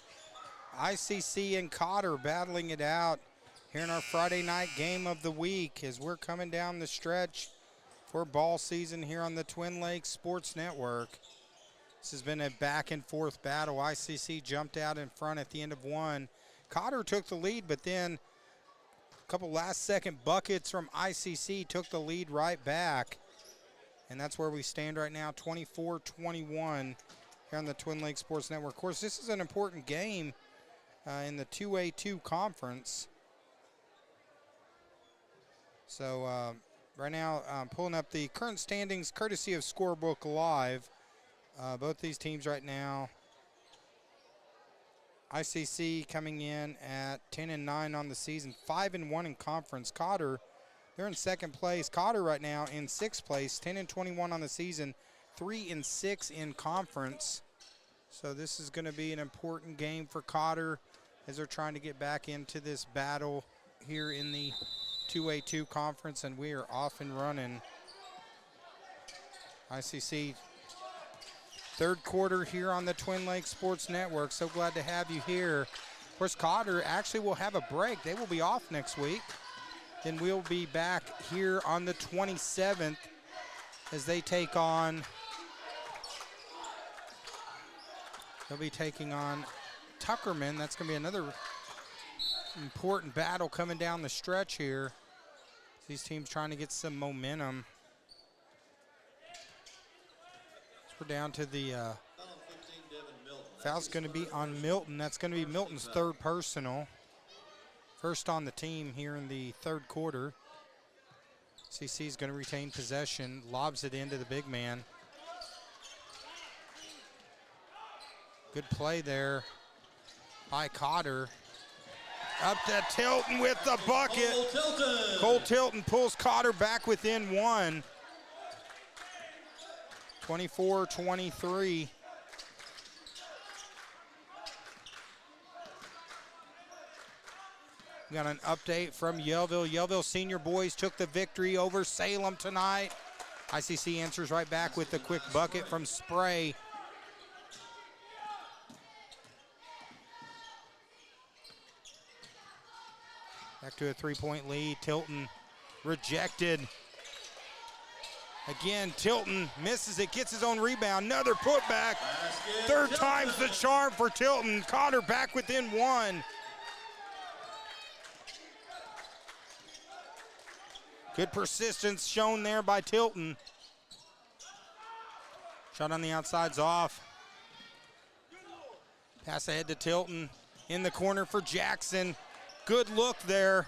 A: ICC and Cotter battling it out here in our Friday night game of the week as we're coming down the stretch for ball season here on the Twin Lakes Sports Network. This has been a back and forth battle. ICC jumped out in front at the end of one. Cotter took the lead, but then a couple last second buckets from ICC took the lead right back. And that's where we stand right now, 24-21 here on the Twin Lakes Sports Network. Of course, this is an important game in the 2A2 conference. So right now, I'm pulling up the current standings courtesy of Scorebook Live. Both these teams right now, ICC coming in at 10-9 on the season, 5-1 in conference. Cotter, they're in second place. Cotter right now in sixth place, 10-21 on the season, 3-6 in conference. So this is going to be an important game for Cotter as they're trying to get back into this battle here in the 2A2 conference, and we are off and running. ICC third quarter here on the Twin Lakes Sports Network. So glad to have you here. Of course, Cotter actually will have a break. They will be off next week. Then we'll be back here on the 27th as they take on, they'll be taking on Tuckerman. That's going to be another important battle coming down the stretch here. These teams trying to get some momentum. So we're down to the foul's going to be on Milton. That's going to be Milton's third personal. First on the team here in the third quarter. CC is going to retain possession, lobs it into the big man. Good play there by Cotter. Up to Tilton with the bucket. Cole Tilton pulls Cotter back within one. 24-23. We got an update from Yellville. Yellville senior boys took the victory over Salem tonight. ICC answers right back with a quick bucket from Spray. Back to a three-point lead. Tilton rejected. Again, Tilton misses it, gets his own rebound. Another putback. Third time's the charm for Tilton. Cotter back within one. Good persistence shown there by Tilton. Shot on the outside's off. Pass ahead to Tilton. In the corner for Jackson. Good look there.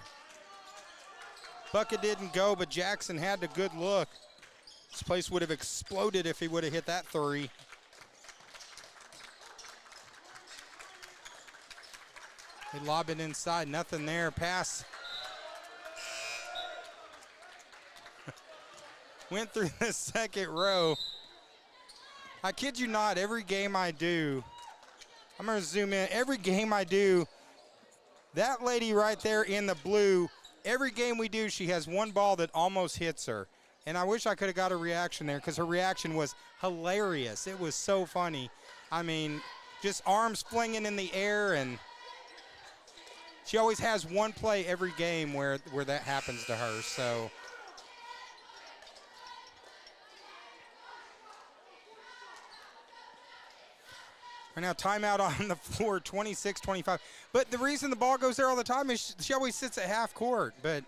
A: Bucket didn't go, but Jackson had the good look. This place would have exploded if he would have hit that three. They lob it inside, nothing there. Pass. Went through the second row. I kid you not, every game I do, I'm going to zoom in. Every game I do, that lady right there in the blue, every game we do, she has one ball that almost hits her. And I wish I could have got a reaction there because her reaction was hilarious. It was so funny. I mean, just arms flinging in the air, and she always has one play every game where that happens to her. So right now, timeout on the floor, 26-25. But the reason the ball goes there all the time is she always sits at half court. But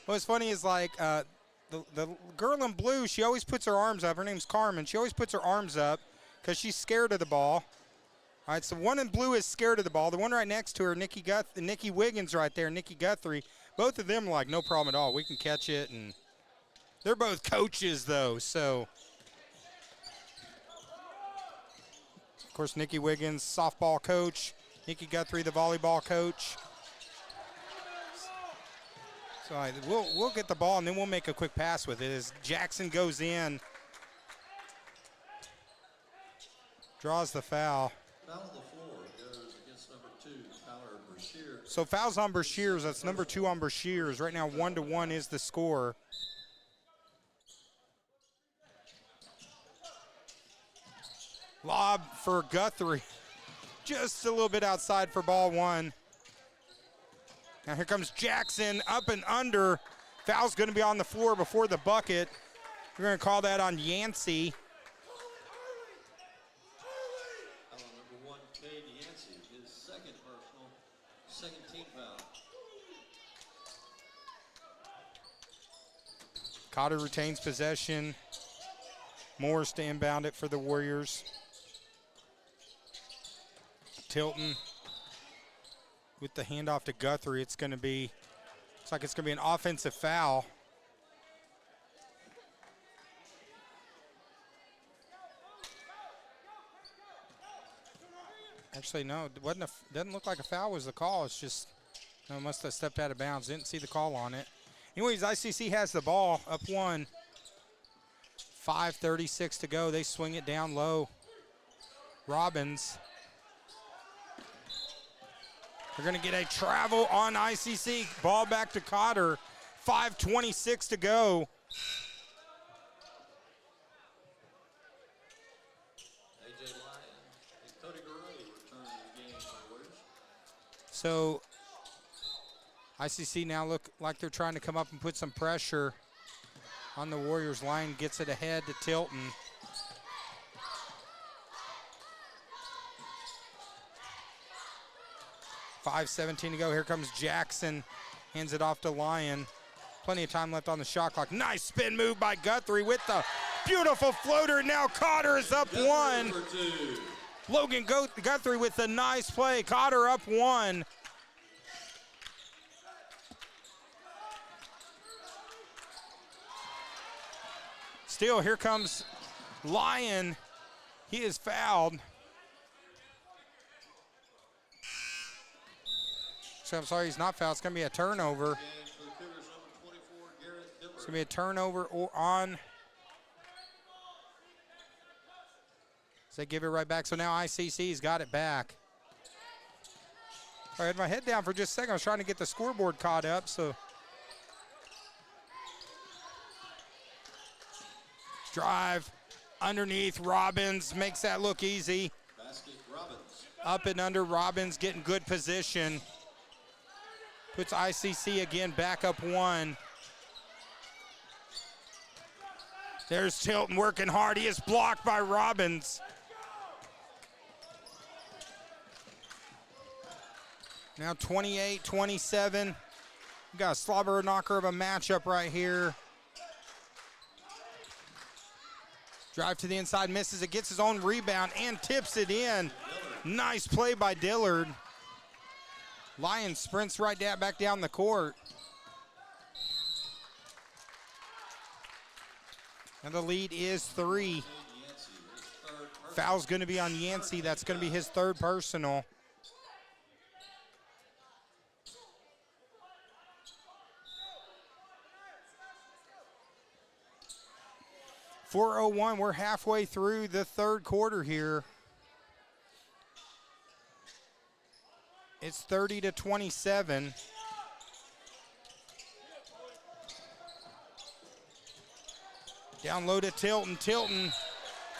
A: what's funny is, like, the girl in blue, she always puts her arms up. Her name's Carmen. She always puts her arms up because she's scared of the ball. All right, so one in blue is scared of the ball. The one right next to her, Nikki Wiggins right there, Nikki Guthrie, both of them like, no problem at all. We can catch it. And they're both coaches, though, so. Of course, Nikki Wiggins, softball coach. Nikki Guthrie, the volleyball coach. So we'll get the ball, and then we'll make a quick pass with it as Jackson goes in. Draws the foul.
C: Foul on the floor goes against number 2, Tyler Brashear.
A: So fouls on Brashears. That's number 2 on Brashears. Right now, 1-1 is the score. Lob for Guthrie. Just a little bit outside for ball one. Now here comes Jackson, up and under. Foul's going to be on the floor before the bucket. We're going to call that on Yancey.
C: Foul on number 1, Cade Yancey, his second personal, second team foul.
A: Cotter retains possession. Morris to inbound it for the Warriors. Tilton with the handoff to Guthrie. It's going to be, looks like it's going to be an offensive foul. Actually, no, it wasn't doesn't look like a foul was the call. It's just, no, must have stepped out of bounds. Didn't see the call on it. Anyways, ICC has the ball, up 1. 5:36 to go. They swing it down low. Robbins. They're going to get a travel on ICC. Ball back to Cotter. 5:26 to go.
C: A.J. Lyon and Cody Gurley return to the game for the Warriors.
A: So ICC now look like they're trying to come up and put some pressure on the Warriors. Line gets it ahead to Tilton. .5:17 to go. Here comes Jackson. Hands it off to Lyon. Plenty of time left on the shot clock. Nice spin move by Guthrie with the beautiful floater. Now Cotter is up 1. Logan Guthrie with the nice play. Cotter up 1. Still, here comes Lyon. He is fouled. So I'm sorry, he's not fouled. It's going to be a turnover. It's going to be a turnover on. So they give it right back. So now ICC's got it back. I had my head down for just a second. I was trying to get the scoreboard caught up. So drive underneath. Robbins makes that look easy.
C: Basket, Robbins.
A: Up and under. Robbins getting good position. Puts ICC again back up 1. There's Tilton working hard. He is blocked by Robbins. Now 28-27. We got a slobber knocker of a matchup right here. Drive to the inside, misses it, gets his own rebound, and tips it in. Nice play by Dillard. Lions sprints right back down the court. And the lead is 3. Foul's going to be on Yancey. That's going to be his third personal. .401, we're halfway through the third quarter here. It's 30-27. Down low to Tilton. Tilton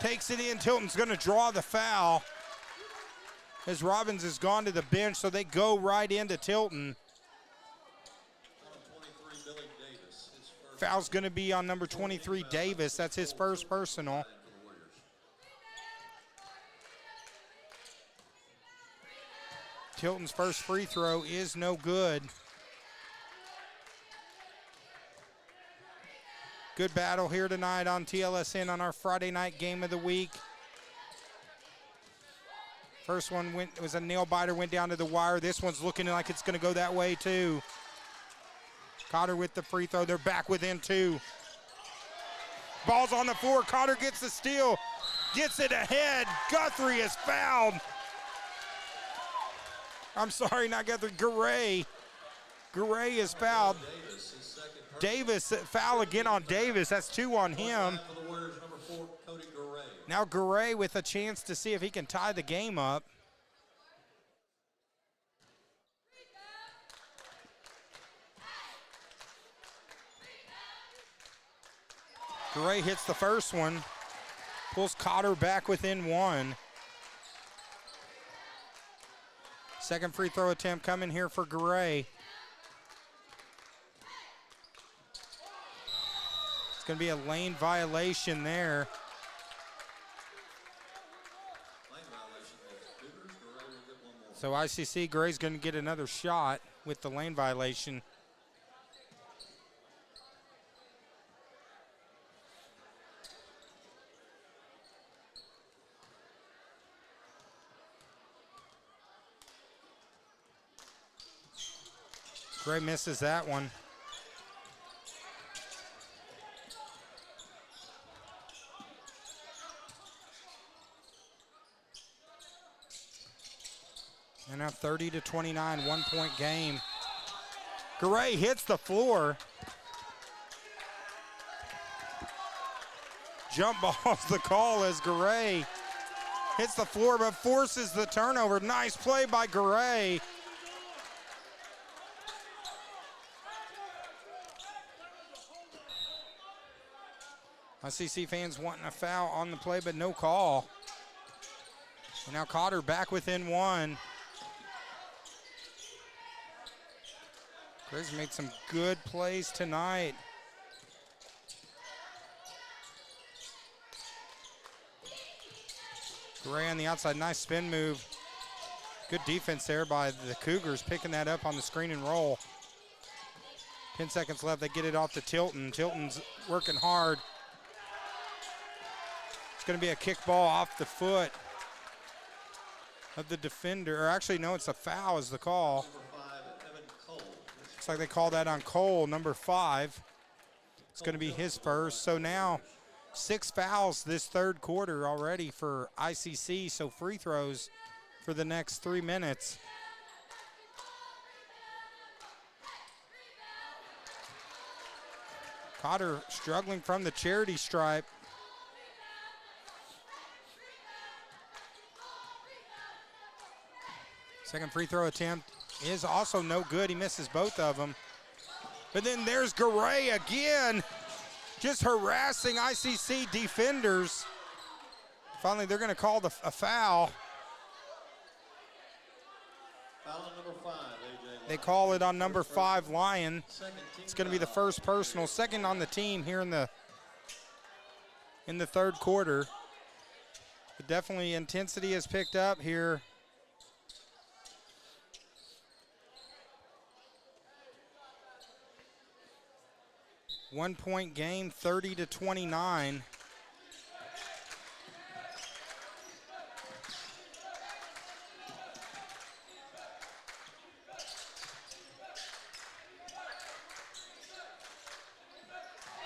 A: takes it in. Tilton's going to draw the foul as Robbins has gone to the bench, so they go right into Tilton. Foul's going to be on number 23, Davis. That's his first personal. Tilton's first free throw is no good. Good battle here tonight on TLSN on our Friday night game of the week. First one was a nail biter, went down to the wire. This one's looking like it's going to go that way too. Cotter with the free throw. They're back within 2. Ball's on the floor. Cotter gets the steal. Gets it ahead. Guthrie is fouled. I'm sorry, not Guthrie. Garay. Garay is fouled. Davis, foul again on Davis. That's 2 on him. Now Garay with a chance to see if he can tie the game up. Garay hits the first one, pulls Cotter back within 1. Second free throw attempt coming here for Garay. It's going to be a lane violation there. So ICC, Garay's going to get another shot with the lane violation. Gray misses that one. And now 30-29, 1-point game. Garay hits the floor. Jump ball's the call as Garay hits the floor but forces the turnover. Nice play by Garay. ICC fans wanting a foul on the play, but no call. And now Cotter back within 1. Gray's made some good plays tonight. Garay on the outside, nice spin move. Good defense there by the Cougars, picking that up on the screen and roll. 10 seconds left, they get it off to Tilton. Tilton's working hard. It's going to be a kick ball off the foot of the defender. Or actually, no, it's a foul is the call. Looks like they called that on Cole, number 5. It's going to be his first. So now 6 fouls this third quarter already for ICC. So free throws for the next 3 minutes. Cotter struggling from the charity stripe. Second free throw attempt is also no good. He misses both of them. But then there's Garay again, just harassing ICC defenders. Finally, they're going to call a foul.
C: Foul on number 5, AJ.
A: They call it on number 5, Lyon. It's going to be the first personal, second on the team here in the third quarter. But definitely intensity has picked up here. One-point game, 30-29.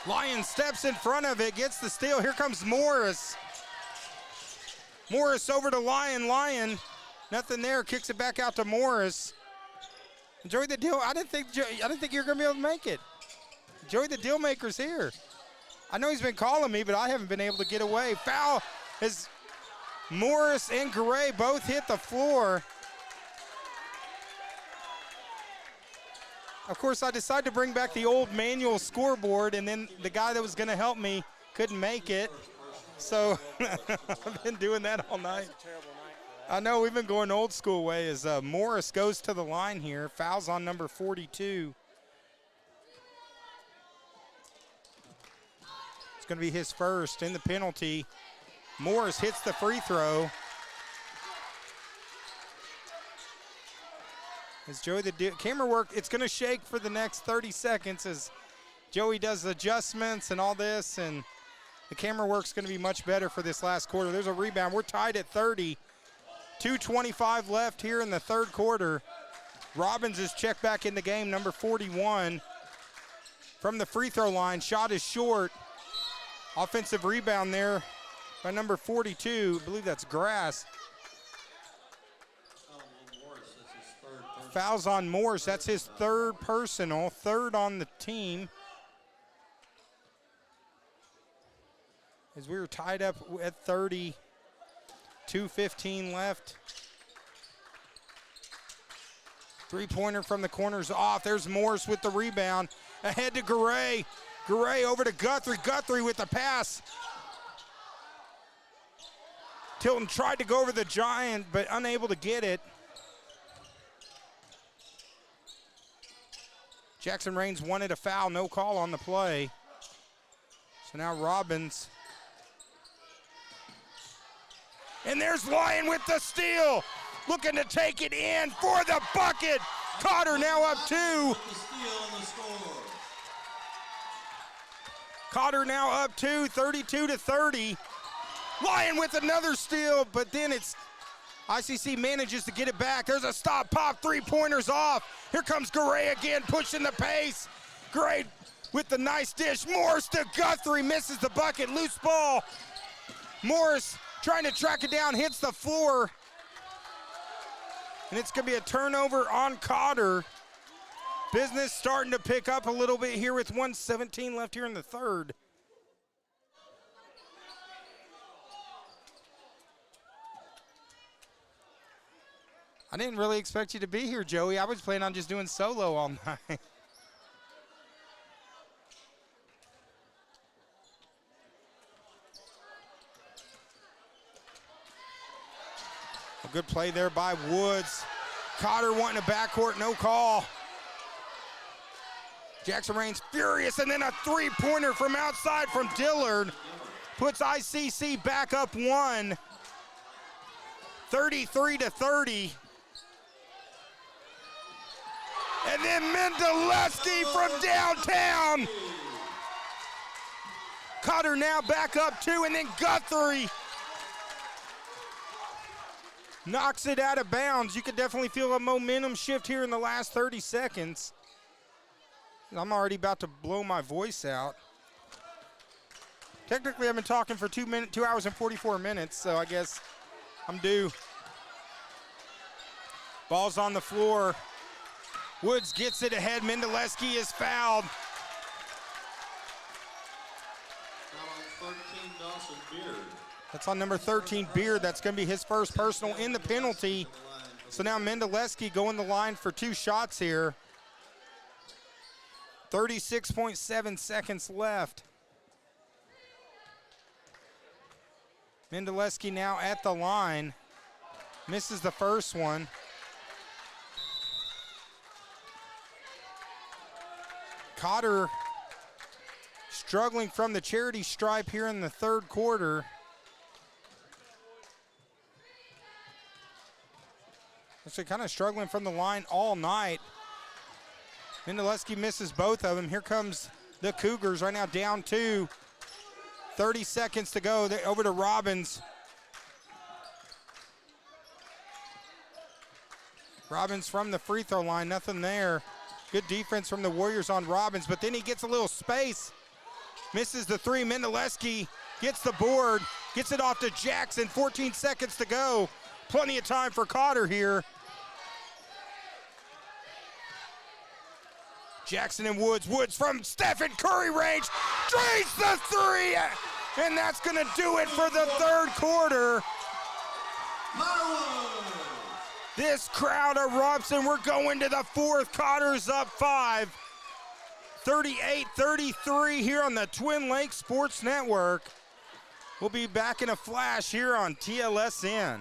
A: Lyon steps in front of it, gets the steal. Here comes Morris. Morris over to Lyon. Lyon, nothing there. Kicks it back out to Morris. Joey the deal. I didn't think you were gonna be able to make it. Joey the Dealmaker's here. I know he's been calling me, but I haven't been able to get away. Foul as Morris and Garay both hit the floor. Of course, I decided to bring back the old manual scoreboard, and then the guy that was going to help me couldn't make it. So I've been doing that all night. I know, we've been going old school way as Morris goes to the line here. Fouls on number 42. It's going to be his first in the penalty. Morris hits the free throw. As Joey the camera work, it's going to shake for the next 30 seconds as Joey does adjustments and all this, and the camera work's going to be much better for this last quarter. There's a rebound. We're tied at 30. 2:25 left here in the third quarter. Robbins is checked back in the game, number 41. From the free throw line, shot is short. Offensive rebound there by number 42. I believe that's Grass. Fouls on Morris. That's his third personal, third on the team. As we were tied up at 30, 2:15 left. Three-pointer from the corner's off. There's Morris with the rebound. Ahead to Garay. Garay over to Guthrie. Guthrie with the pass. Tilton tried to go over the Giant, but unable to get it. Jackson Rains wanted a foul, no call on the play. So now Robbins. And there's Lyon with the steal. Looking to take it in for the bucket. Cotter now up two. Cotter now up two, 32-30. Lyon with another steal, but then it's ICC manages to get it back. There's a stop, pop, three-pointers off. Here comes Garay again, pushing the pace. Garay with the nice dish. Morris to Guthrie, misses the bucket, loose ball. Morris trying to track it down, hits the floor. And it's gonna be a turnover on Cotter. Business starting to pick up a little bit here with 1:17 left here in the third. I didn't really expect you to be here, Joey. I was planning on just doing solo all night. A good play there by Woods. Cotter wanting a backcourt, no call. Jackson Rains furious, and then a three-pointer from outside from Dillard. Puts ICC back up one. 33-30. And then Mendeleski from downtown. Cotter now back up two, and then Guthrie knocks it out of bounds. You could definitely feel a momentum shift here in the last 30 seconds. I'm already about to blow my voice out. Technically, I've been talking for 2 hours and 44 minutes, so I guess I'm due. Ball's on the floor. Woods gets it ahead. Mendeleski is fouled.
C: Foul on 13, Dawson Beard.
A: That's on number 13, Beard. That's going to be his first personal in the penalty. So now Mendeleski going the line for two shots here. 36.7 seconds left. Mendeleski now at the line. Misses the first one. Cotter struggling from the charity stripe here in the third quarter. Actually kind of struggling from the line all night. Mendeleski misses both of them. Here comes the Cougars right now down two. 30 seconds to go. They're over to Robbins. Robbins from the free throw line, nothing there. Good defense from the Warriors on Robbins, but then he gets a little space. Misses the three. Mendeleski gets the board, gets it off to Jackson. 14 seconds to go. Plenty of time for Cotter here. Jackson and Woods. Woods from Stephen Curry range. Drains the three. And that's going to do it for the third quarter. This crowd erupts, and we're going to the fourth. Cotter's up 5. 38-33 here on the Twin Lakes Sports Network. We'll be back in a flash here on TLSN.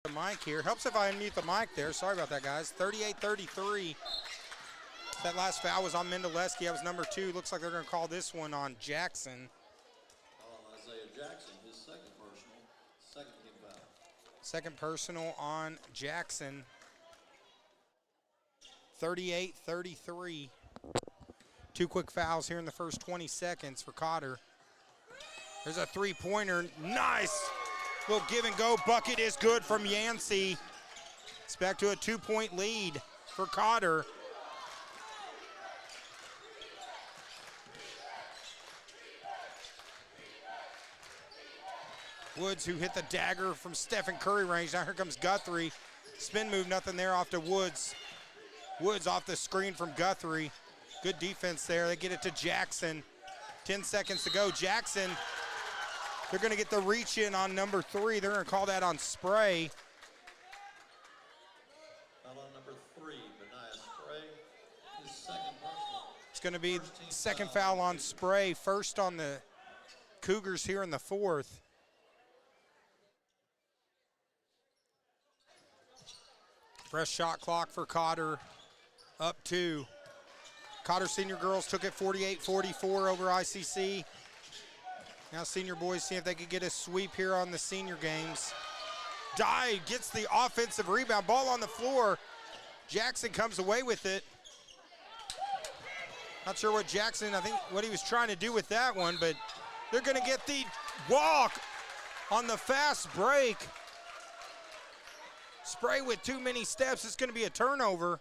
A: The mic here. Helps if I unmute the mic there. Sorry about that, guys. 38-33. That last foul was on Mendeleski. That was number 2. Looks like they're going to call this one on Jackson.
C: Isaiah Jackson, his second personal, second team foul.
A: Second personal on Jackson. 38-33. 2 quick fouls here in the first 20 seconds for Cotter. There's a three-pointer. Nice. Little give and go bucket is good from Yancey. It's back to a 2-point lead for Cotter. Woods, who hit the dagger from Stephen Curry range. Now here comes Guthrie. Spin move, nothing there off to Woods. Woods off the screen from Guthrie. Good defense there. They get it to Jackson. 10 seconds to go. Jackson, they're going to get the reach in on number 3. They're going to call that on Spray.
C: Foul on number 3, Benaiah Spray, his second personal.
A: It's going to be second foul on Spray. First on the Cougars here in the fourth. Fresh shot clock for Cotter. Up 2. Cotter Senior Girls took it 48-44 over ICC. Now senior boys see if they could get a sweep here on the senior games. Dye gets the offensive rebound. Ball on the floor. Jackson comes away with it. Not sure what Jackson, I think what he was trying to do with that one, but they're going to get the walk on the fast break. Spray with too many steps. It's going to be a turnover.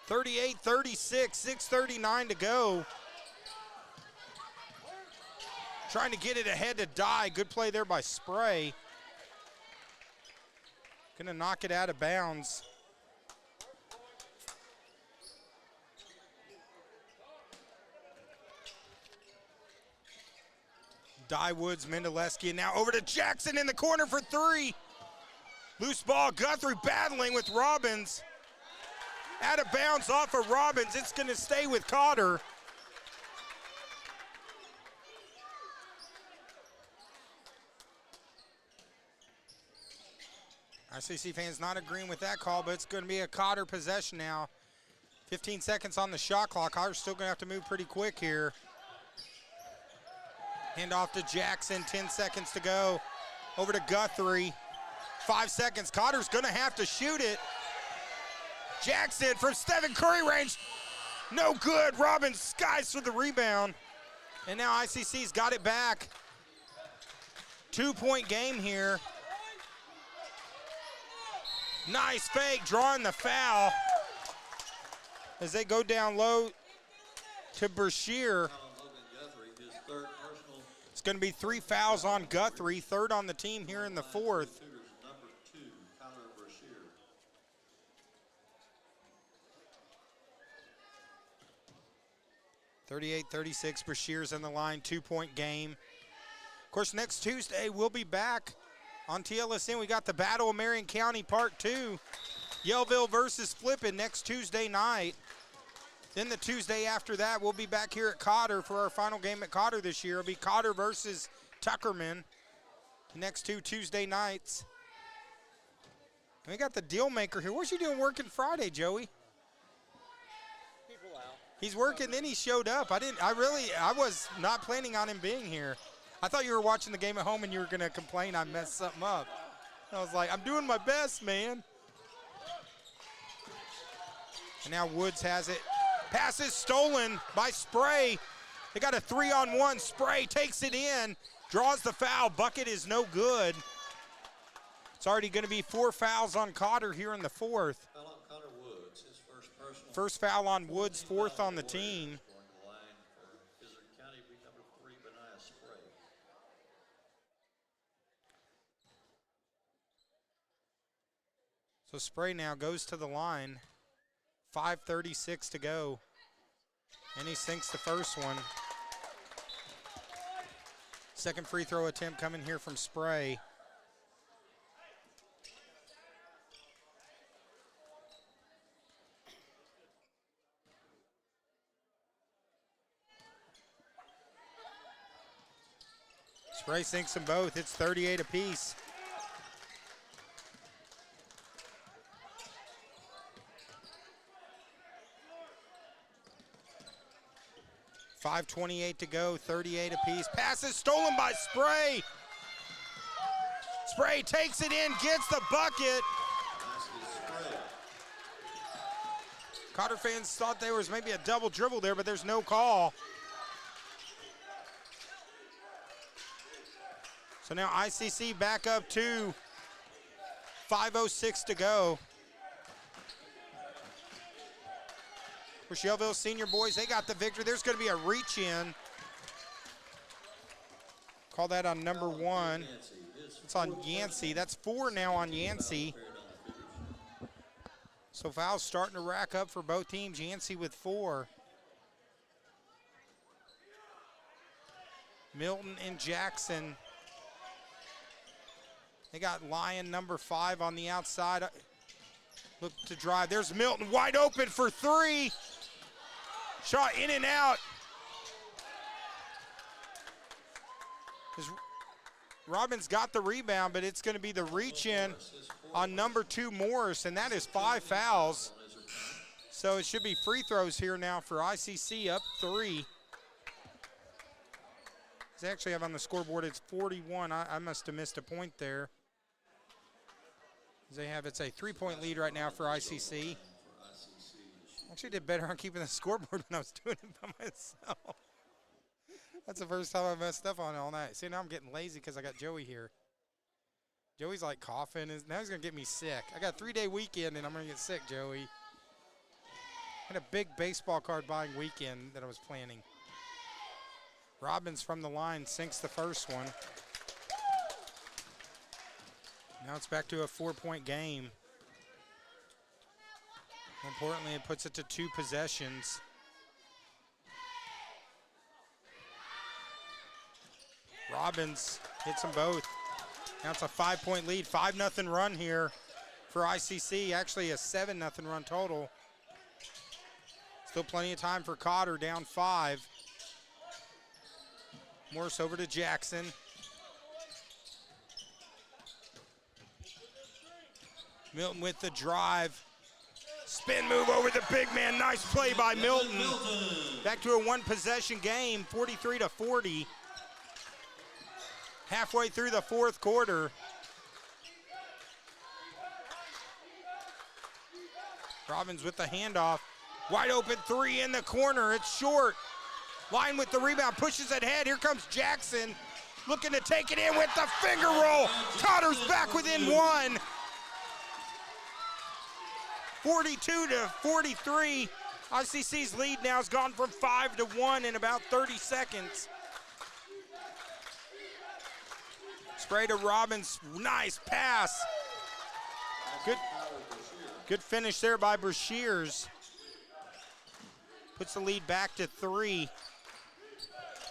A: 38-36, 6:39 to go. Trying to get it ahead to Dye. Good play there by Spray. Gonna knock it out of bounds. Dye, Woods, Mendeleski, and now over to Jackson in the corner for 3. Loose ball, Guthrie battling with Robbins. Out of bounds off of Robbins. It's going to stay with Cotter. ICC fans not agreeing with that call, but it's going to be a Cotter possession now. 15 seconds on the shot clock. Cotter's still going to have to move pretty quick here. Hand off to Jackson. 10 seconds to go. Over to Guthrie. 5 seconds. Cotter's going to have to shoot it. Jackson from Stephen Curry range. No good. Robbins skies for the rebound. And now ICC's got it back. 2-point game here. Nice fake, drawing the foul. As they go down low to Brashear. It's going to be 3 fouls on Guthrie, third on the team here in the fourth. 38-36, Brashear's in the line, 2-point game. Of course, next Tuesday, we'll be back on TLSN. We got the Battle of Marion County Part 2, Yellville versus Flippin next Tuesday night. Then the Tuesday after that, we'll be back here at Cotter for our final game at Cotter this year. It'll be Cotter versus Tuckerman the next 2 Tuesday nights. And we got the deal maker here. What's you doing working Friday, Joey?
E: People out.
A: He's working, then he showed up. I was not planning on him being here. I thought you were watching the game at home and you were gonna complain I messed something up. I was like, I'm doing my best, man. And now Woods has it. Pass is stolen by Spray. They got a 3-on-1. Spray takes it in, draws the foul. Bucket is no good. It's already going to be 4 fouls on Cotter here in the fourth.
C: Foul on Connor Woods, his first personal.
A: First foul on Woods, 4th on the team.
C: Going to the line for Islip County, will be number 3, Benaiah Spray.
A: So Spray now goes to the line. 5:36 to go. And he sinks the first one. Second free throw attempt coming here from Spray. Spray sinks them both. It's 38 apiece. .5:28 to go, 38 apiece. Pass is stolen by Spray. Spray takes it in, gets the bucket. Cotter fans thought there was maybe a double dribble there, but there's no call. So now ICC back up to 5:06 to go. For Yellville senior boys, they got the victory. There's going to be a reach in. Call that on number 1. It's on Yancey. That's 4 now on Yancey. So fouls starting to rack up for both teams. Yancey with 4. Milton and Jackson. They got Lyon number 5 on the outside. Look to drive. There's Milton wide open for 3. Shot in and out. Robbins got the rebound, but it's going to be the reach in on number 2 Morris, and that is 5 fouls. So it should be free throws here now for ICC, up 3. They actually have on the scoreboard, it's 41. I must have missed a point there. They have, it's a 3-point lead right now for ICC. Actually did better on keeping the scoreboard when I was doing it by myself. That's the first time I messed up on it all night. See, now I'm getting lazy because I got Joey here. Joey's like coughing. Now he's going to get me sick. I got a 3-day weekend and I'm going to get sick, Joey. I had a big baseball card buying weekend that I was planning. Robbins from the line sinks the first one. Now it's back to a 4-point game. More importantly, it puts it to 2 possessions. Robbins hits them both. Now it's a 5-point lead, 5-0 run here for ICC. Actually a 7-0 run total. Still plenty of time for Cotter, down 5. Morris over to Jackson. Milton with the drive. Spin move over the big man. Nice play by Milton. Back to a 1-possession game, 43-40. Halfway through the 4th quarter. Robbins with the handoff. Wide open 3 in the corner. It's short. Line with the rebound, pushes it ahead. Here comes Jackson, looking to take it in with the finger roll. Cotter's back within one. 42-43. ICC's lead now has gone from 5 to 1 in about 30 seconds. Spray to Robbins, nice pass. Good finish there by Brashears. Puts the lead back to 3.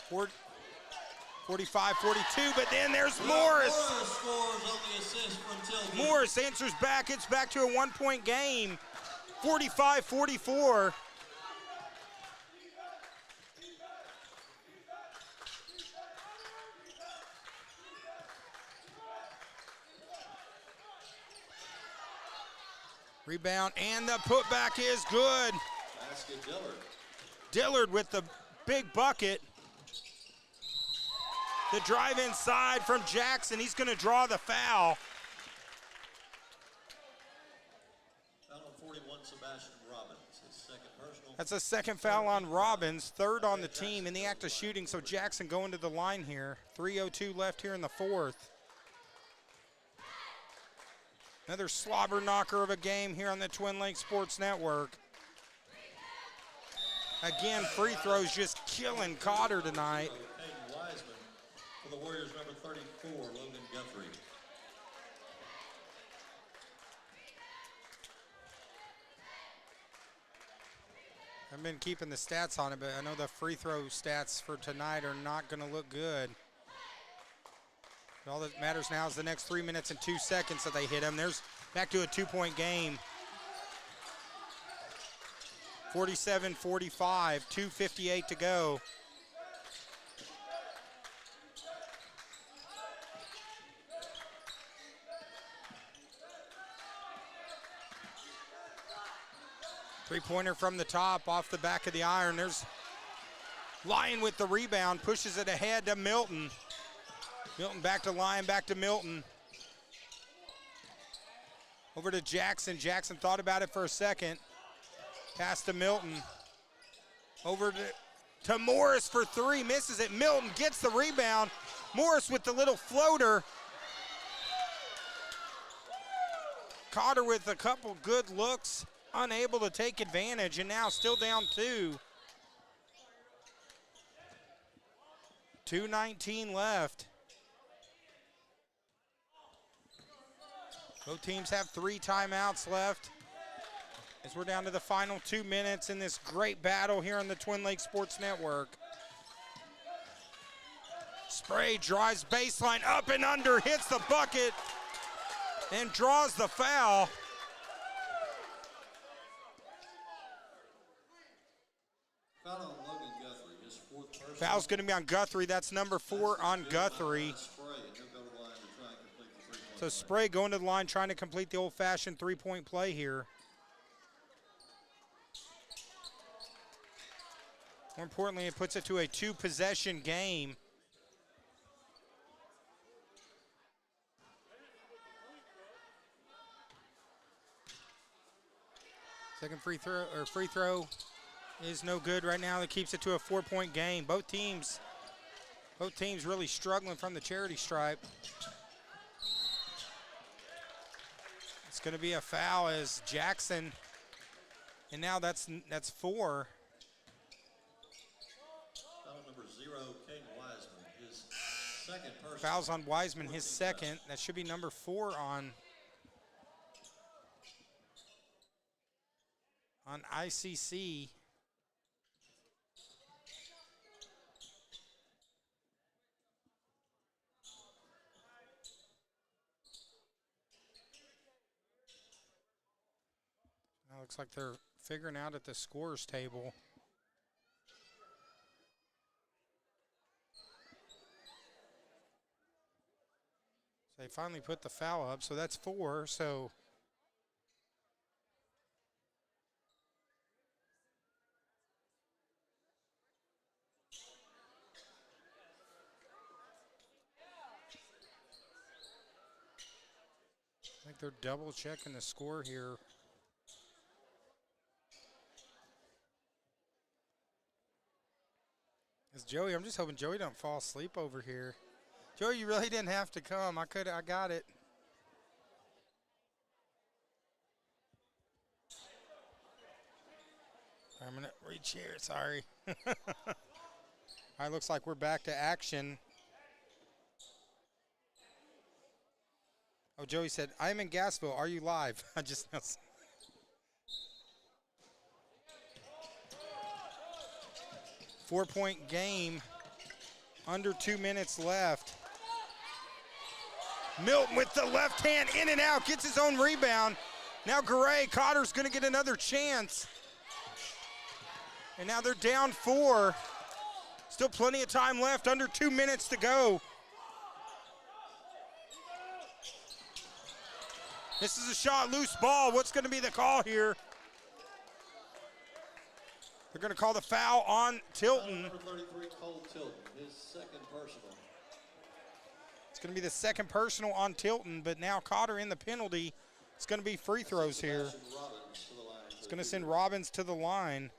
A: 45-42, but then there's Morris.
C: Scores on the assist from Tilby.
A: Morris answers back. It's back to a 1-point game. 45-44. Rebound and the putback is good.
C: Basket Dillard.
A: Dillard with the big bucket. The drive inside from Jackson. He's going to draw the foul.
C: Foul on 41, Sebastian Robbins. His second personal.
A: That's a second foul on Robbins, third on the team in the act of shooting. So Jackson going to the line here. 3:02 left here in the fourth. Another slobber knocker of a game here on the Twin Lakes Sports Network. Again, free throws just killing Cotter tonight.
C: Caden Wiseman for the Warriors, number 34, Logan Guthrie.
A: I've been keeping the stats on it, but I know the free throw stats for tonight are not going to look good. All that matters now is the next 3 minutes and 2 seconds that they hit him. There's back to a 2-point game. 47-45, 2:58 to go. Three-pointer from the top off the back of the iron. There's Lyon with the rebound, pushes it ahead to Milton. Milton back to Lyon, back to Milton. Over to Jackson. Jackson thought about it for a second. Pass to Milton. Over to Morris for 3, misses it. Milton gets the rebound. Morris with the little floater. Cotter with a couple good looks, unable to take advantage, and now still down 2. 2:19 left. Both teams have 3 timeouts left as we're down to the final 2 minutes in this great battle here on the Twin Lakes Sports Network. Spray drives baseline, up and under, hits the bucket, and draws the foul.
C: Foul on Logan Guthrie, his fourth personal.
A: Foul's going to be on Guthrie. That's number 4 on Guthrie.
C: Spray, and he'll go to the line to try and complete the three-point
A: So
C: play.
A: Spray going to the line, trying to complete the old-fashioned 3-point play here. More importantly, it puts it to a 2-possession game. Second free throw is no good right now. That keeps it to a 4-point game. Both teams really struggling from the charity stripe. It's going to be a foul as Jackson, and now that's 4.
C: Foul number 0, Caden Wiseman, his second personal.
A: Fouls on Wiseman, his second. That should be number 4 on ICC. Now looks like they're figuring out at the scorers table. They finally put the foul up, so that's 4. So I think they're double checking the score here. Joey, I'm just hoping Joey don't fall asleep over here. Joey, you really didn't have to come. I got it. I'm gonna reach here, sorry. All right, looks like we're back to action. Oh, Joey said, I'm in Gassville, are you live? I just know. 4-point game, under 2 minutes left. Milton with the left hand, in and out, gets his own rebound. Now Garay, Cotter's gonna get another chance. And now they're down 4. Still plenty of time left, under 2 minutes to go. This is a shot, loose ball. What's gonna be the call here? They're gonna call the foul on Tilton.
C: Number 33, Cole Tilton, his second personal.
A: It's gonna be the second personal on Tilton, but now Cotter in the penalty. It's gonna be free throws here. It's gonna send Robbins to the line.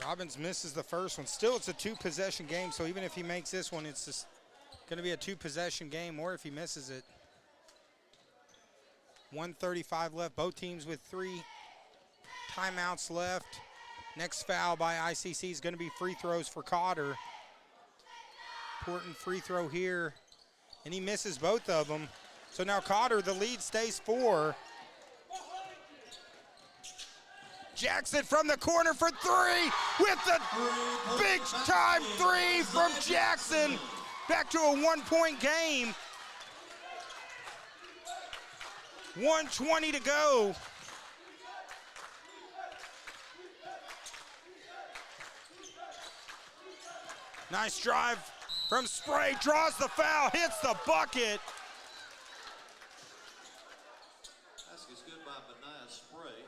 A: Robbins misses the first one. Still, it's a 2-possession game, so even if he makes this one, it's just going to be a 2-possession game, or if he misses it. 1:35 left. Both teams with 3 timeouts left. Next foul by ICC is going to be free throws for Cotter. Important free throw here, and he misses both of them. So now Cotter, the lead stays 4. Jackson from the corner for 3 with the big time 3 from Jackson. Back to a 1-point game. 1:20 to go. Nice drive from Spray, draws the foul, hits the bucket.
C: Basket is good by Benaiah Spray.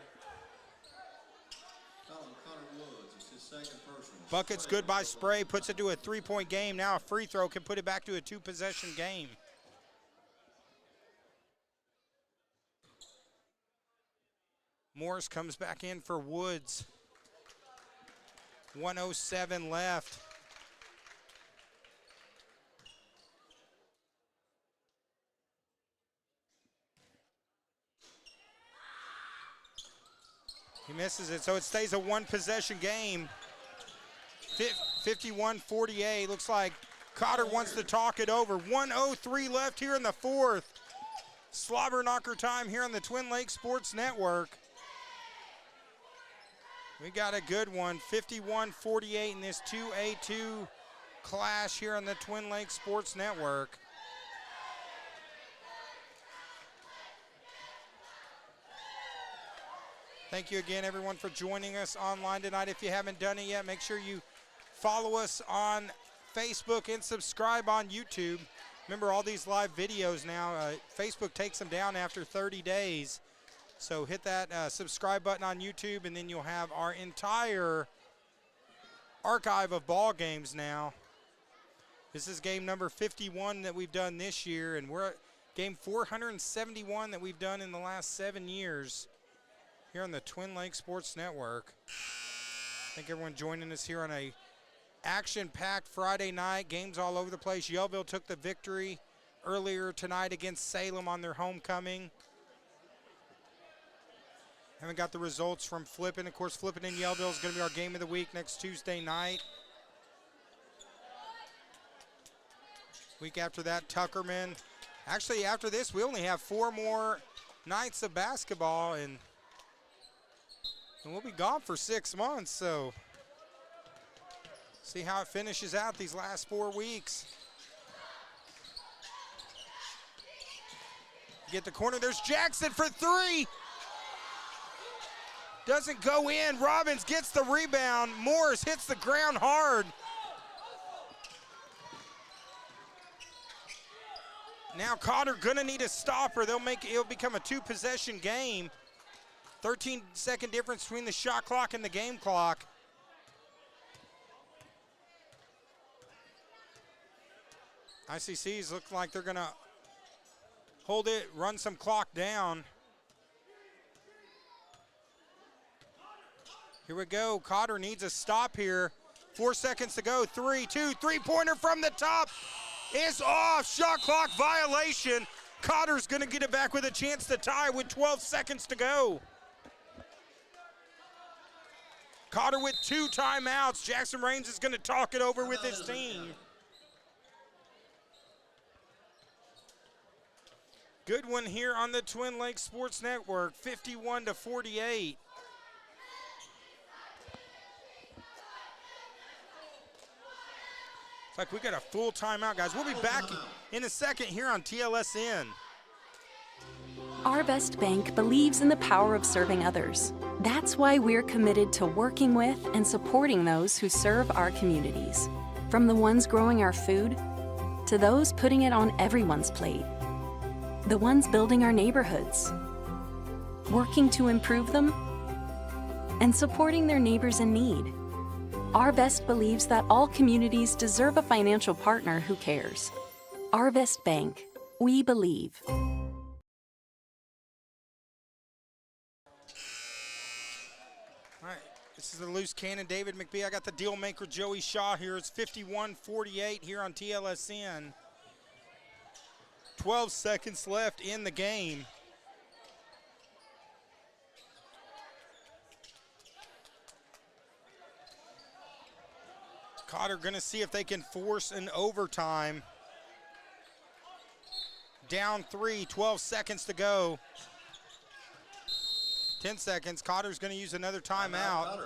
C: Second personal.
A: Bucket's good by Spray, puts it to a 3-point game. Now a free throw can put it back to a 2-possession game. Morris comes back in for Woods. 1:07 left. He misses it, so it stays a 1-possession game. 51-48. Looks like Cotter wants to talk it over. 1:03 left here in the 4th. Slobber knocker time here on the Twin Lakes Sports Network. We got a good one. 51-48 in this 2A2 clash here on the Twin Lakes Sports Network. Thank you again, everyone, for joining us online tonight. If you haven't done it yet, make sure you follow us on Facebook and subscribe on YouTube. Remember, all these live videos now, Facebook takes them down after 30 days. So hit that subscribe button on YouTube, and then you'll have our entire archive of ball games now. This is game number 51 that we've done this year, and we're at game 471 that we've done in the last 7 years here on the Twin Lakes Sports Network. Thank everyone joining us here on a action-packed Friday night. Games all over the place. Yellville took the victory earlier tonight against Salem on their homecoming. Haven't got the results from Flippin. Of course, Flippin in Yellville is going to be our game of the week next Tuesday night. Week after that, Tuckerman. Actually, after this, we only have 4 more nights of basketball, and we'll be gone for 6 months, so see how it finishes out these last 4 weeks. Get the corner, there's Jackson for 3. Doesn't go in, Robbins gets the rebound. Morris hits the ground hard. Now Cotter gonna need a stopper. It'll become a 2-possession game. 13-second difference between the shot clock and the game clock. ICCs look like they're going to hold it, run some clock down. Here we go. Cotter needs a stop here. 4 seconds to go. 3, 2, three-pointer from the top. It's off. Shot clock violation. Cotter's going to get it back with a chance to tie with 12 seconds to go. Cotter with 2 timeouts. Jackson Rains is going to talk it over with his team. Good one here on the Twin Lakes Sports Network, 51-48. It's like we got a full timeout, guys. We'll be back in a second here on TLSN.
D: Our Best Bank believes in the power of serving others. That's why we're committed to working with and supporting those who serve our communities. From the ones growing our food to those putting it on everyone's plate. The ones building our neighborhoods, working to improve them, and supporting their neighbors in need. Our Best believes that all communities deserve a financial partner who cares. Our Best Bank, we believe.
A: All right, this is the loose cannon, David McBee. I got the deal maker, Joey Shaw here. It's 51-48 here on TLSN. 12 seconds left in the game. Cotter going to see if they can force an overtime. Down 3, 12 seconds to go. 10 seconds. Cotter's going to use another timeout.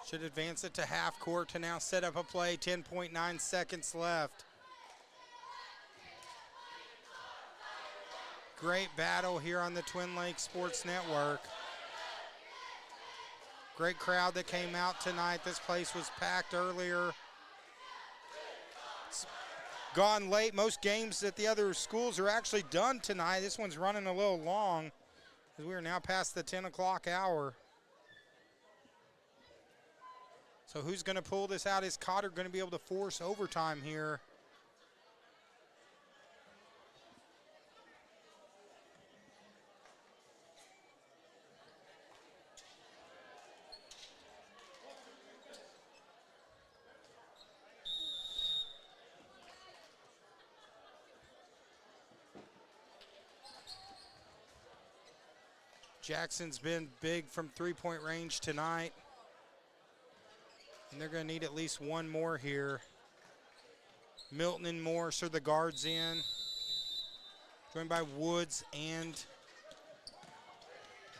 A: Should advance it to half court to now set up a play. 10.9 seconds left. Great battle here on the Twin Lakes Sports Network. Great crowd that came out tonight. This place was packed earlier. It's gone late. Most games at the other schools are actually done tonight. This one's running a little long as we are now past the 10 o'clock hour. So who's going to pull this out? Is Cotter going to be able to force overtime here? Jackson's been big from three-point range tonight. And they're going to need at least one more here. Milton and Morse are the guards in. Joined by Woods and,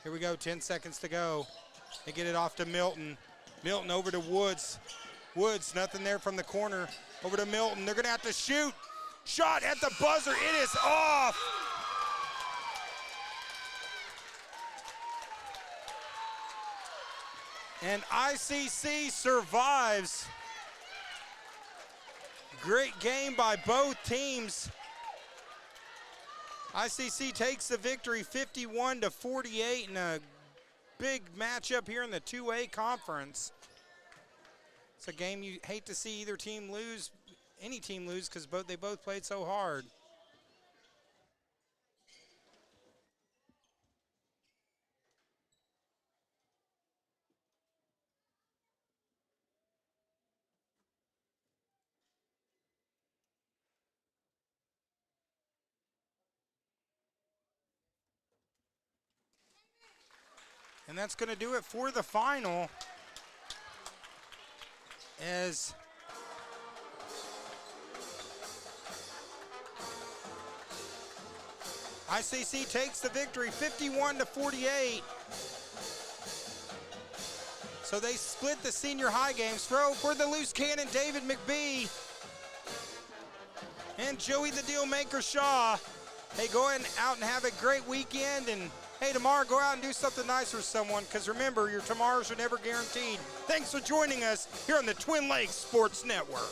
A: here we go, 10 seconds to go. They get it off to Milton. Milton over to Woods. Woods, nothing there from the corner. Over to Milton. They're going to have to shoot. Shot at the buzzer. It is off. And ICC survives. Great game by both teams. ICC takes the victory 51-48 in a big matchup here in the 2A conference. It's a game you hate to see either team lose, any team lose, because they both played so hard. And that's going to do it for the final, as ICC takes the victory 51-48. So they split the senior high games. For the loose cannon, David McBee and Joey the Deal Maker Shaw. Hey, go out and have a great weekend, and hey, tomorrow go out and do something nice for someone, because remember, your tomorrows are never guaranteed. Thanks for joining us here on the Twin Lakes Sports Network.